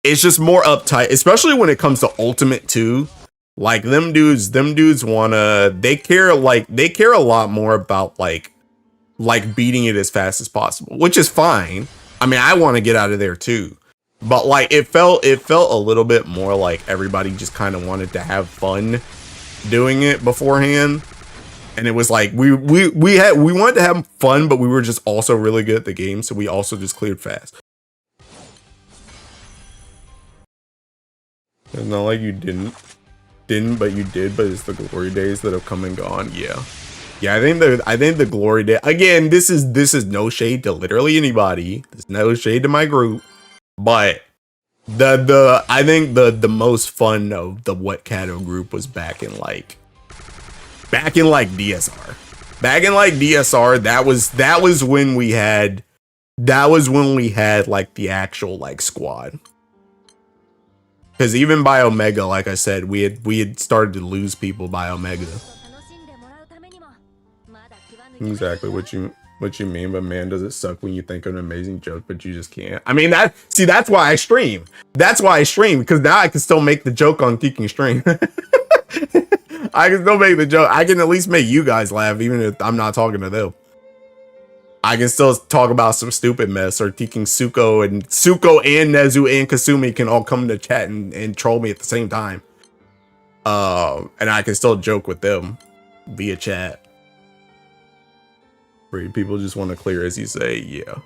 S1: it's just more uptight, especially when it comes to Ultimate 2. Like them dudes they care a lot more about like beating it as fast as possible, which is fine. I mean, I want to get out of there too. But like it felt a little bit more like everybody just kind of wanted to have fun doing it beforehand. And it was like we wanted to have fun, but we were just also really good at the game, so we also just cleared fast. It's not like you didn't, but you did. But it's the glory days that have come and gone. Yeah. I think the glory day again. This is no shade to literally anybody. There's no shade to my group, but I think the most fun of the Wetcato group was back in like DSR. Back in like DSR, that was when we had like the actual like squad. Because even by Omega, like I said, we had started to lose people by Omega. Exactly what you mean, but man, does it suck when you think of an amazing joke, but you just can't. I mean, that's why I stream. Because now I can still make the joke on Teking stream. I can still make the joke. I can at least make you guys laugh, even if I'm not talking to them. I can still talk about some stupid mess, or Teking Suko and Nezu and Kasumi can all come to chat and troll me at the same time. And I can still joke with them via chat. People just want to clear, as you say. Yeah.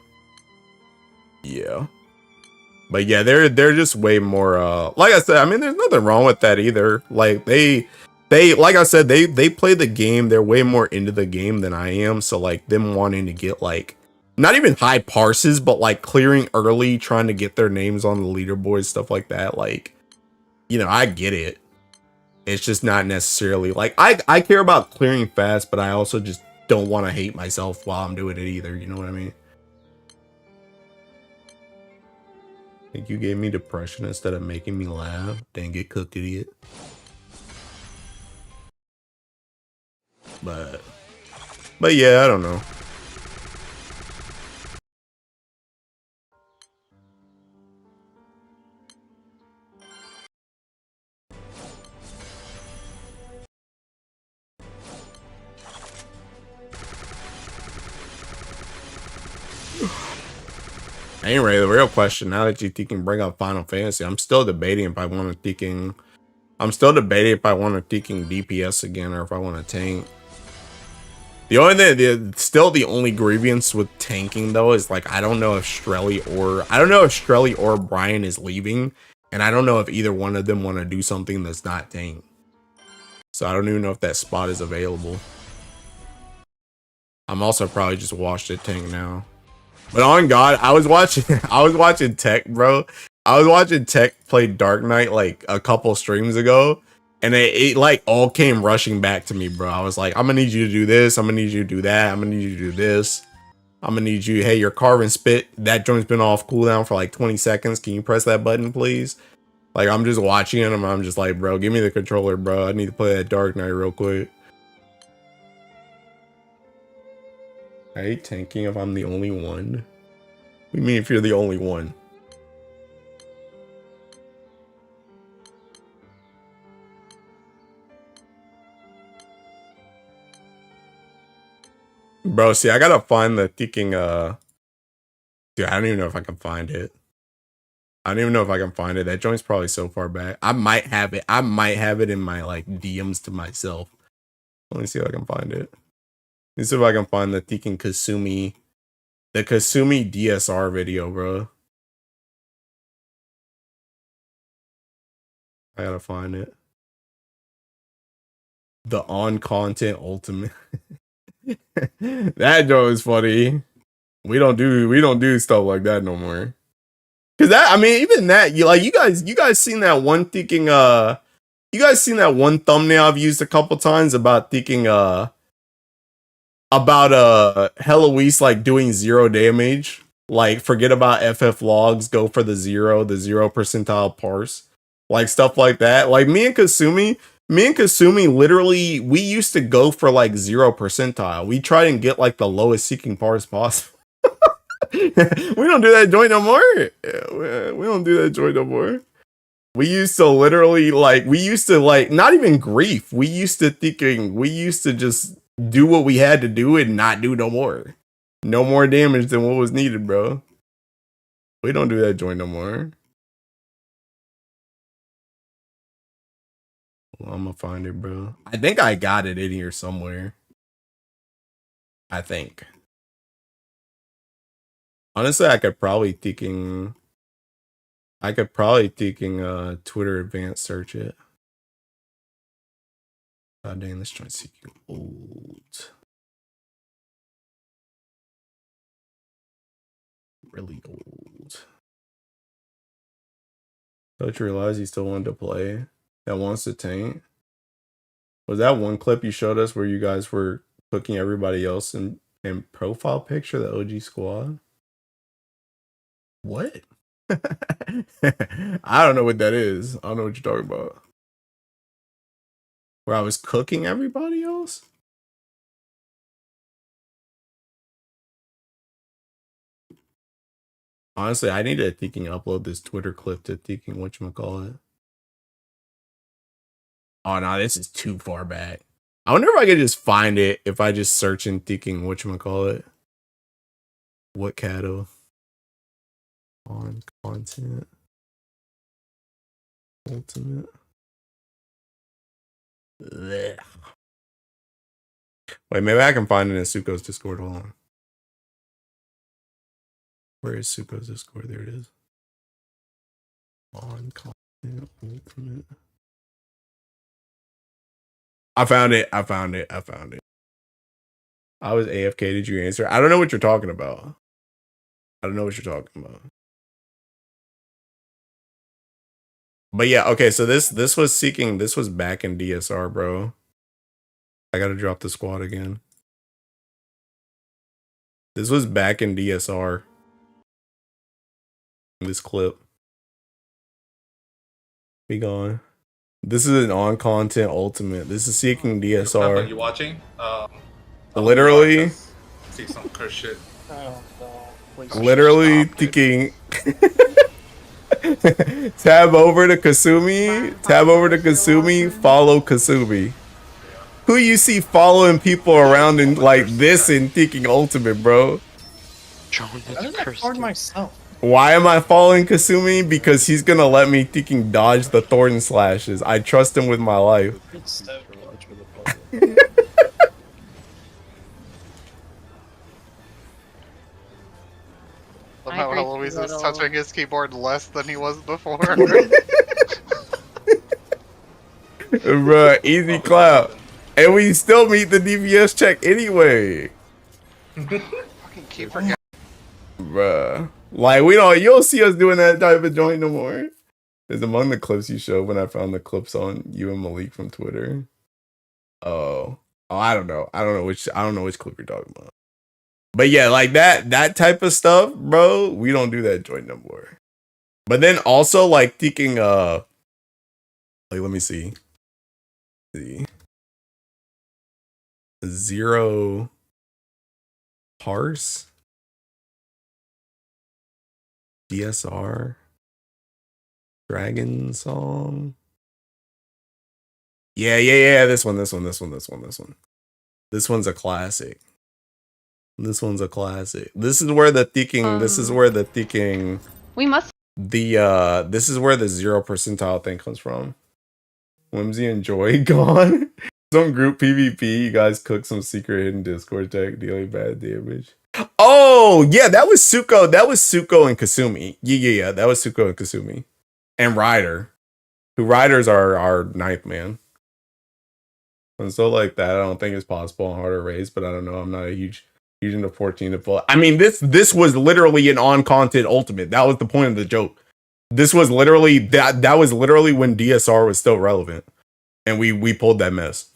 S1: But yeah, they're just way more like I said, I mean, there's nothing wrong with that either. Like they like I said, they play the game, they're way more into the game than I am. So like them wanting to get like not even high parses, but like clearing early, trying to get their names on the leaderboard, stuff like that. Like, you know, I get it. It's just not necessarily like I care about clearing fast, but I also just don't want to hate myself while I'm doing it either. You know what I mean? Think you gave me depression instead of making me laugh. Dang, get cooked, idiot. But yeah, I don't know. Anyway, the real question, now that you can bring up Final Fantasy, I'm still debating if I want to Teking DPS again or if I want to tank. The only grievance with tanking though is like I don't know if Strelly or Brian is leaving, and I don't know if either one of them want to do something that's not tank. So I don't even know if that spot is available. I'm also probably just washed it tank now. But on God, I was watching Tech, bro. I was watching Tech play Dark Knight like a couple streams ago, and it like all came rushing back to me, bro. I was like, I'm gonna need you to do this. I'm gonna need you to do that. I'm gonna need you to do this. I'm gonna need you. Hey, your carving spit. That joint's been off cooldown for like 20 seconds. Can you press that button, please? Like I'm just watching it, and I'm just like, bro, give me the controller, bro. I need to play that Dark Knight real quick. I hate tanking if I'm the only one. What do you mean if you're the only one? Bro, see, I gotta find the ticking, dude, I don't even know if I can find it. I don't even know if I can find it. That joint's probably so far back. I might have it. I might have it in my, like, DMs to myself. Let me see if I can find it. Let me see if I can find the ticking Kasumi. The Kasumi DSR video, bro. I gotta find it. The on-content ultimate. That joke is funny. We don't do stuff like that no more. Cause that, I mean, even that, you guys seen that one thinking, you guys seen that one thumbnail I've used a couple times about thinking, about Heloise like doing 0 damage. Like, forget about FF logs, go for the 0 percentile parse. Like, stuff like that. Like, me and Kasumi literally, we used to go for like 0 percentile. We try and get like the lowest seeking parse possible. We don't do that joint no more. We don't do that joint no more. We used to literally not even grief. We used to just do what we had to do and not do no more. No more damage than what was needed, bro. We don't do that joint no more. Well, I'm gonna find it, bro. I think I got it in here somewhere. I think. Honestly, I could probably Twitter advanced search it. God dang, this joint's seeking old. Really old. Don't you realize he still wanted to play? That wants to tank? Was that one clip you showed us where you guys were cooking everybody else in profile picture, the OG squad? What? I don't know what that is. I don't know what you're talking about. Where I was cooking everybody else? Honestly, I need to upload this Twitter clip to whatchamacallit. Oh no, this is too far back. I wonder if I could just find it if I just search in whatchamacallit. What cattle? On content. Ultimate. Blech. Wait, maybe I can find it in Suko's Discord. Hold on. Where is Suko's Discord? There it is. On content ultimate. I found it. I was AFK. Did you answer? I don't know what you're talking about. But yeah, okay, so this was back in DSR, bro. I gotta drop the squad again. This was back in DSR. This clip. Be gone. This is an on content ultimate. This is seeking DSR.
S3: Are you watching?
S1: Literally.
S3: See some cursed shit.
S4: Oh, no. Please
S1: Literally
S4: stop it.
S1: thinking. Tab over to Kasumi. Follow Kasumi. Who you see following people around in like this and thinking ultimate, bro?
S4: Why did I record myself?
S1: Why am I following Kasumi? Because he's gonna let me thinking dodge the thorn slashes. I trust him with my life.
S5: Love how Eloise is touching his keyboard less than he was before.
S1: Bruh, easy clap. And we still meet the DPS check anyway.
S5: Fucking keep forgetting.
S1: Bruh. Like, you don't see us doing that type of joint no more. It's among the clips you showed when I found the clips on you and Malik from Twitter. Oh, I don't know. I don't know which clip you're talking about. But yeah, like that type of stuff, bro, we don't do that joint no more. But then also like thinking like let me see. Zero parse DSR Dragon Song. Yeah. This one. This one's a classic. This is where the thinking.
S6: We must.
S1: This is where the 0 percentile thing comes from. Whimsy and Joy gone. Some group PvP. You guys cook some secret hidden Discord tech dealing bad damage. Oh yeah, that was Suko. That was Suko and Kasumi. Yeah. That was Suko and Kasumi, and Ryder. Ryder's our ninth man. And so like that, I don't think it's possible on harder raids, but I don't know. I'm not a huge into 14 to full. I mean, this was literally an on content ultimate. That was the point of the joke. This was literally that was literally when DSR was still relevant, and we pulled that mess.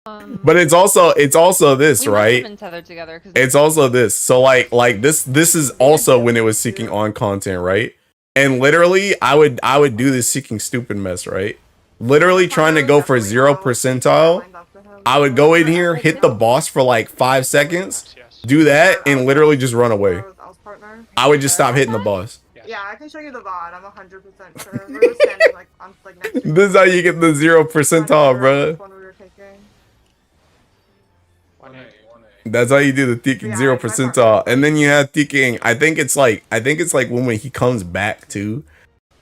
S1: But it's also this, right? It's also this. So like this is also when it was seeking on content, right? And literally, I would do this seeking stupid mess, right? Literally trying to go for 0 percentile. I would go in here, hit the boss for like 5 seconds, do that, and literally just run away. I would just stop hitting the boss.
S7: Yeah, I can show you the VOD. I'm 100% sure. We were standing like on next to
S1: This is how you get the 0 percentile, bro. That's how you do the thinking 0 percentile. And then you have thinking. I think it's like when he comes back too.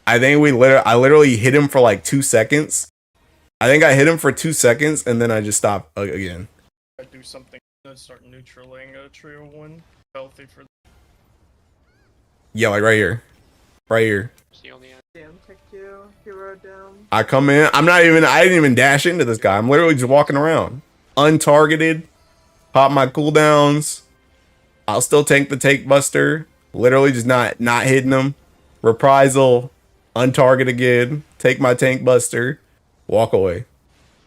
S1: I think I literally hit him for like 2 seconds. I think I hit him for 2 seconds and then I just stop again.
S4: I do something to start neutraling a trio one healthy for.
S1: Yeah, like right here.
S7: Damn, pick two, hero down.
S1: I come in. I didn't even dash into this guy. I'm literally just walking around. Untargeted. Pop my cooldowns. I'll still tank the take buster. Literally just not hitting him. Reprisal. Untarget again. Take my tank buster. Walk away.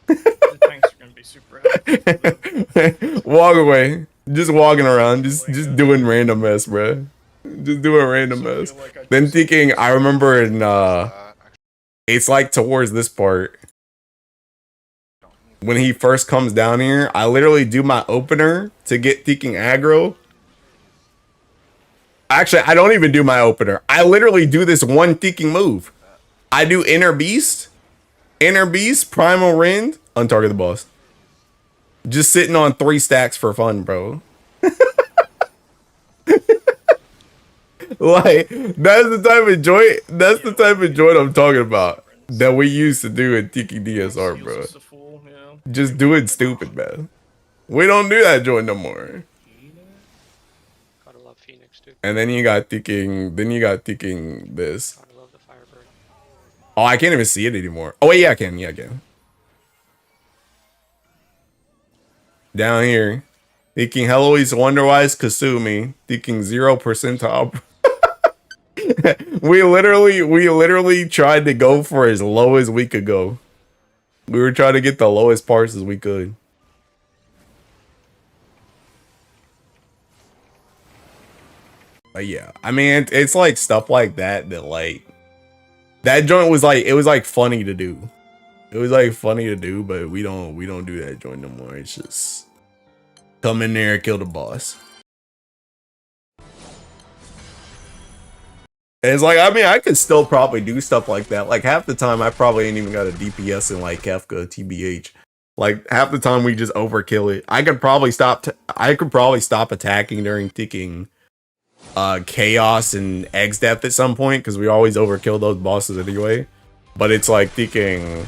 S4: The tanks are gonna be super happy.
S1: Walk away. Just walking around. Just doing random mess, bro. Just doing random mess. Then thinking, I remember in it's like towards this part. When he first comes down here, I literally do my opener to get thinking aggro. Actually, I don't even do my opener. I literally do this one thinking move. I do Inner Beast, Primal Rend, untarget the boss. Just sitting on 3 stacks for fun, bro. Like, that's the type of joy. That's the type of joy I'm talking about. That we used to do in Tiki DSR, bro. Just doing stupid, man. We don't do that joy no more.
S8: Gotta love Phoenix, dude.
S1: And then you got thinking. This.
S8: Gotta love the Firebird.
S1: Oh, I can't even see it anymore. Oh wait, yeah, I can. Yeah, I can. Down here, thinking Heloise Wonderwise Kasumi, thinking 0 percentile. we literally tried to go for as low as we could go. We were trying to get the lowest parts as we could. But yeah, I mean, it's like stuff like that like that joint was like, it was like funny to do. It was like funny to do, but we don't do that joint no more. It's just come in there and kill the boss. And it's like, I mean, I could still probably do stuff like that. Like half the time, I probably ain't even got a DPS in like Kefka, TBH. Like half the time, we just overkill it. I could probably stop attacking during ticking chaos and eggs depth at some point because we always overkill those bosses anyway. But it's like thinking.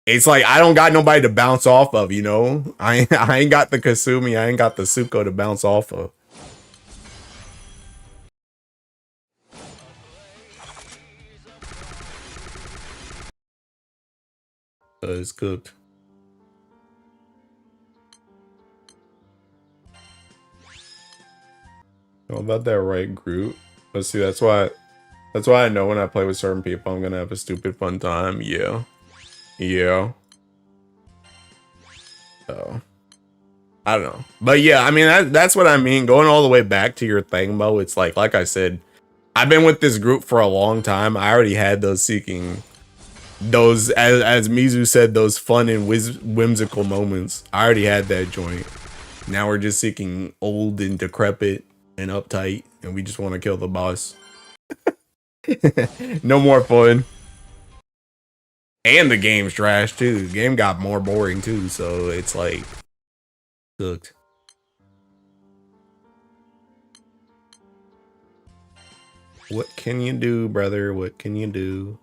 S1: It's like I don't got nobody to bounce off of, you know. I ain't got the Kasumi, I ain't got the Suko to bounce off of. It's cooked. All about that right group. Let's see. That's why I know when I play with certain people, I'm gonna have a stupid fun time. Yeah. Yeah. So I don't know. But yeah, I mean that's what I mean. Going all the way back to your thing, Mo, it's like I said, I've been with this group for a long time. I already had those seeking those as Mizu said, those fun and whimsical moments. I already had that joint. Now we're just seeking old and decrepit and uptight, and we just want to kill the boss. No more fun. And the game's trash too. The game got more boring too, so it's like sucked. What can you do, brother? What can you do?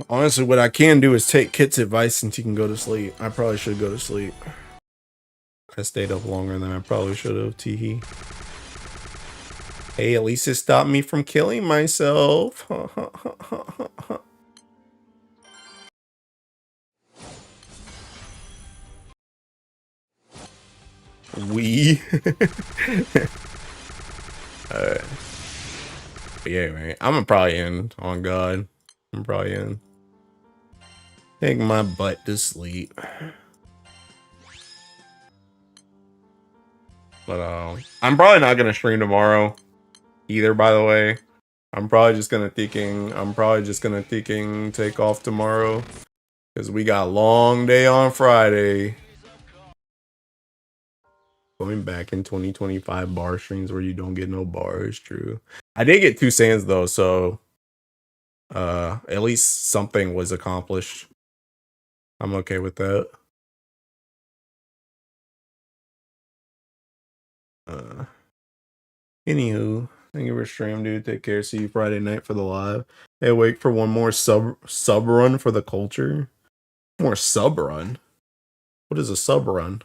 S1: Honestly, what I can do is take Kit's advice and she can go to sleep. I probably should go to sleep. I stayed up longer than I probably should have, teehee. Hey, at least it stopped me from killing myself. We. Alright. But yeah, man. I'm probably in. On God. I'm probably in. Take my butt to sleep. But I'm probably not gonna stream tomorrow either, by the way. I'm probably just gonna take off tomorrow. Because we got a long day on Friday. Going back in 2025 bar streams where you don't get no bars, true. I did get 2 sands though, so at least something was accomplished. I'm okay with that. Anywho, thank you for stream, dude. Take care. See you Friday night for the live. Hey, wait for one more sub run for the culture. More sub run. What is a sub run?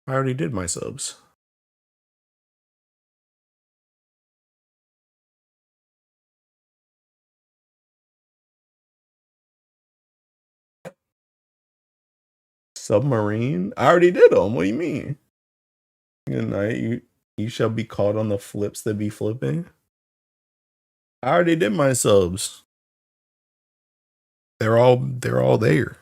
S1: I already did my subs. Submarine? I already did them. What do you mean? Good night. You shall be caught on the flips that be flipping. I already did my subs. They're all there.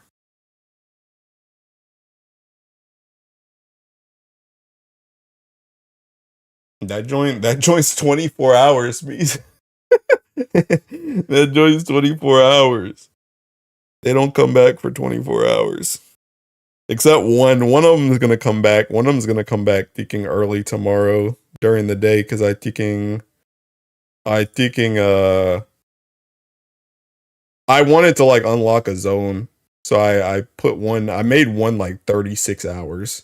S1: That joint's 24 hours, please. That joint's 24 hours. They don't come back for 24 hours. Except one of them is gonna come back. One of them is gonna come back thinking early tomorrow during the day because I wanted to like unlock a zone. So I made one like 36 hours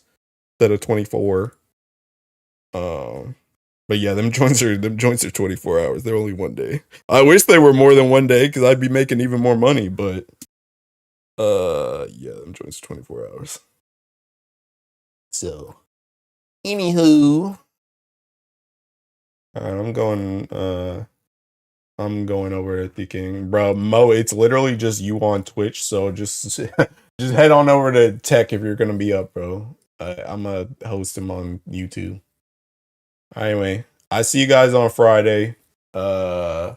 S1: instead of 24. But yeah, them joints are 24 hours. They're only one day. I wish they were more than one day because I'd be making even more money, but yeah, them joints are 24 hours. So anywho. I'm going over to thinking, bro, Mo, it's literally just you on Twitch, so just head on over to Tech if you're gonna be up, bro. I'm gonna host him on YouTube. Anyway, I see you guys on Friday. I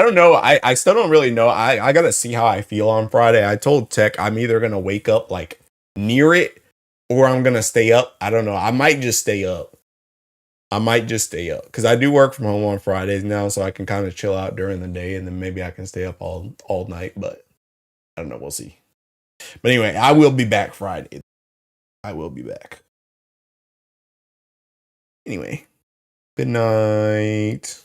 S1: don't know. I still don't really know. I gotta see how I feel on Friday. I told Tech I'm either gonna wake up like near it or I'm gonna stay up. I don't know. I might just stay up. Because I do work from home on Fridays now, so I can kind of chill out during the day, and then maybe I can stay up all night. But I don't know. We'll see. But anyway, I will be back Friday. I will be back. Anyway, good night.